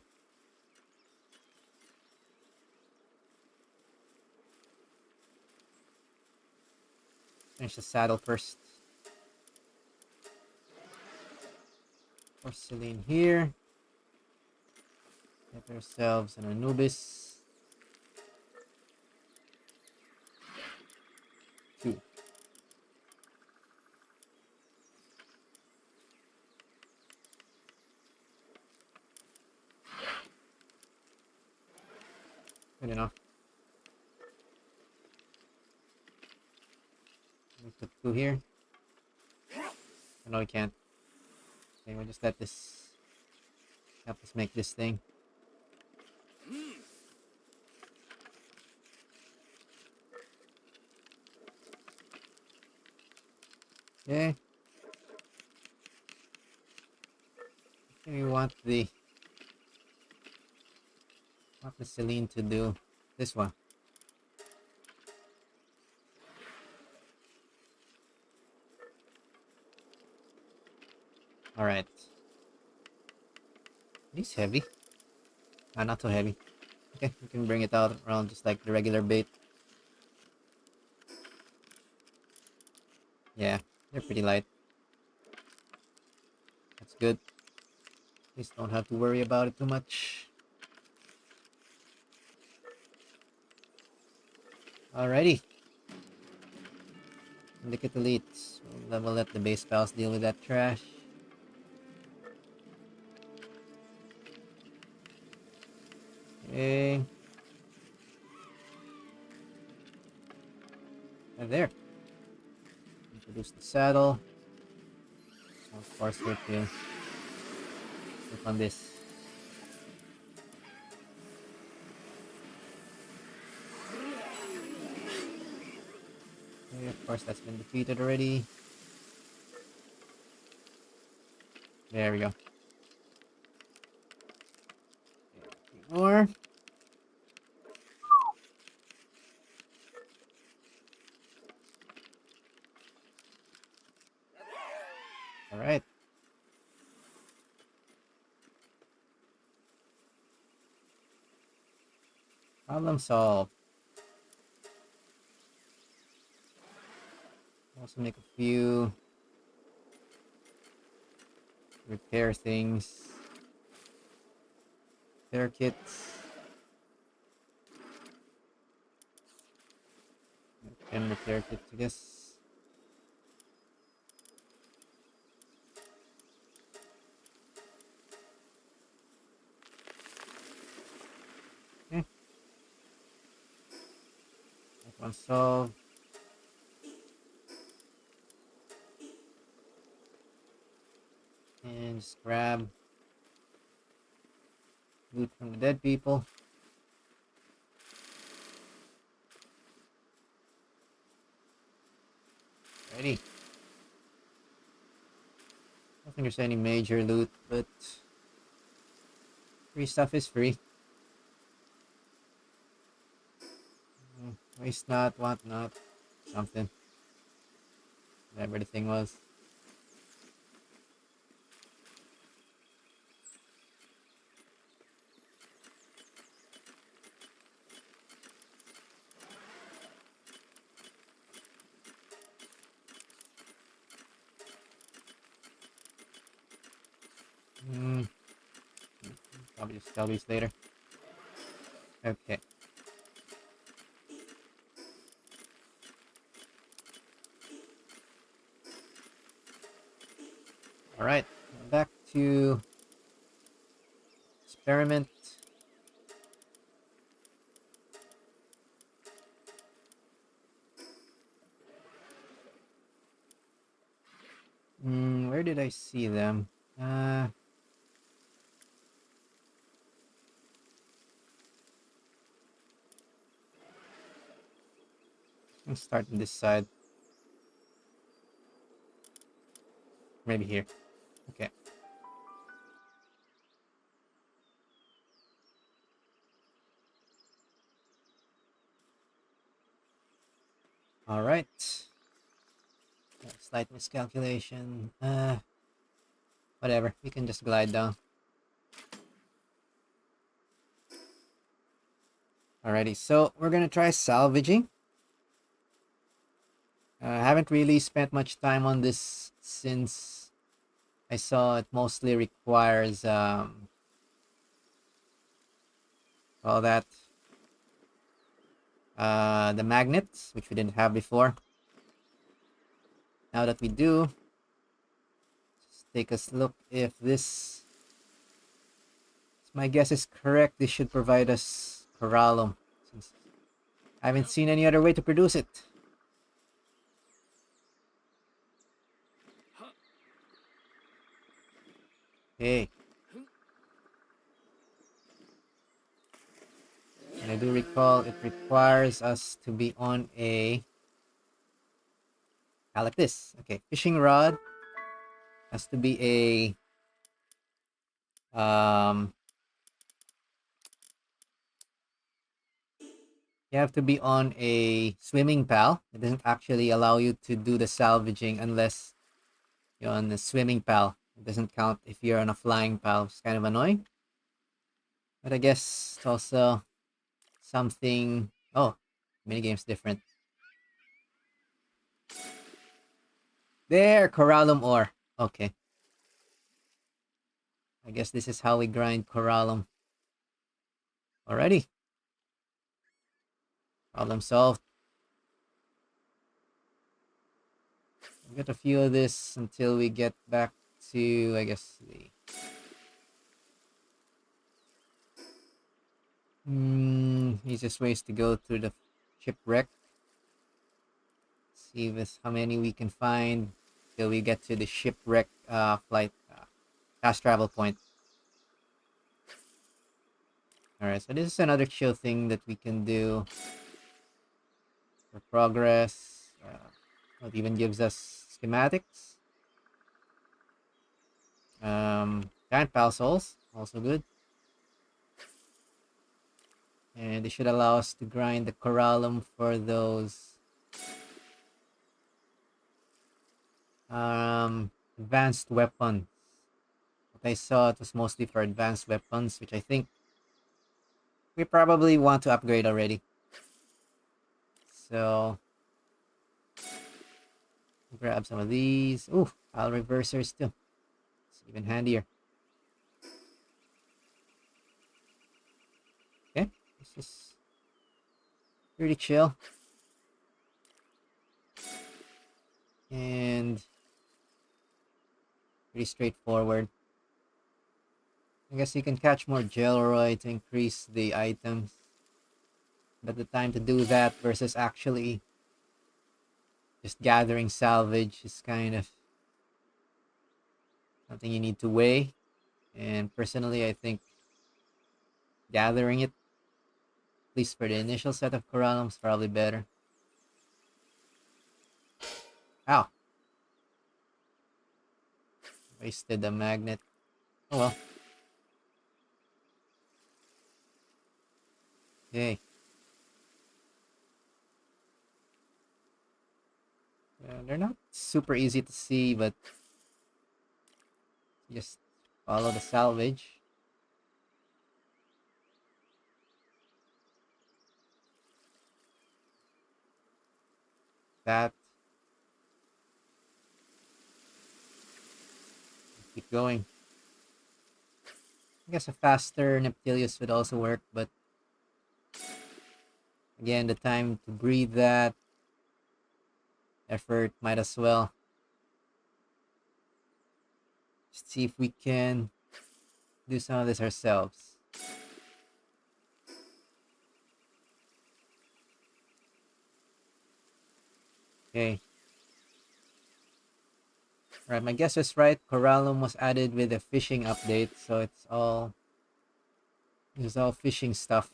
Finish the saddle first. Porcelain here. Get ourselves an Anubis. 2. Good enough. We put 2 here. Oh, no, we can't. Okay, we'll just let this help us make this thing. Okay. We want the Celine to do this one. All right. He's heavy. Not so heavy. Okay, we can bring it out around just like the regular bait. Yeah, they're pretty light. That's good. At least don't have to worry about it too much. Alrighty. Syndicate Elites. We'll let the base pals deal with that trash. Okay. And there. Introduce the saddle. Of course, we have to click on this. Okay, of course, that's been defeated already. There we go. Okay, more. Alright. Problem solved. Also make a few repair things. Repair kits. 10 repair kits, I guess. Okay. That one solved. And just grab loot from the dead people. Ready. I don't think there's any major loot, but free stuff is free. Waste not, want not, something. Whatever the thing was. Probably just sell these later. Okay. Alright. Back to experiment. Where did I see them? Let's start on this side. Maybe here. Okay. Alright. Slight miscalculation. Whatever. We can just glide down. Alrighty, so we're gonna try salvaging. I haven't really spent much time on this since I saw it mostly requires all that the magnets, which we didn't have before. Now that we do, just take a look if this, if my guess is correct, this should provide us coralum, since I haven't seen any other way to produce it. Okay. And I do recall it requires us to be on a, like this. Okay, fishing rod has to be a you have to be on a swimming pal. It doesn't actually allow you to do the salvaging unless you're on the swimming pal. It doesn't count if you're on a flying pal. It's kind of annoying. But I guess it's also something. Oh, minigame's different. There, Coralum Ore. Okay. I guess this is how we grind Coralum. Alrighty. Problem solved. We'll get a few of this until we get back to, I guess, the easiest ways to go through the shipwreck. See with how many we can find till we get to the shipwreck flight fast travel point. Alright, so this is another chill thing that we can do for progress. It even gives us schematics. Giant pal souls, also good. And it should allow us to grind the coralum for those advanced weapons. What I saw, it was mostly for advanced weapons, which I think we probably want to upgrade already. So grab some of these. Ooh, pile reversers too. It's even handier. Okay, this is pretty chill. And pretty straightforward. I guess you can catch more Gelroy to increase the items. But the time to do that versus actually just gathering salvage is kind of something you need to weigh. And personally, I think gathering it, at least for the initial set of coralum, is probably better. Ow! Wasted the magnet. Oh well. Okay. They're not super easy to see, but just follow the salvage. That. Keep going. I guess a faster Neptilius would also work, but again, the time to breed that effort might as well. Just see if we can do some of this ourselves. Okay. Right, my guess was right. Coralum was added with a fishing update, so it's all fishing stuff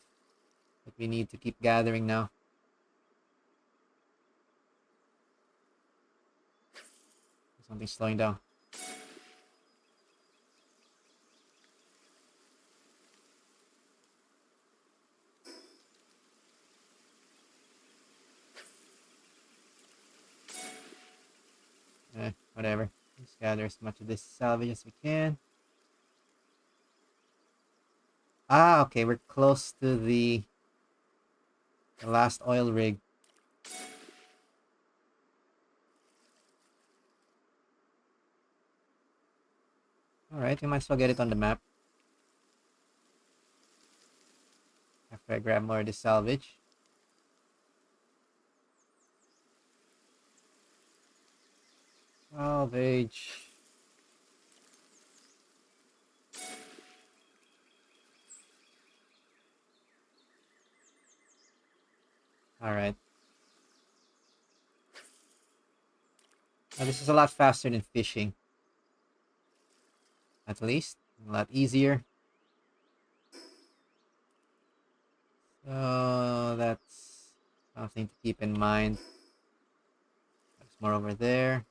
that we need to keep gathering now. Something's slowing down. Whatever. Just gather as much of this salvage as we can. Ah, okay, we're close to the last oil rig. Alright, we might as well get it on the map. After I grab more of this salvage. Salvage. Alright. Now, this is a lot faster than fishing. At least. A lot easier. So that's something to keep in mind. There's more over there.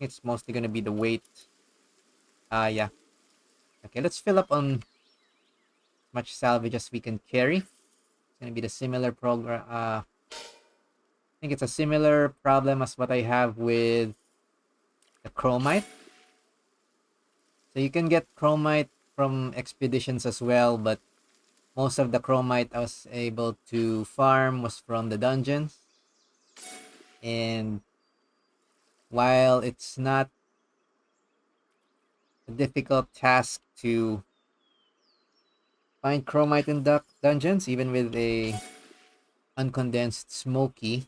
It's mostly going to be the weight. Yeah. Okay, let's fill up on as much salvage as we can carry. It's going to be the similar program. I think it's a similar problem as what I have with the chromite. So you can get chromite from expeditions as well, but most of the chromite I was able to farm was from the dungeons. And while it's not a difficult task to find chromite in dungeons, even with a uncondensed smoky,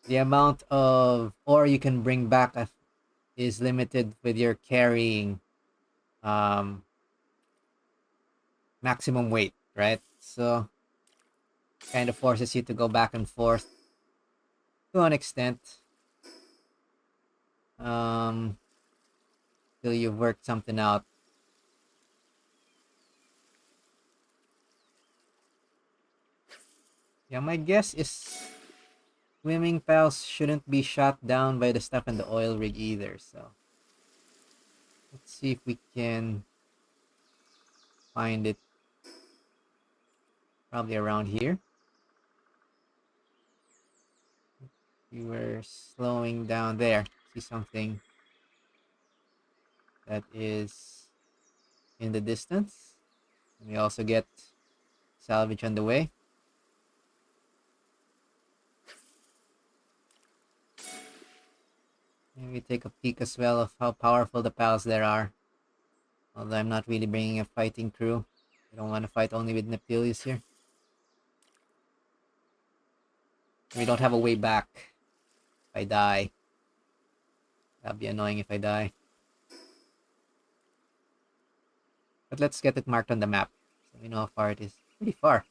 the amount of ore you can bring back is limited with your carrying maximum weight, right? So kind of forces you to go back and forth to an extent till you've worked something out. Yeah, my guess is swimming pals shouldn't be shot down by the stuff in the oil rig either, so let's see if we can find it. Probably around here. We were slowing down there. See something that is in the distance. And we also get salvage on the way. Maybe take a peek as well of how powerful the pals there are. Although I'm not really bringing a fighting crew. I don't want to fight only with Neptilius here. We don't have a way back. If I die. That'd be annoying if I die. But let's get it marked on the map. So we know how far it is. Pretty far.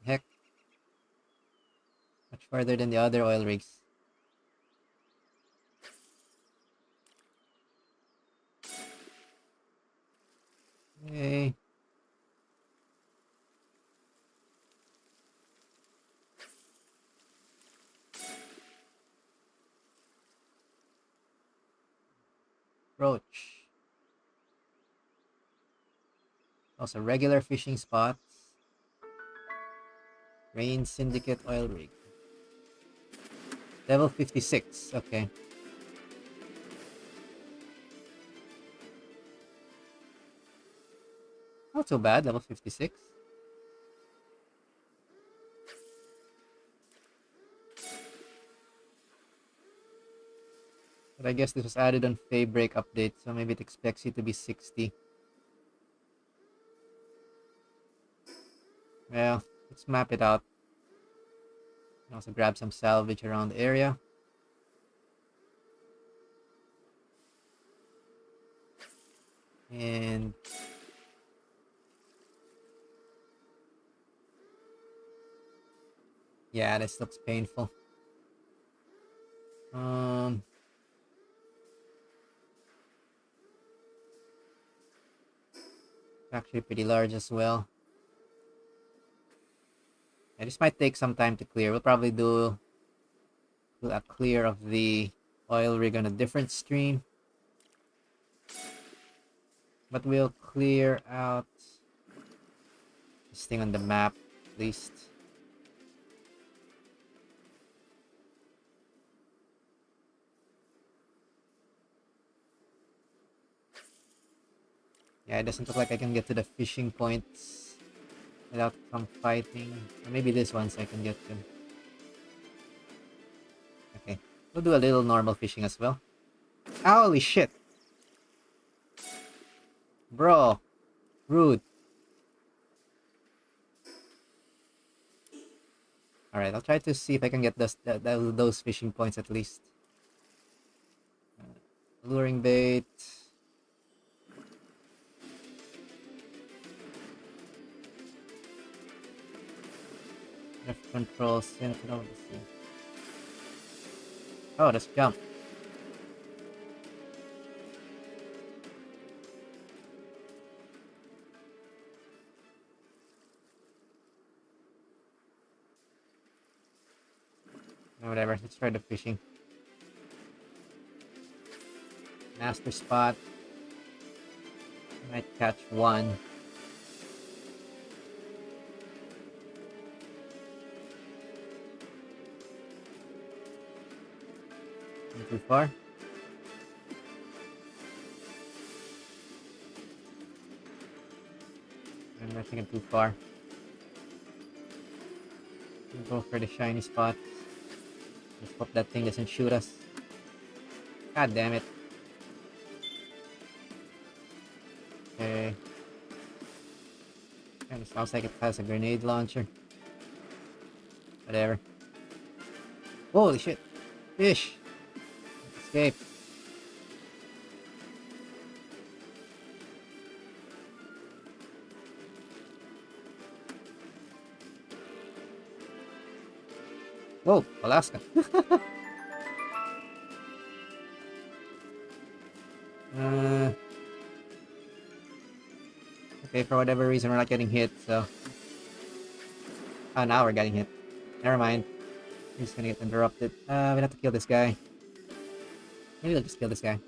Heck. Much farther than the other oil rigs. Okay. Approach. Also regular fishing spots. Rain Syndicate oil rig. Level 56. Okay. Not so bad. Level 56. But I guess this was added on Faybreak update, so maybe it expects you to be 60. Well, let's map it out. And also grab some salvage around the area. And yeah, this looks painful. Actually pretty large as well. Yeah, this might take some time to clear. We'll probably do a clear of the oil rig on a different stream. But we'll clear out this thing on the map at least. Yeah, it doesn't look like I can get to the fishing points without some fighting. Or maybe this ones I can get to. Okay, we'll do a little normal fishing as well. Holy shit! Bro, rude. Alright, I'll try to see if I can get those fishing points at least. Luring bait. Left control, sentinel. Let's see. Oh, let's jump. Whatever, let's try the fishing. Master spot. Might catch one. Not too far. I'm thinking too far. We'll go for the shiny spot. Let's hope that thing doesn't shoot us. God damn it. Okay. Kind of sounds like it has a grenade launcher. Whatever. Holy shit. Fish. Escape. Whoa, Alaska. Okay, for whatever reason we're not getting hit, so... Oh, now we're getting hit. Never mind. We're just gonna get interrupted. We have to kill this guy. Maybe we'll just kill this guy.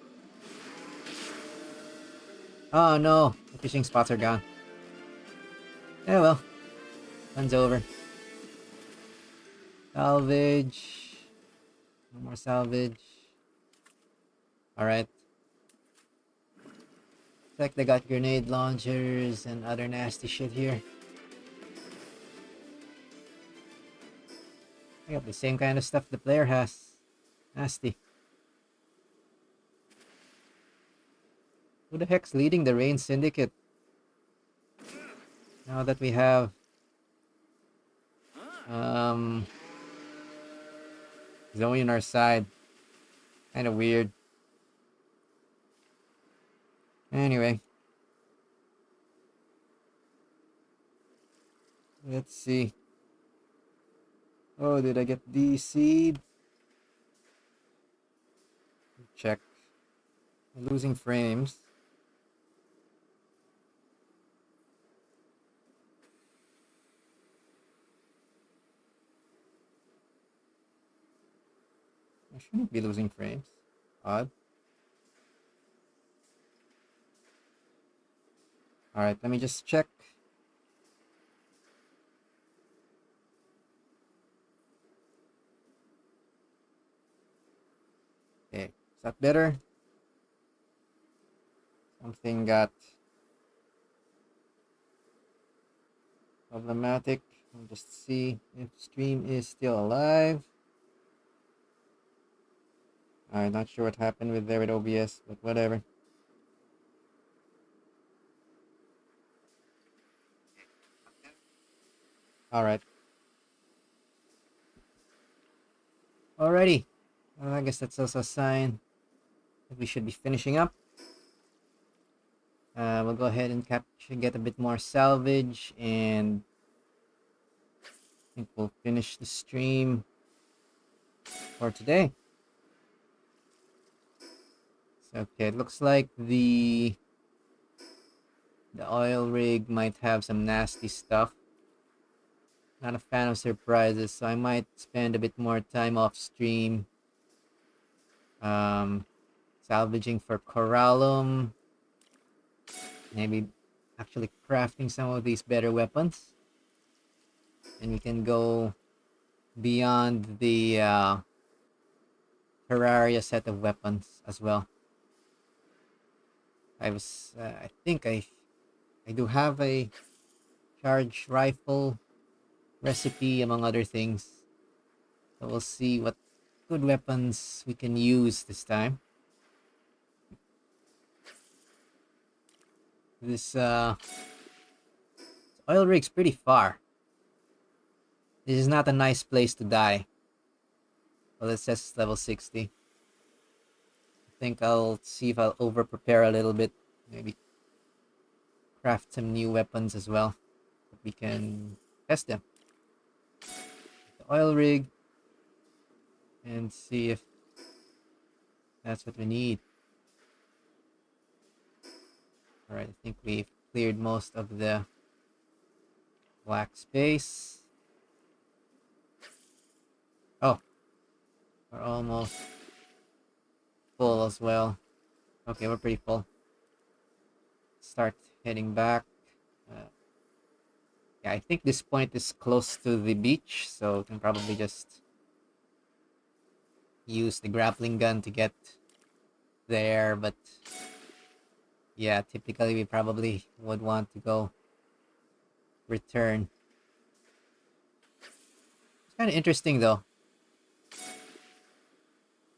Oh no, the fishing spots are gone. Yeah, well. Fun's over. Salvage. No more salvage. Alright. Looks like they got grenade launchers and other nasty shit here. I got the same kind of stuff the player has. Nasty. Who the heck's leading the Rain Syndicate? Now that we have Zoe on our side. Kinda weird. Anyway. Let's see. Oh, did I get DC'd? Check. I'm losing frames. I shouldn't be losing frames. Odd. Alright, let me just check. Okay, is that better? Something got problematic. I'll just see if stream is still alive. I'm not sure what happened with there with OBS, but whatever. Alright. Alrighty. Well, I guess that's also a sign that we should be finishing up. We'll go ahead and get a bit more salvage, and I think we'll finish the stream for today. So, okay, it looks like the oil rig might have some nasty stuff. Not a fan of surprises, so I might spend a bit more time off stream salvaging for Coralum. Maybe actually crafting some of these better weapons. And we can go beyond the Terraria set of weapons as well. I think I do have a charge rifle recipe among other things. So we'll see what good weapons we can use this time. This oil rig's pretty far. This is not a nice place to die. Well, it says level 60. I think I'll see if I'll over prepare a little bit. Maybe craft some new weapons as well. We can test them. The oil rig. And see if that's what we need. Alright, I think we've cleared most of the black space. Oh, we're almost full as well. Okay, we're pretty full. Start heading back. Yeah, I think this point is close to the beach, so we can probably just use the grappling gun to get there, but yeah, typically we probably would want to go return. It's kind of interesting though.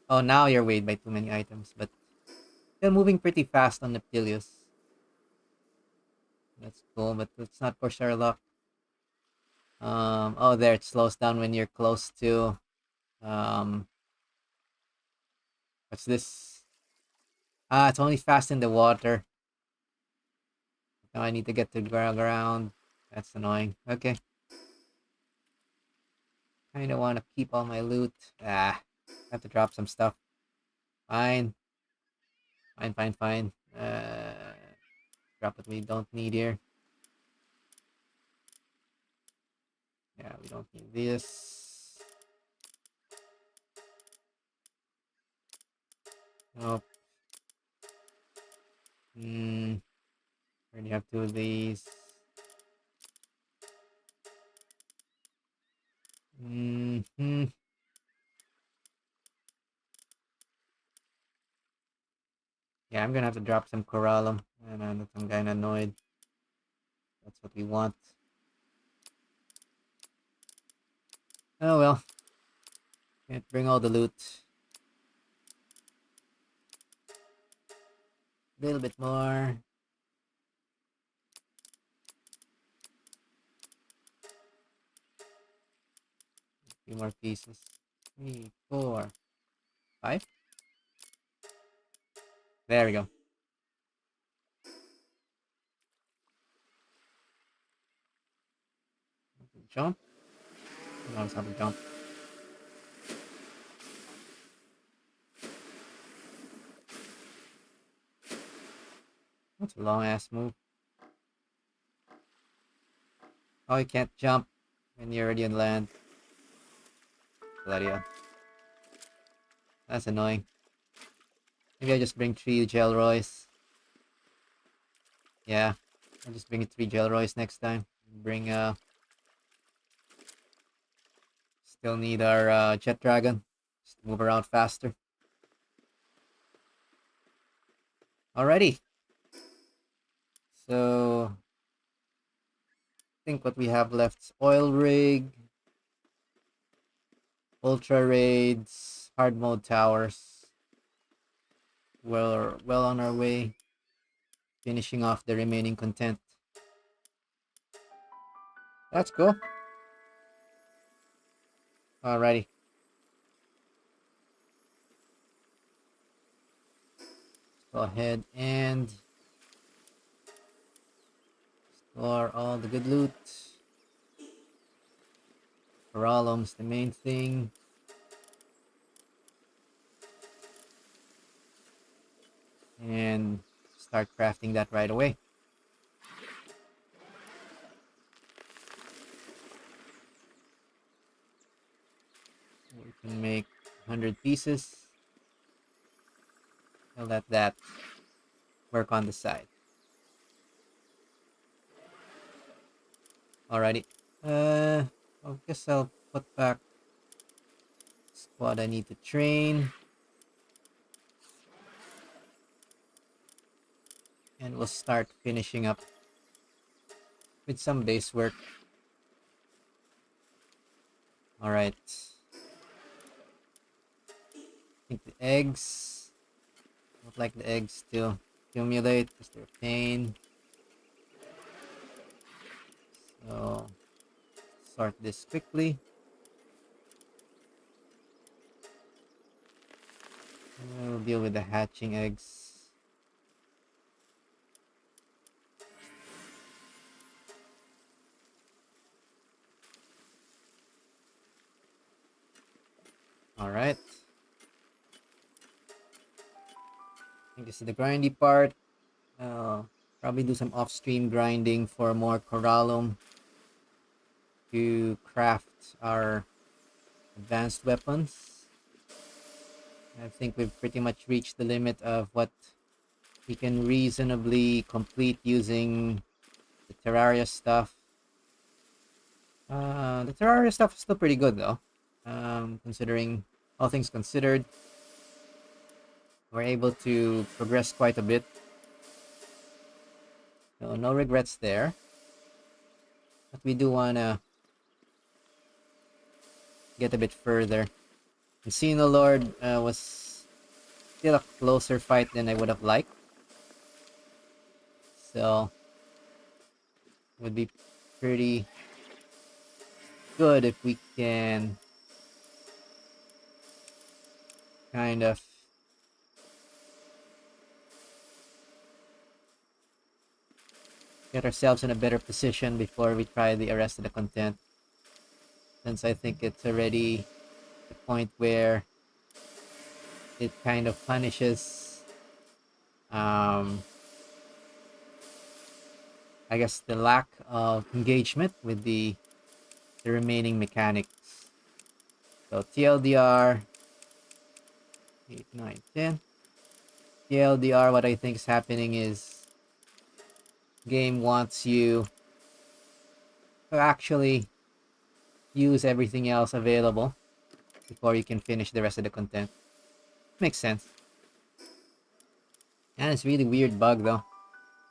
Oh, now you're weighed by too many items, but still moving pretty fast on Neptilius. That's cool, but let's not push our luck. Oh, there, it slows down when you're close to, what's this? Ah, it's only fast in the water. Now I need to get to the ground. That's annoying. Okay. Kinda want to keep all my loot. Ah, have to drop some stuff. Fine. Fine. Drop what we don't need here. Yeah, we don't need this. Nope. Already have two of these. Yeah, I'm gonna have to drop some coralum. And I'm kinda annoyed. That's what we want. Oh well. Can't bring all the loot. A little bit more. A few more pieces. 3, 4, 5. There we go. Jump. No, it's not a jump. That's a long ass move. Oh, you can't jump when you're already on land. Bloody hell. That's annoying. Maybe I just bring 3 Gelroys. Yeah, I'll just bring 3 Gelroys next time. Bring still need our Jet Dragon. Just to move around faster. Alrighty. So I think what we have left is Oil Rig, Ultra Raids, Hard Mode Towers. We're well on our way, finishing off the remaining content. That's cool. Alrighty. Go ahead and store all the good loot. Coralum's the main thing. And start crafting that right away. We can make 100 pieces. I'll let that work on the side. Alrighty. I guess I'll put back squad I need to train. And we'll start finishing up with some base work. Alright. I think the eggs. I would like the eggs to accumulate because they're a pain. So sort this quickly. And we'll deal with the hatching eggs. Alright. I think this is the grindy part. Probably do some off-stream grinding for more Coralum to craft our advanced weapons. I think we've pretty much reached the limit of what we can reasonably complete using the Terraria stuff. The Terraria stuff is still pretty good though. Considering all things considered, we're able to progress quite a bit. So no regrets there. But we do wanna get a bit further. The Xenolord was still a closer fight than I would have liked. So it would be pretty good if we can kind of get ourselves in a better position before we try the rest of the content. Since I think it's already the point where it kind of punishes I guess the lack of engagement with the remaining mechanics. So TLDR 8, 9, 10. TLDR, what I think is happening is game wants you to actually use everything else available before you can finish the rest of the content. Makes sense. And it's really weird bug though.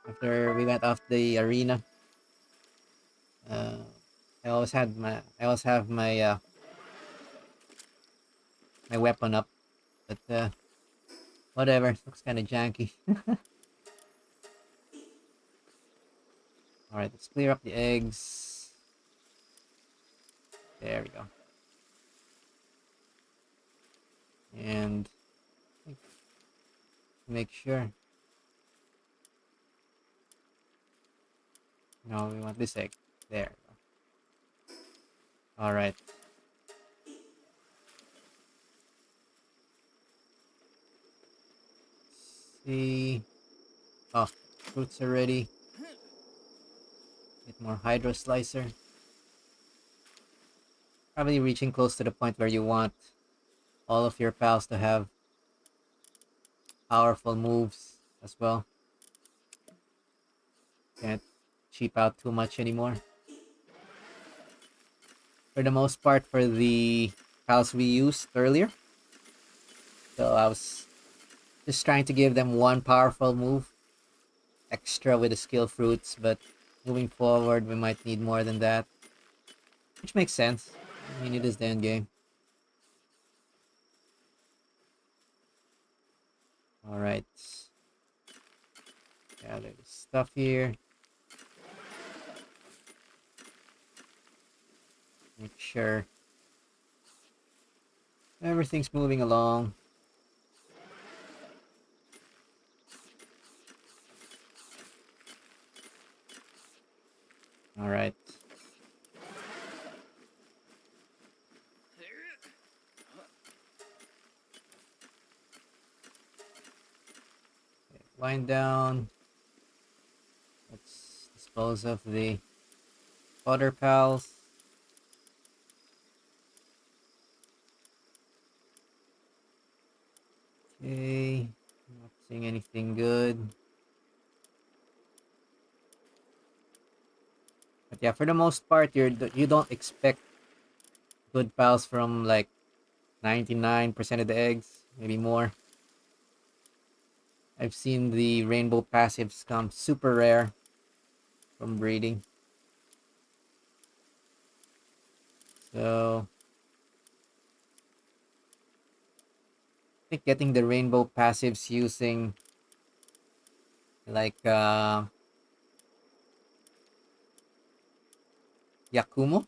After we went off the arena, I always have my my weapon up, but whatever. Looks kind of janky. All right, let's clear up the eggs. There we go. And make sure. No, we want this egg. There we go. All right. See. Oh, fruits are ready. Get more hydro slicer. Probably reaching close to the point where you want all of your pals to have powerful moves as well. Can't cheap out too much anymore. For the most part, for the pals we used earlier. So I was just trying to give them one powerful move extra with the skill fruits, but moving forward, we might need more than that. Which makes sense. I mean, it is the end game. Alright. Yeah, there's stuff here. Make sure everything's moving along. Alright. Wind down. Let's dispose of the other pals. Okay. Not seeing anything good. But yeah, for the most part, you don't expect good pals from like 99% of the eggs, maybe more. I've seen the rainbow passives come super rare from breeding. So I think getting the rainbow passives using like Yakumo is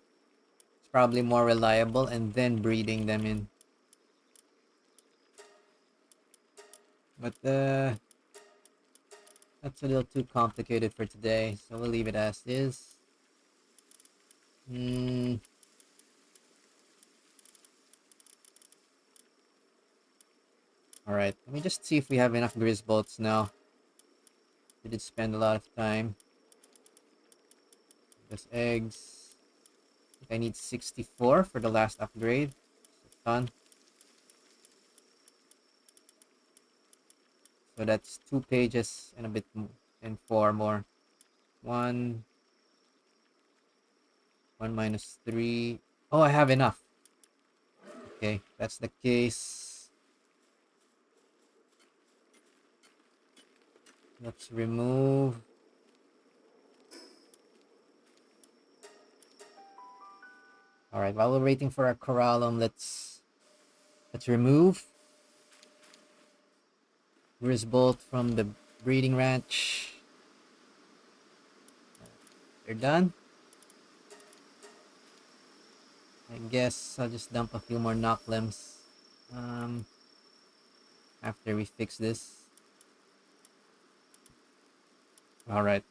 probably more reliable, and then breeding them in. But that's a little too complicated for today, so we'll leave it as is. Alright, let me just see if we have enough Grizz bolts now. We did spend a lot of time. There's eggs. I think I need 64 for the last upgrade. It's a ton. So that's 2 pages and a bit more, and 4 more. 1 minus 3. Oh, I have enough. Okay, that's the case. Let's remove. Alright, while we're waiting for our Coralum, let's remove Grisbolt from the breeding ranch. They're done. I guess I'll just dump a few more knocklimbs after we fix this. Alright.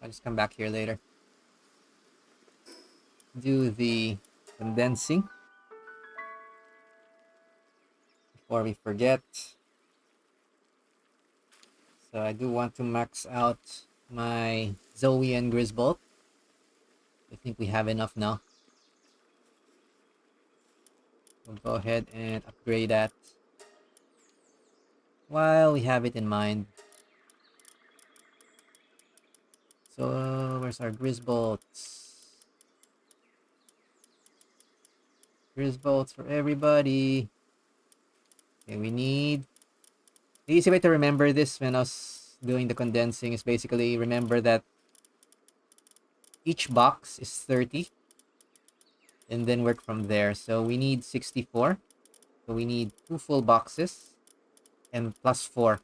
I'll just come back here later. Do the condensing before we forget. So I do want to max out my Zoe and Grisbolt. I think we have enough now. We'll go ahead and upgrade that while we have it in mind. So where's our Grisbolts? Grisbolts for everybody. Okay, we need... The easy way to remember this when I was doing the condensing is basically remember that each box is 30 and then work from there. So we need 64. So we need 2 full boxes and plus 4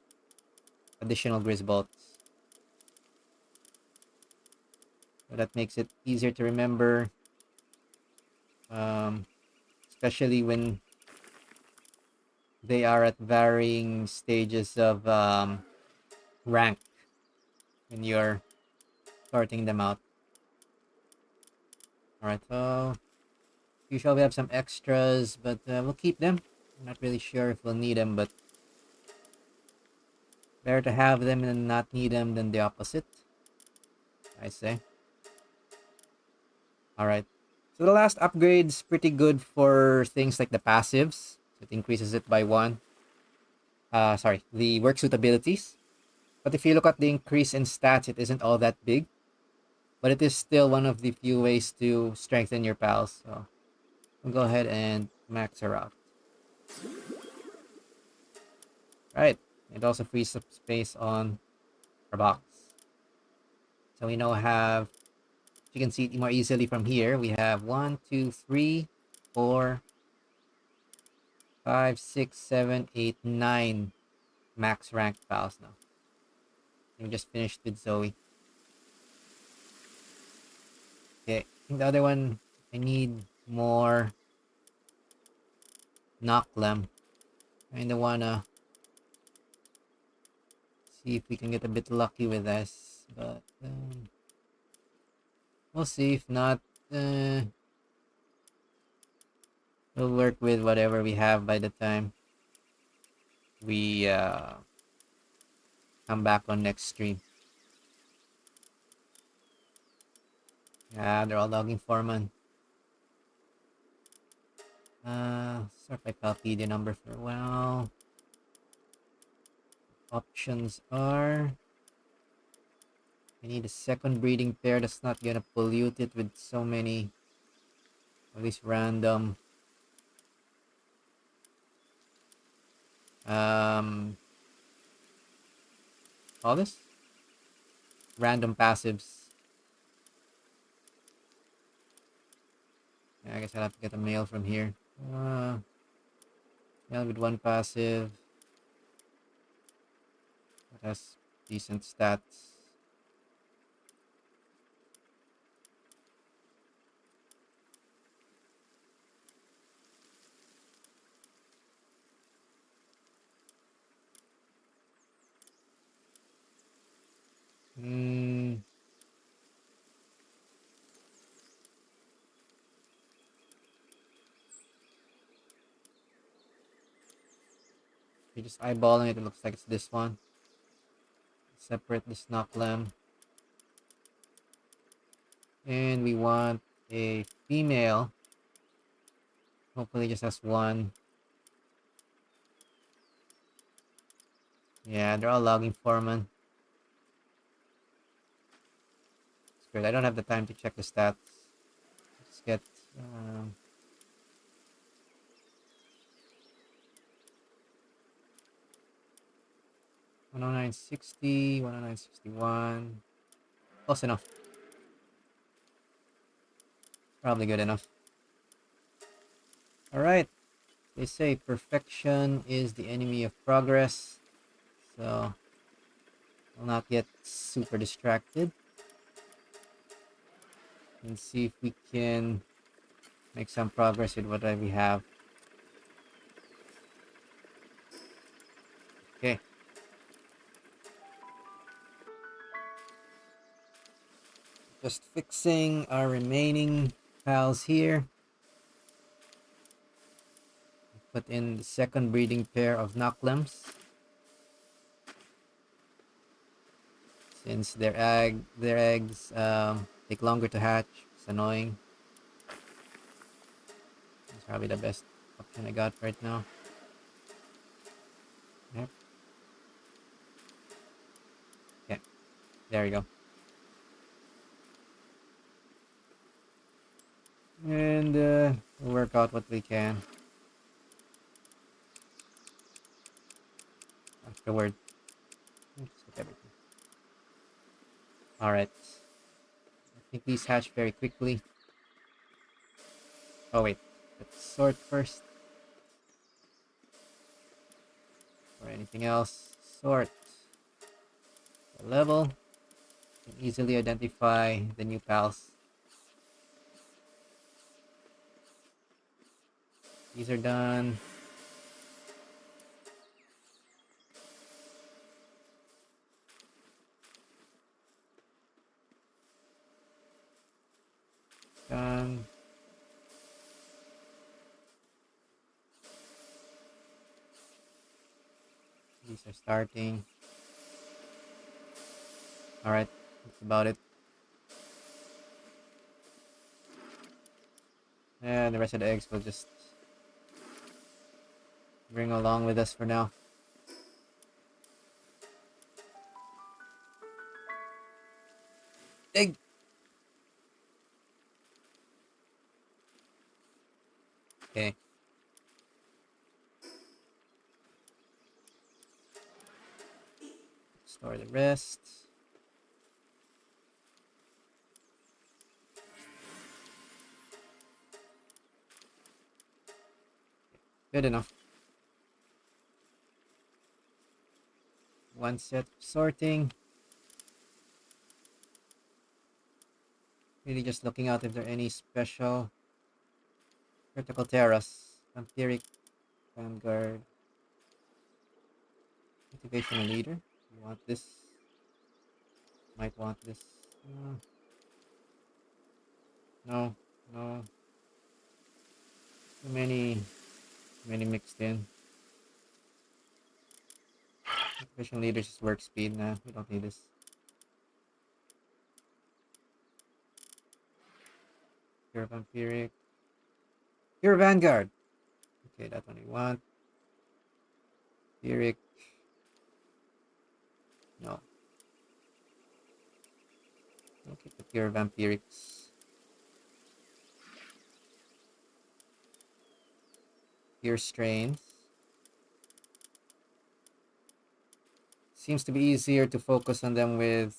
additional Grisbolts. So that makes it easier to remember, especially when they are at varying stages of rank when you're sorting them out. Alright, so usually we have some extras, but we'll keep them. I'm not really sure if we'll need them, but better to have them and not need them than the opposite. I say. Alright. So the last upgrade's pretty good for things like the passives. It increases it by 1. Sorry, the work suit abilities. But if you look at the increase in stats, it isn't all that big. But it is still one of the few ways to strengthen your pals. So we'll go ahead and max her out. Right. It also frees up space on our box. So we now have, you can see it more easily from here. We have 1, 2, 3, 4, 5, 6, 7, 8, 9 max ranked pals now. We just finished with Zoe. Okay, I think the other one, I need more Knocklam. Kinda wanna see if we can get a bit lucky with this, but we'll see. If not, we'll work with whatever we have by the time we come back on next stream. Yeah, they're all logging foreman. Sort by Palpedia number for well. Options are, I need a second breeding pair that's not gonna pollute it with so many of these random all this random passives. Yeah, I guess I'll have to get a male from here. Male with 1 passive that has decent stats. Hmm. You're just eyeballing it. It looks like it's this one. Separate this Knocklam. And we want a female. Hopefully just has 1. Yeah, they're all logging foreman. It's good. I don't have the time to check the stats. Let's get 109.60, 109.61. Close enough. Probably good enough. Alright. They say perfection is the enemy of progress. So I'll not get super distracted. And see if we can make some progress with what we have. Okay. Just fixing our remaining pals here. Put in the second breeding pair of Knocklams. Since their eggs take longer to hatch. It's annoying. It's probably the best option I got right now. Yep. Okay. There we go. And we'll work out what we can afterward. Just get everything. Alright. I think these hatch very quickly. Oh wait. Let's sort first. Or anything else. Sort. The level. You can easily identify the new pals. These are done. Done. These are starting. Alright, that's about it. And the rest of the eggs will just bring along with us for now. Egg! Okay. Store the rest. Good enough. One set sorting. Really just looking out if there are any special critical terras. Vampiric Vanguard. Motivational leader. You want this? Might want this. No, no. Too many mixed in. Motivational leaders is work speed. Nah, we don't need this. Pure Vampiric. Pure Vanguard. Okay, that one we want. Vampiric. No. We'll keep the pure Vampirics. Pure Strains. Seems to be easier to focus on them with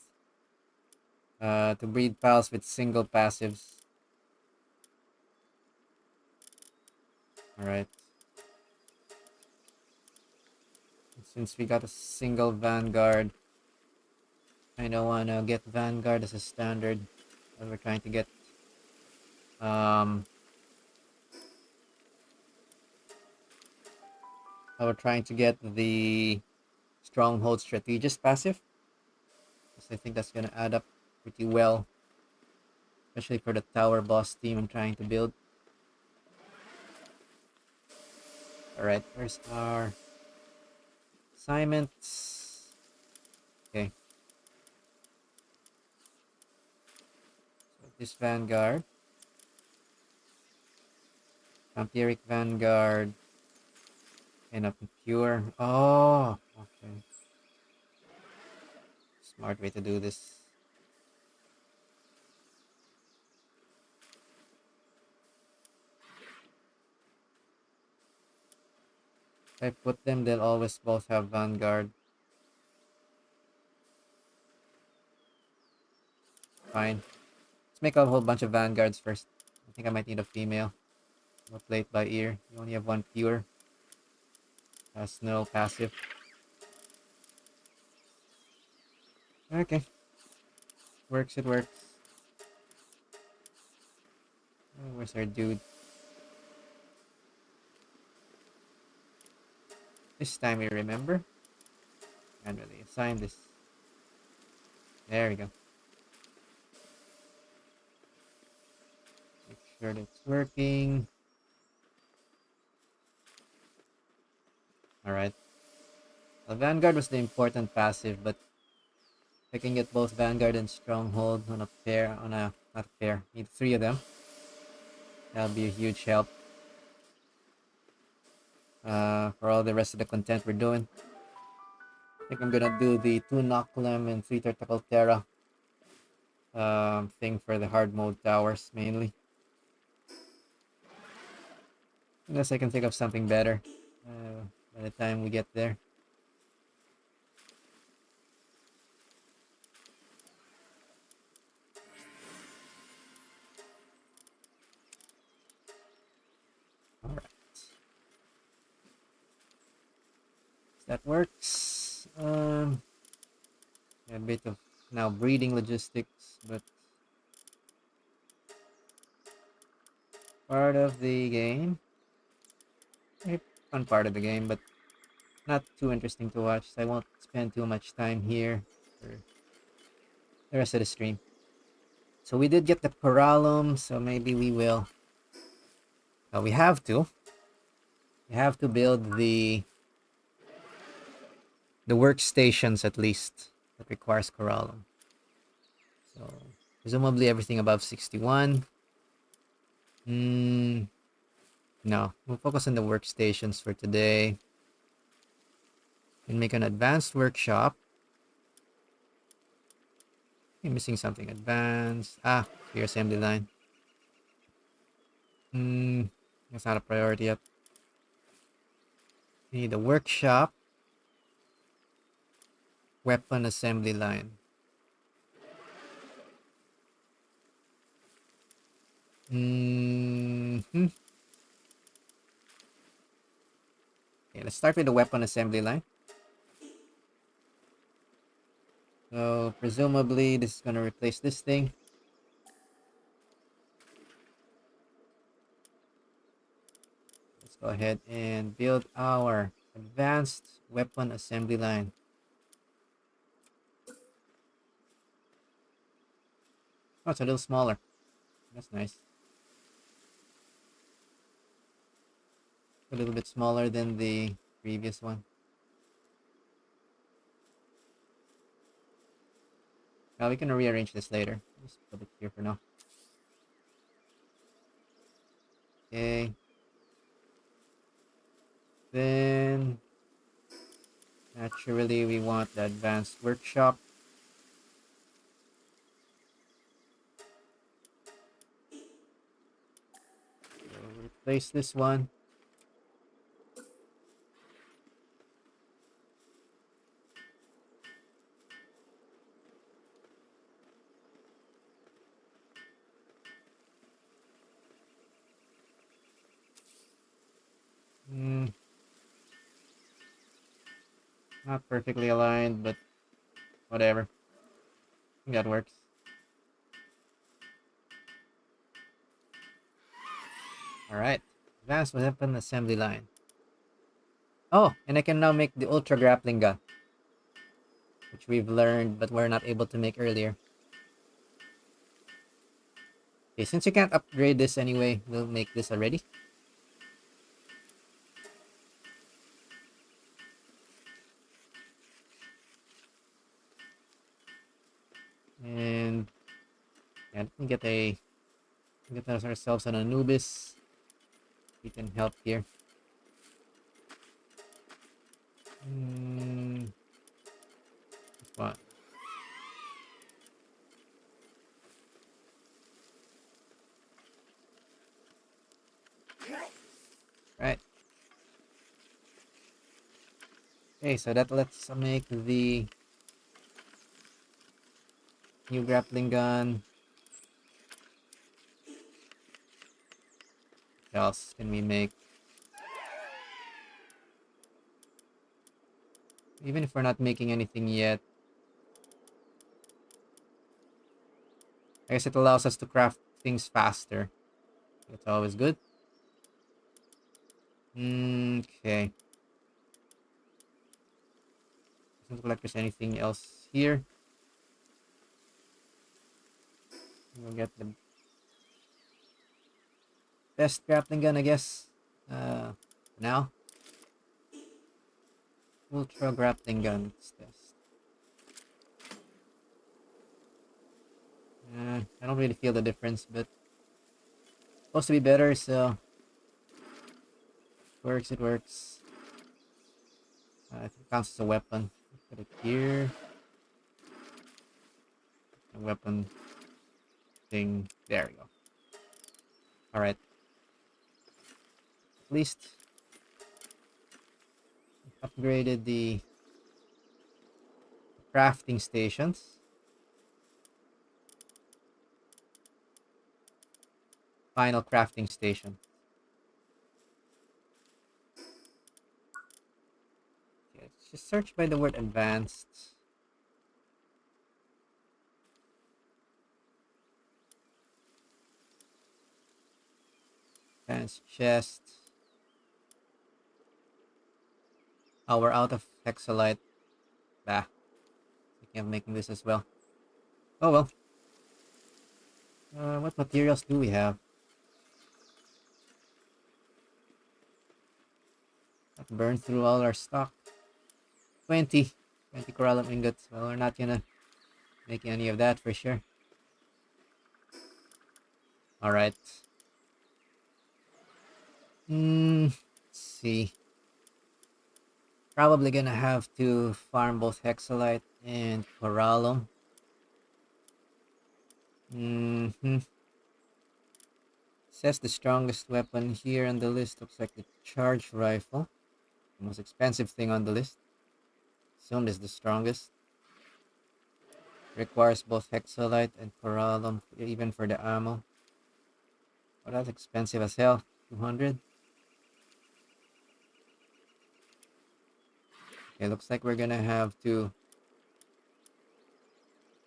to breed pals with single passives. Alright. Since we got a single Vanguard, I don't wanna get Vanguard as a standard. But we're trying to get we're trying to get the Stronghold Strategist passive. So I think that's gonna add up pretty well. Especially for the tower boss team I'm trying to build. Alright, where's our assignments? Okay. So this Vanguard. Vampiric Vanguard. And a pure. Oh, okay. Smart way to do this. If I put them, they'll always both have Vanguard. Fine. Let's make a whole bunch of Vanguards first. I think I might need a female. We'll play it by ear. You only have one pure. Has no passive. Okay. Works, it works. Oh, where's our dude? This time we remember. Manually assign this. There we go. Make sure that it's working. Alright. Well, Vanguard was the important passive, but I can get both Vanguard and Stronghold on a pair, not a pair, need 3 of them. That'll be a huge help. For all the rest of the content we're doing. I think I'm gonna do the 2 Knocklim and 3 Tactical Terra thing for the hard mode towers mainly. Unless I can think of something better by the time we get there. Alright. That works. A bit of now breeding logistics, but part of the game. Fun part of the game, but not too interesting to watch, so I won't spend too much time here for the rest of the stream. So we did get the Coralum, so maybe we will. We have to. We have to build the workstations at least that requires Coralum. So presumably everything above 61. No, we'll focus on the workstations for today. And make an advanced workshop. I'm missing something. Advanced. Your assembly line. That's not a priority yet. We need a workshop. Weapon assembly line. Okay, let's start with the weapon assembly line. So presumably this is gonna replace this thing. Let's go ahead and build our advanced weapon assembly line. Oh, it's a little smaller. That's nice. A little bit smaller than the previous one. Now we can rearrange this later. Just put it here for now. Okay. Then naturally we want the advanced workshop. So replace this one. Not perfectly aligned, but whatever. I think that works. Alright. Advanced weapon assembly line. Oh, and I can now make the ultra grappling gun. Which we've learned, but we're not able to make earlier. Okay, since you can't upgrade this anyway, we'll make this already. And yeah, let me get ourselves an Anubis. We can help here. What? Right. Okay, so that lets us make the new grappling gun. What else can we make? Even if we're not making anything yet, I guess it allows us to craft things faster. That's always good. Okay. Doesn't look like there's anything else here. We'll get the best grappling gun, I guess. Now. Ultra grappling gun test. I don't really feel the difference, but it's supposed to be better, so it works. I think it counts as a weapon. Put it here. A weapon thing. There we go. Alright. At least upgraded the crafting stations. Final crafting station. Okay, let's just search by the word advanced. Advanced chest. Oh, we're out of hexalite. Bah. Thinking of making this as well. Oh well. What materials do we have? That burned through all our stock. 20 coralum ingots. Well, we're not gonna make any of that for sure. Alright. Let's see. Probably gonna have to farm both Hexalite and Coralum. Mm-hmm. Says the strongest weapon here on the list looks like the charge rifle. The most expensive thing on the list. Assumed is the strongest. Requires both Hexalite and Coralum, even for the ammo. Oh, that's expensive as hell. 200. Okay, looks like we're gonna have to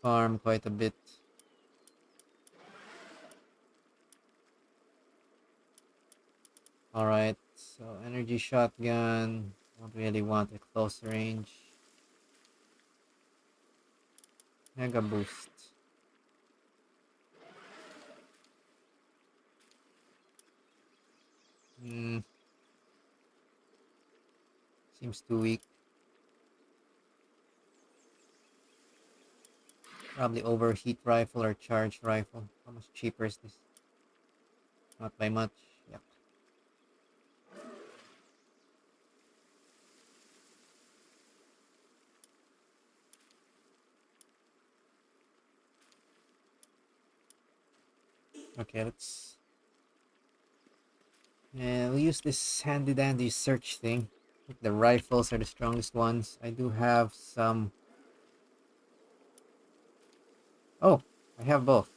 farm quite a bit. Alright, so energy shotgun. Don't really want a close range. Mega boost. Seems too weak. Probably overheat rifle or charge rifle. How much cheaper is this? Not by much. Yep. Okay, let's. Yeah, we'll use this handy dandy search thing. I think the rifles are the strongest ones. I do have some. Oh, I have both.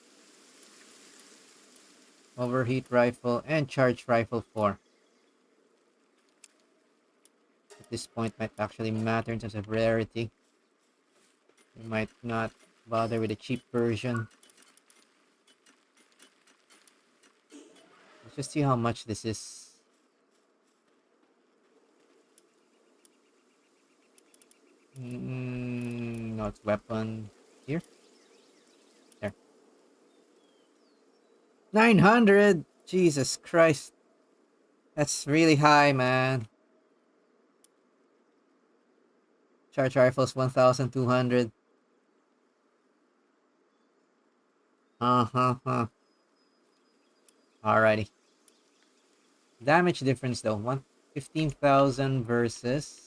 Overheat rifle and charge rifle 4. At this point might actually matter in terms of rarity. We might not bother with a cheap version. Let's just see how much this is. No, it's weapon here. There. 900. Jesus Christ. That's really high, man. Charge rifles 1,200. Uh-huh. Alrighty. Damage difference though. 15,000 versus.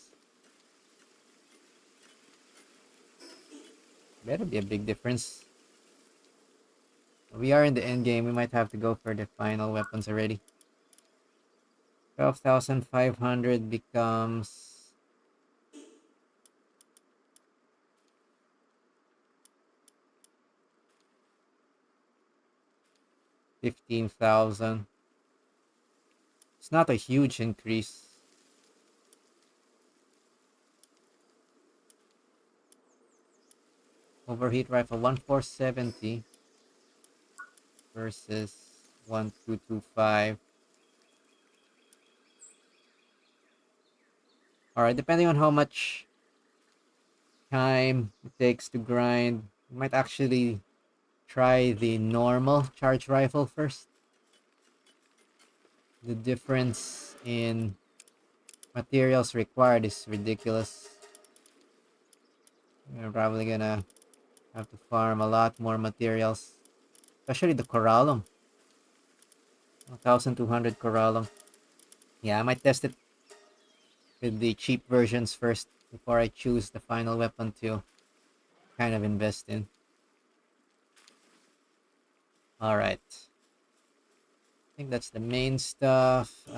Better be a big difference. We are in the end game. We might have to go for the final weapons already. 12,500 becomes 15,000. It's not a huge increase. Overheat rifle 1470 versus 1225. Alright, depending on how much time it takes to grind, we might actually try the normal charge rifle first. The difference in materials required is ridiculous. We're probably gonna have to farm a lot more materials, especially the Coralum. 1,200 Coralum. Yeah, I might test it with the cheap versions first before I choose the final weapon to kind of invest in. Alright. I think that's the main stuff. We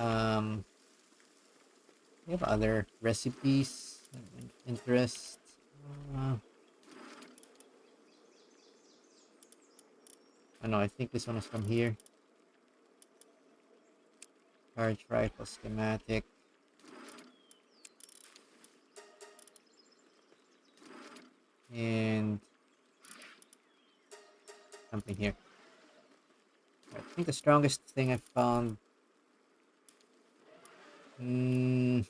have other recipes of interest. Oh no, I think this one is from here. Charge rifle schematic. And something here. I think the strongest thing I found. Yeah,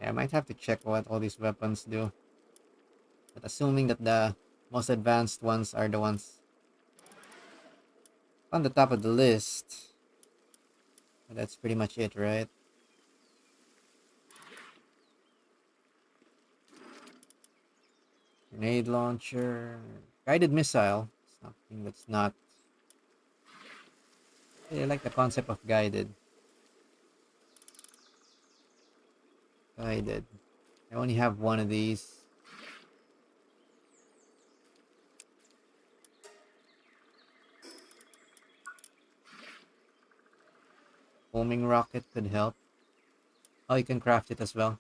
I might have to check what all these weapons do. But assuming that the most advanced ones are the ones on the top of the list, that's pretty much it, right? Grenade launcher, guided missile, something that's not I like the concept of guided. Guided. I only have one of these. Homing rocket could help. Oh, you can craft it as well.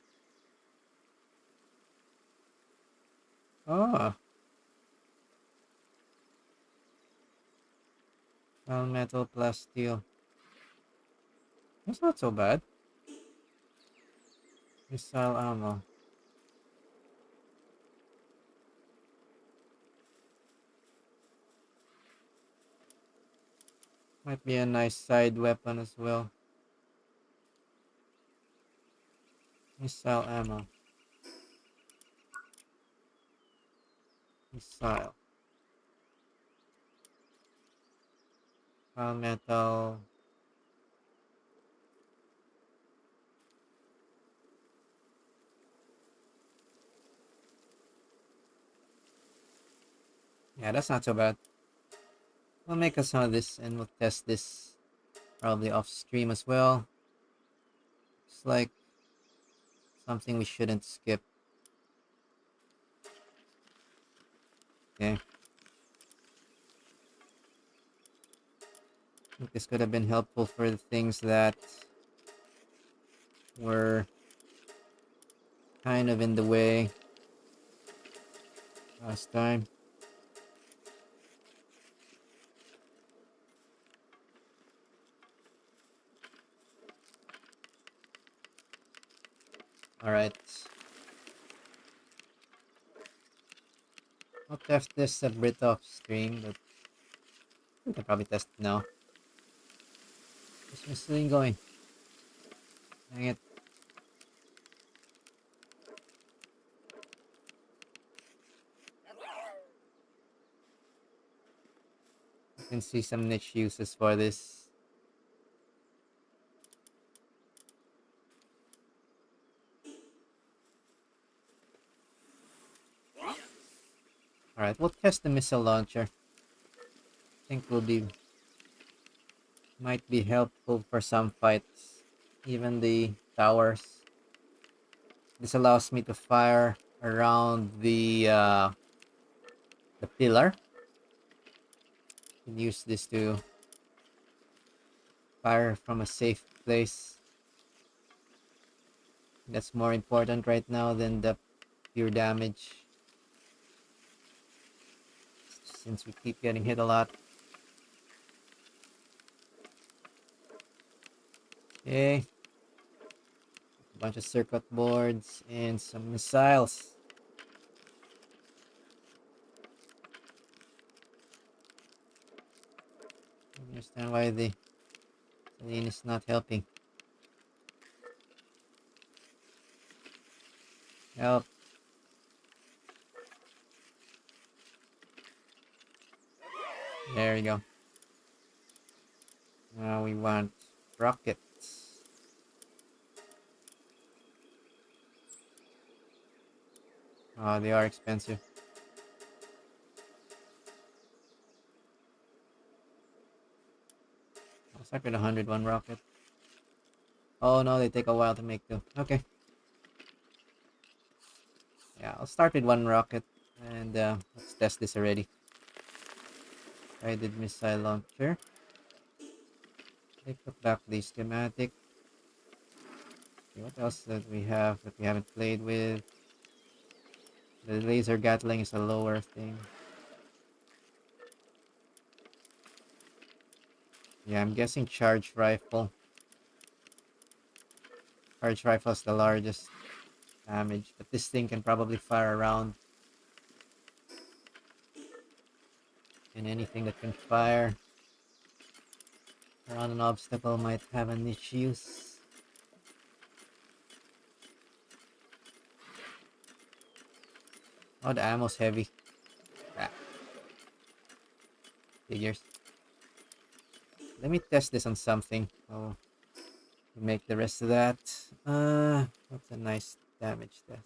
Oh, all metal plus steel. That's not so bad. Missile ammo. Might be a nice side weapon as well. Missile ammo. Missile. All metal. Yeah, that's not so bad. We'll make us some of this and we'll test this probably off stream as well. It's like something we shouldn't skip. Okay. I think this could have been helpful for the things that were kind of in the way last time. Alright. I'll test this a bit off stream, but we can probably test it now. Where's my sling going? Dang it. I can see some niche uses for this. Alright, we'll test the missile launcher. I think might be helpful for some fights. Even the towers. This allows me to fire around the pillar. Can use this to fire from a safe place. That's more important right now than the pure damage. Since we keep getting hit a lot. Okay. A bunch of circuit boards and some missiles. I understand why the Celine is not helping. Help. There you go. Now we want rockets. Oh, they are expensive. I'll start with 101 rocket. Oh no, they take a while to make too. Okay. Yeah, I'll start with one rocket and let's test this already. Guided missile launcher. They put back the schematic. Okay, what else that we have that we haven't played with? The laser gatling is a lower thing. Yeah, I'm guessing charge rifle. Charge rifle is the largest damage, but this thing can probably fire around. And anything that can fire around an obstacle might have an use. Oh, the ammo's heavy. Ah, figures. Let me test this on something. Oh, make the rest of that. What's a nice damage test?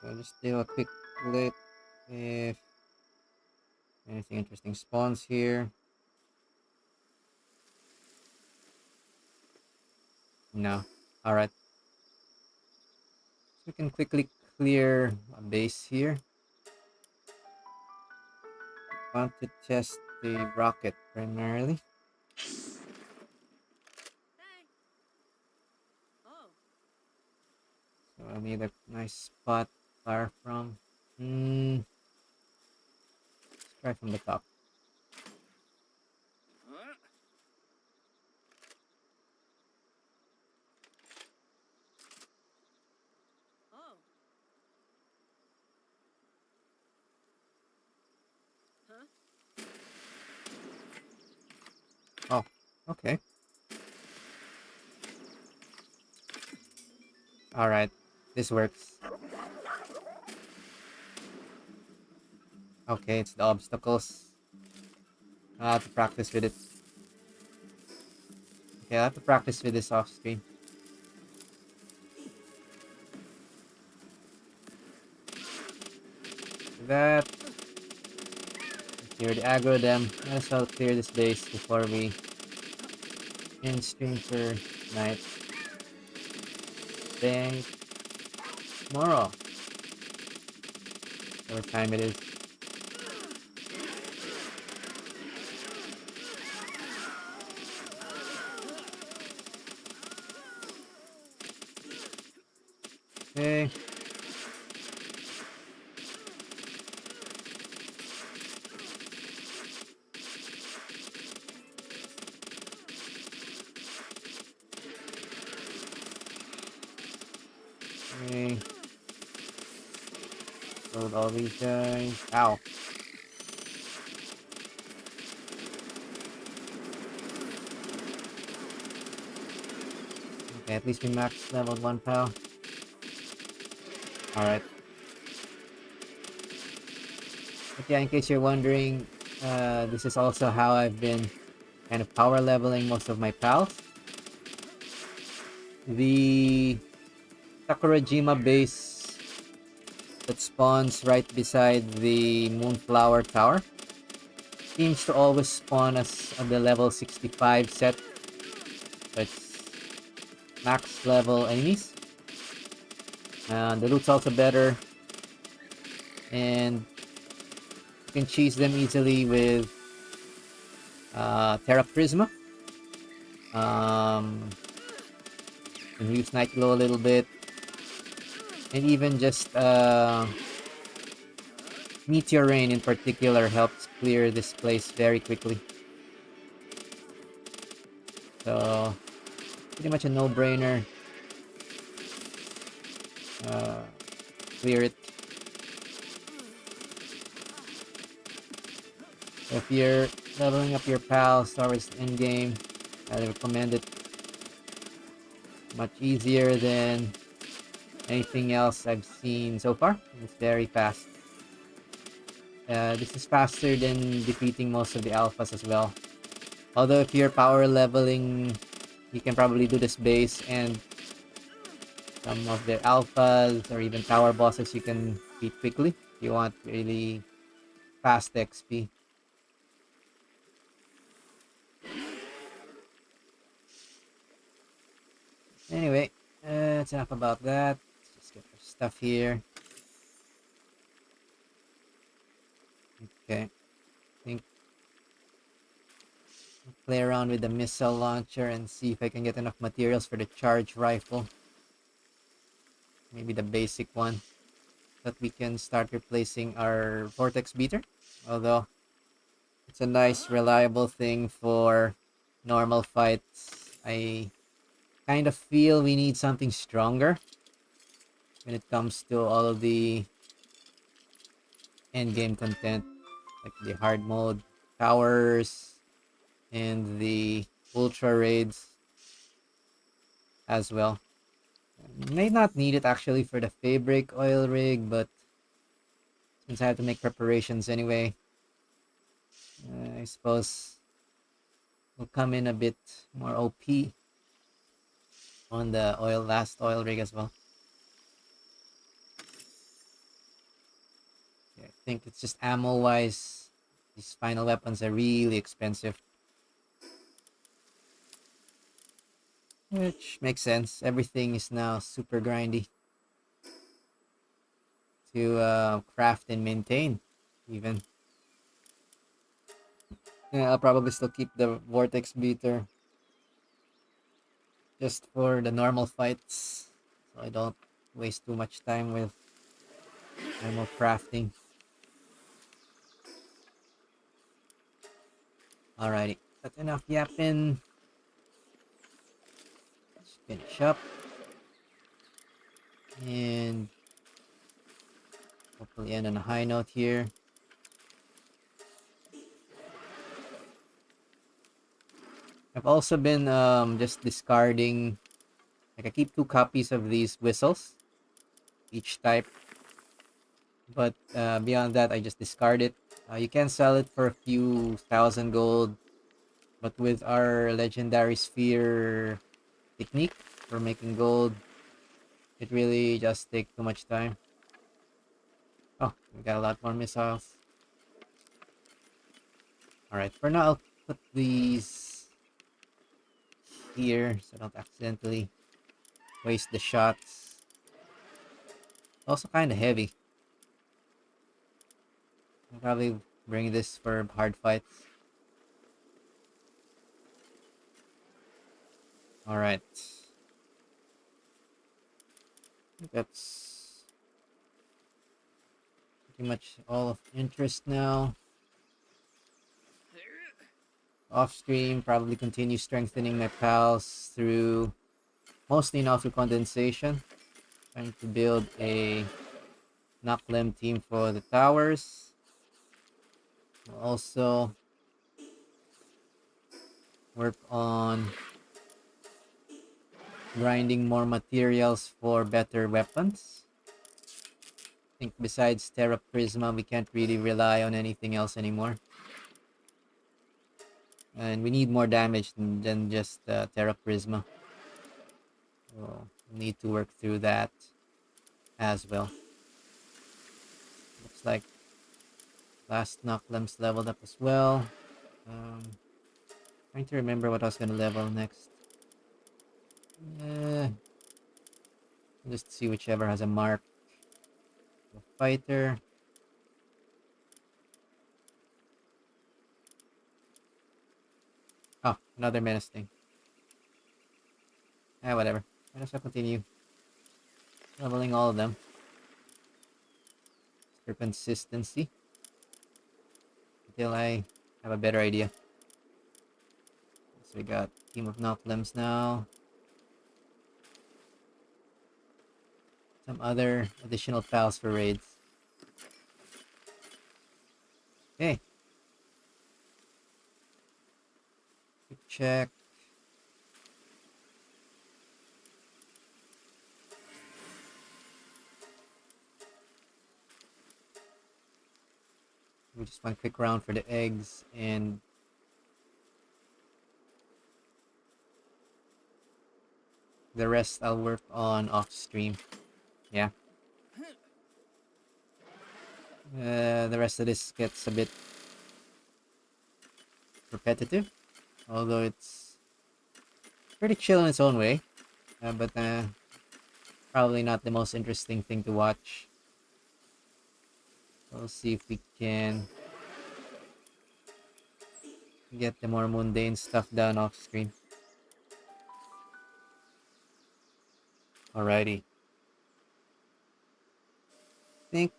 So just do a quick look if anything interesting spawns here. No. Alright. So we can quickly clear a base here. Want to test the rocket primarily. So I need a nice spot to fire from. Let's try from the top. Oh, okay. Alright. This works. Okay, it's the obstacles. I have to practice with it. Okay, I have to practice with this off screen. That. Clear the aggro them. Might as well clear this base before we end stream for night. Then tomorrow. What time it is. Okay. Okay. Load all these guys. Ow. Okay, at least we max leveled 1 pal. Alright. But yeah, in case you're wondering, this is also how I've been kind of power leveling most of my pals. The Sakurajima base that spawns right beside the Moonflower Tower seems to always spawn us on the level 65 set. So it's max level enemies. The loot's also better. And you can cheese them easily with Terra Prisma. And use Night Glow a little bit. And even just Meteor Rain in particular helps clear this place very quickly. So, pretty much a no-brainer. Clear it. So if you're leveling up your pals towards the end game, I recommend it. Much easier than anything else I've seen so far. It's very fast. This is faster than defeating most of the alphas as well. Although if you're power leveling, you can probably do this base and some of the alphas or even tower bosses you can beat quickly if you want really fast XP. Anyway, it's enough about that. Let's just get our stuff here. Okay. I think I'll play around with the missile launcher and see if I can get enough materials for the charge rifle. Maybe the basic one. That we can start replacing our vortex beater. Although it's a nice reliable thing for normal fights. I kind of feel we need something stronger when it comes to all of the end game content, like the hard mode towers and the ultra raids as well. May not need it actually for the fabric oil rig, but since I have to make preparations anyway, I suppose will come in a bit more OP on the last oil rig as well. I think it's just ammo-wise. These final weapons are really expensive. Which makes sense. Everything is now super grindy to craft and maintain, even. Yeah, I'll probably still keep the Vortex Beater just for the normal fights, so I don't waste too much time with ammo crafting. Alrighty, that's enough yapping. Let's finish up. And hopefully end on a high note here. I've also been just discarding, like I keep 2 copies of these whistles, each type. But beyond that, I just discard it. You can sell it for a few thousand gold, but with our legendary sphere technique for making gold, it really just takes too much time. Oh, we got a lot more missiles. Alright, for now, I'll put these here so I don't accidentally waste the shots. Also kind of heavy. I'll probably bring this for hard fights. Alright. That's pretty much all of interest now. Off stream, probably continue strengthening my pals through mostly now through condensation. Trying to build a Knocklim team for the towers. We'll also work on grinding more materials for better weapons. I think besides Terra Prisma, we can't really rely on anything else anymore. And we need more damage than just Terra Prisma. So we'll need to work through that as well. Looks like last Knocklim's leveled up as well. Trying to remember what I was gonna level next. Just see whichever has a mark. The fighter. Oh, another menace thing. Whatever. I guess I'll continue leveling all of them for consistency until I have a better idea. So we got Team of Knocklimbs now. Some other additional pals for raids. Okay. Quick check. We just one quick round for the eggs and the rest I'll work on off stream. Yeah. The rest of this gets a bit repetitive, although it's pretty chill in its own way. But probably not the most interesting thing to watch. We'll see if we can get the more mundane stuff done off screen. Alrighty. I think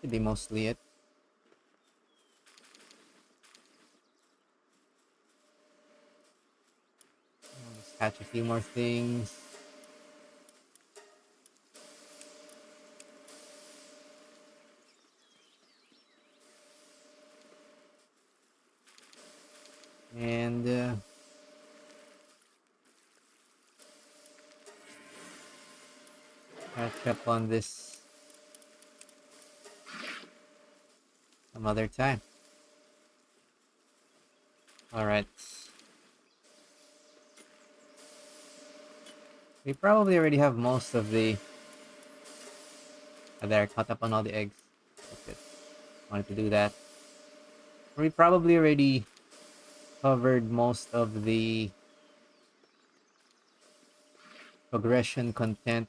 should be mostly it. Let's hatch a few more things. And catch up on this some other time. Alright. We probably already have most of the... there, caught up on all the eggs. That's good. Wanted to do that. We probably already covered most of the progression content.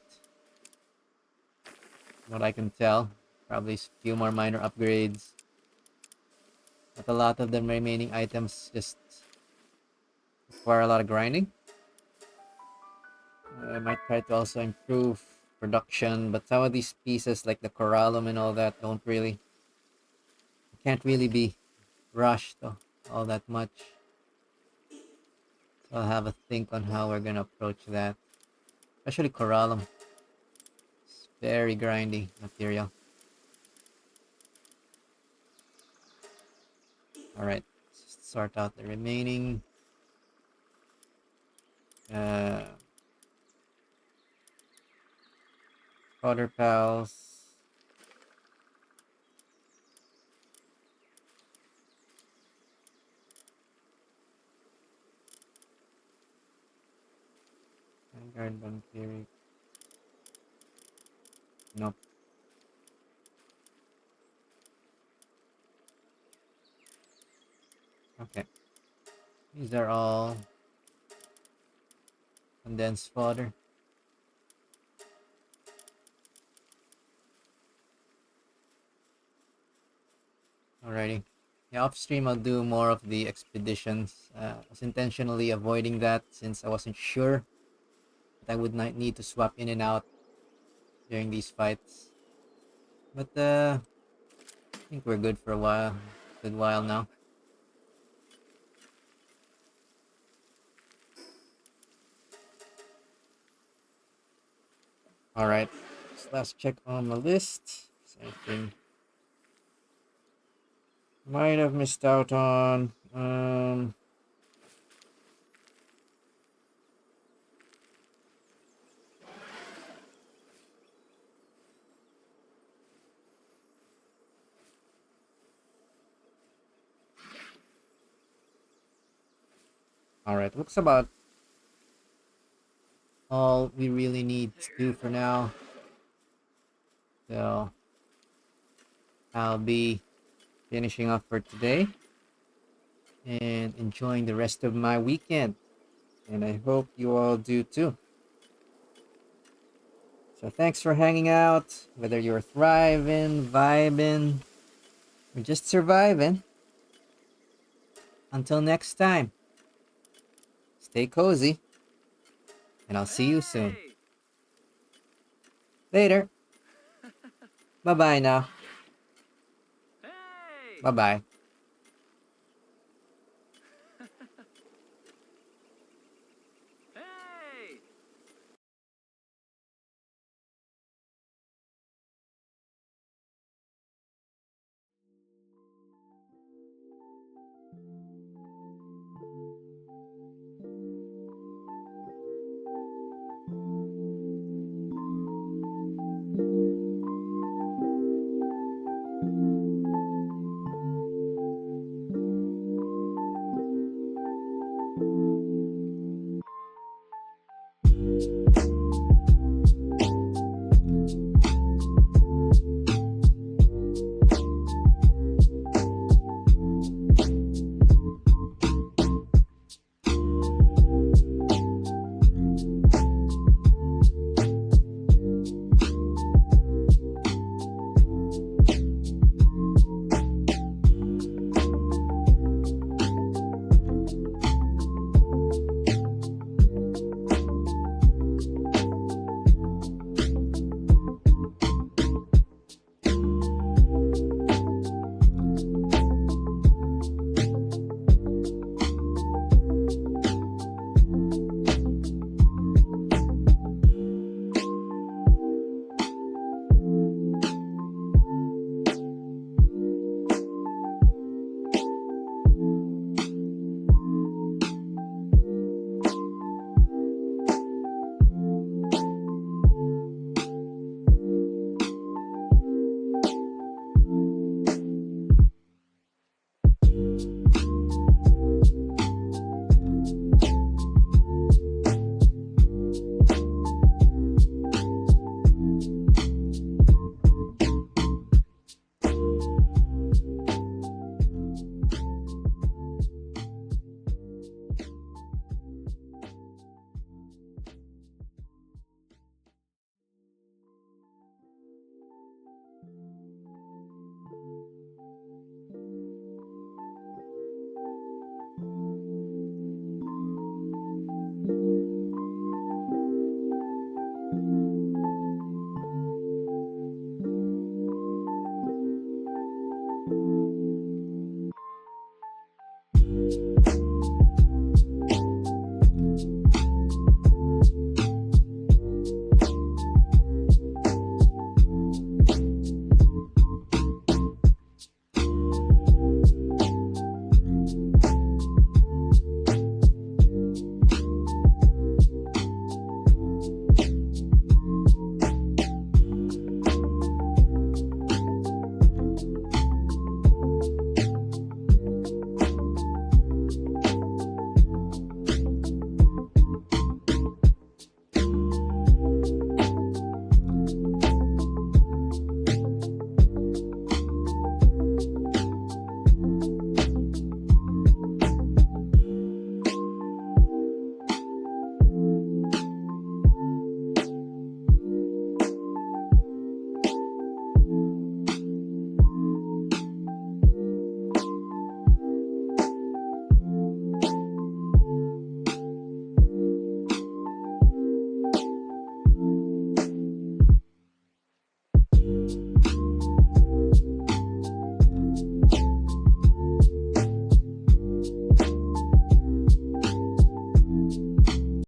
What I can tell. Probably a few more minor upgrades. But a lot of the remaining items just require a lot of grinding. I might try to also improve production, but some of these pieces like the Coralum and all that can't really be rushed all that much. So I'll have a think on how we're gonna approach that. Especially Coralum. It's very grindy material. Alright, let's sort out the remaining Powder Pals. Vanguard Vampiric. Nope. Okay. These are all condensed fodder. Alrighty. Yeah, off stream I'll do more of the expeditions. I was intentionally avoiding that since I wasn't sure that I would not need to swap in and out during these fights. But I think we're good for a while. Good while now. Alright. Last check on the list. Anything might have missed out on. Alright, looks about all we really need to do for now. So I'll be finishing up for today and enjoying the rest of my weekend. And I hope you all do too. So thanks for hanging out, whether you're thriving, vibing, or just surviving. Until next time, stay cozy, and I'll see you soon. Later. Bye-bye now. Bye-bye.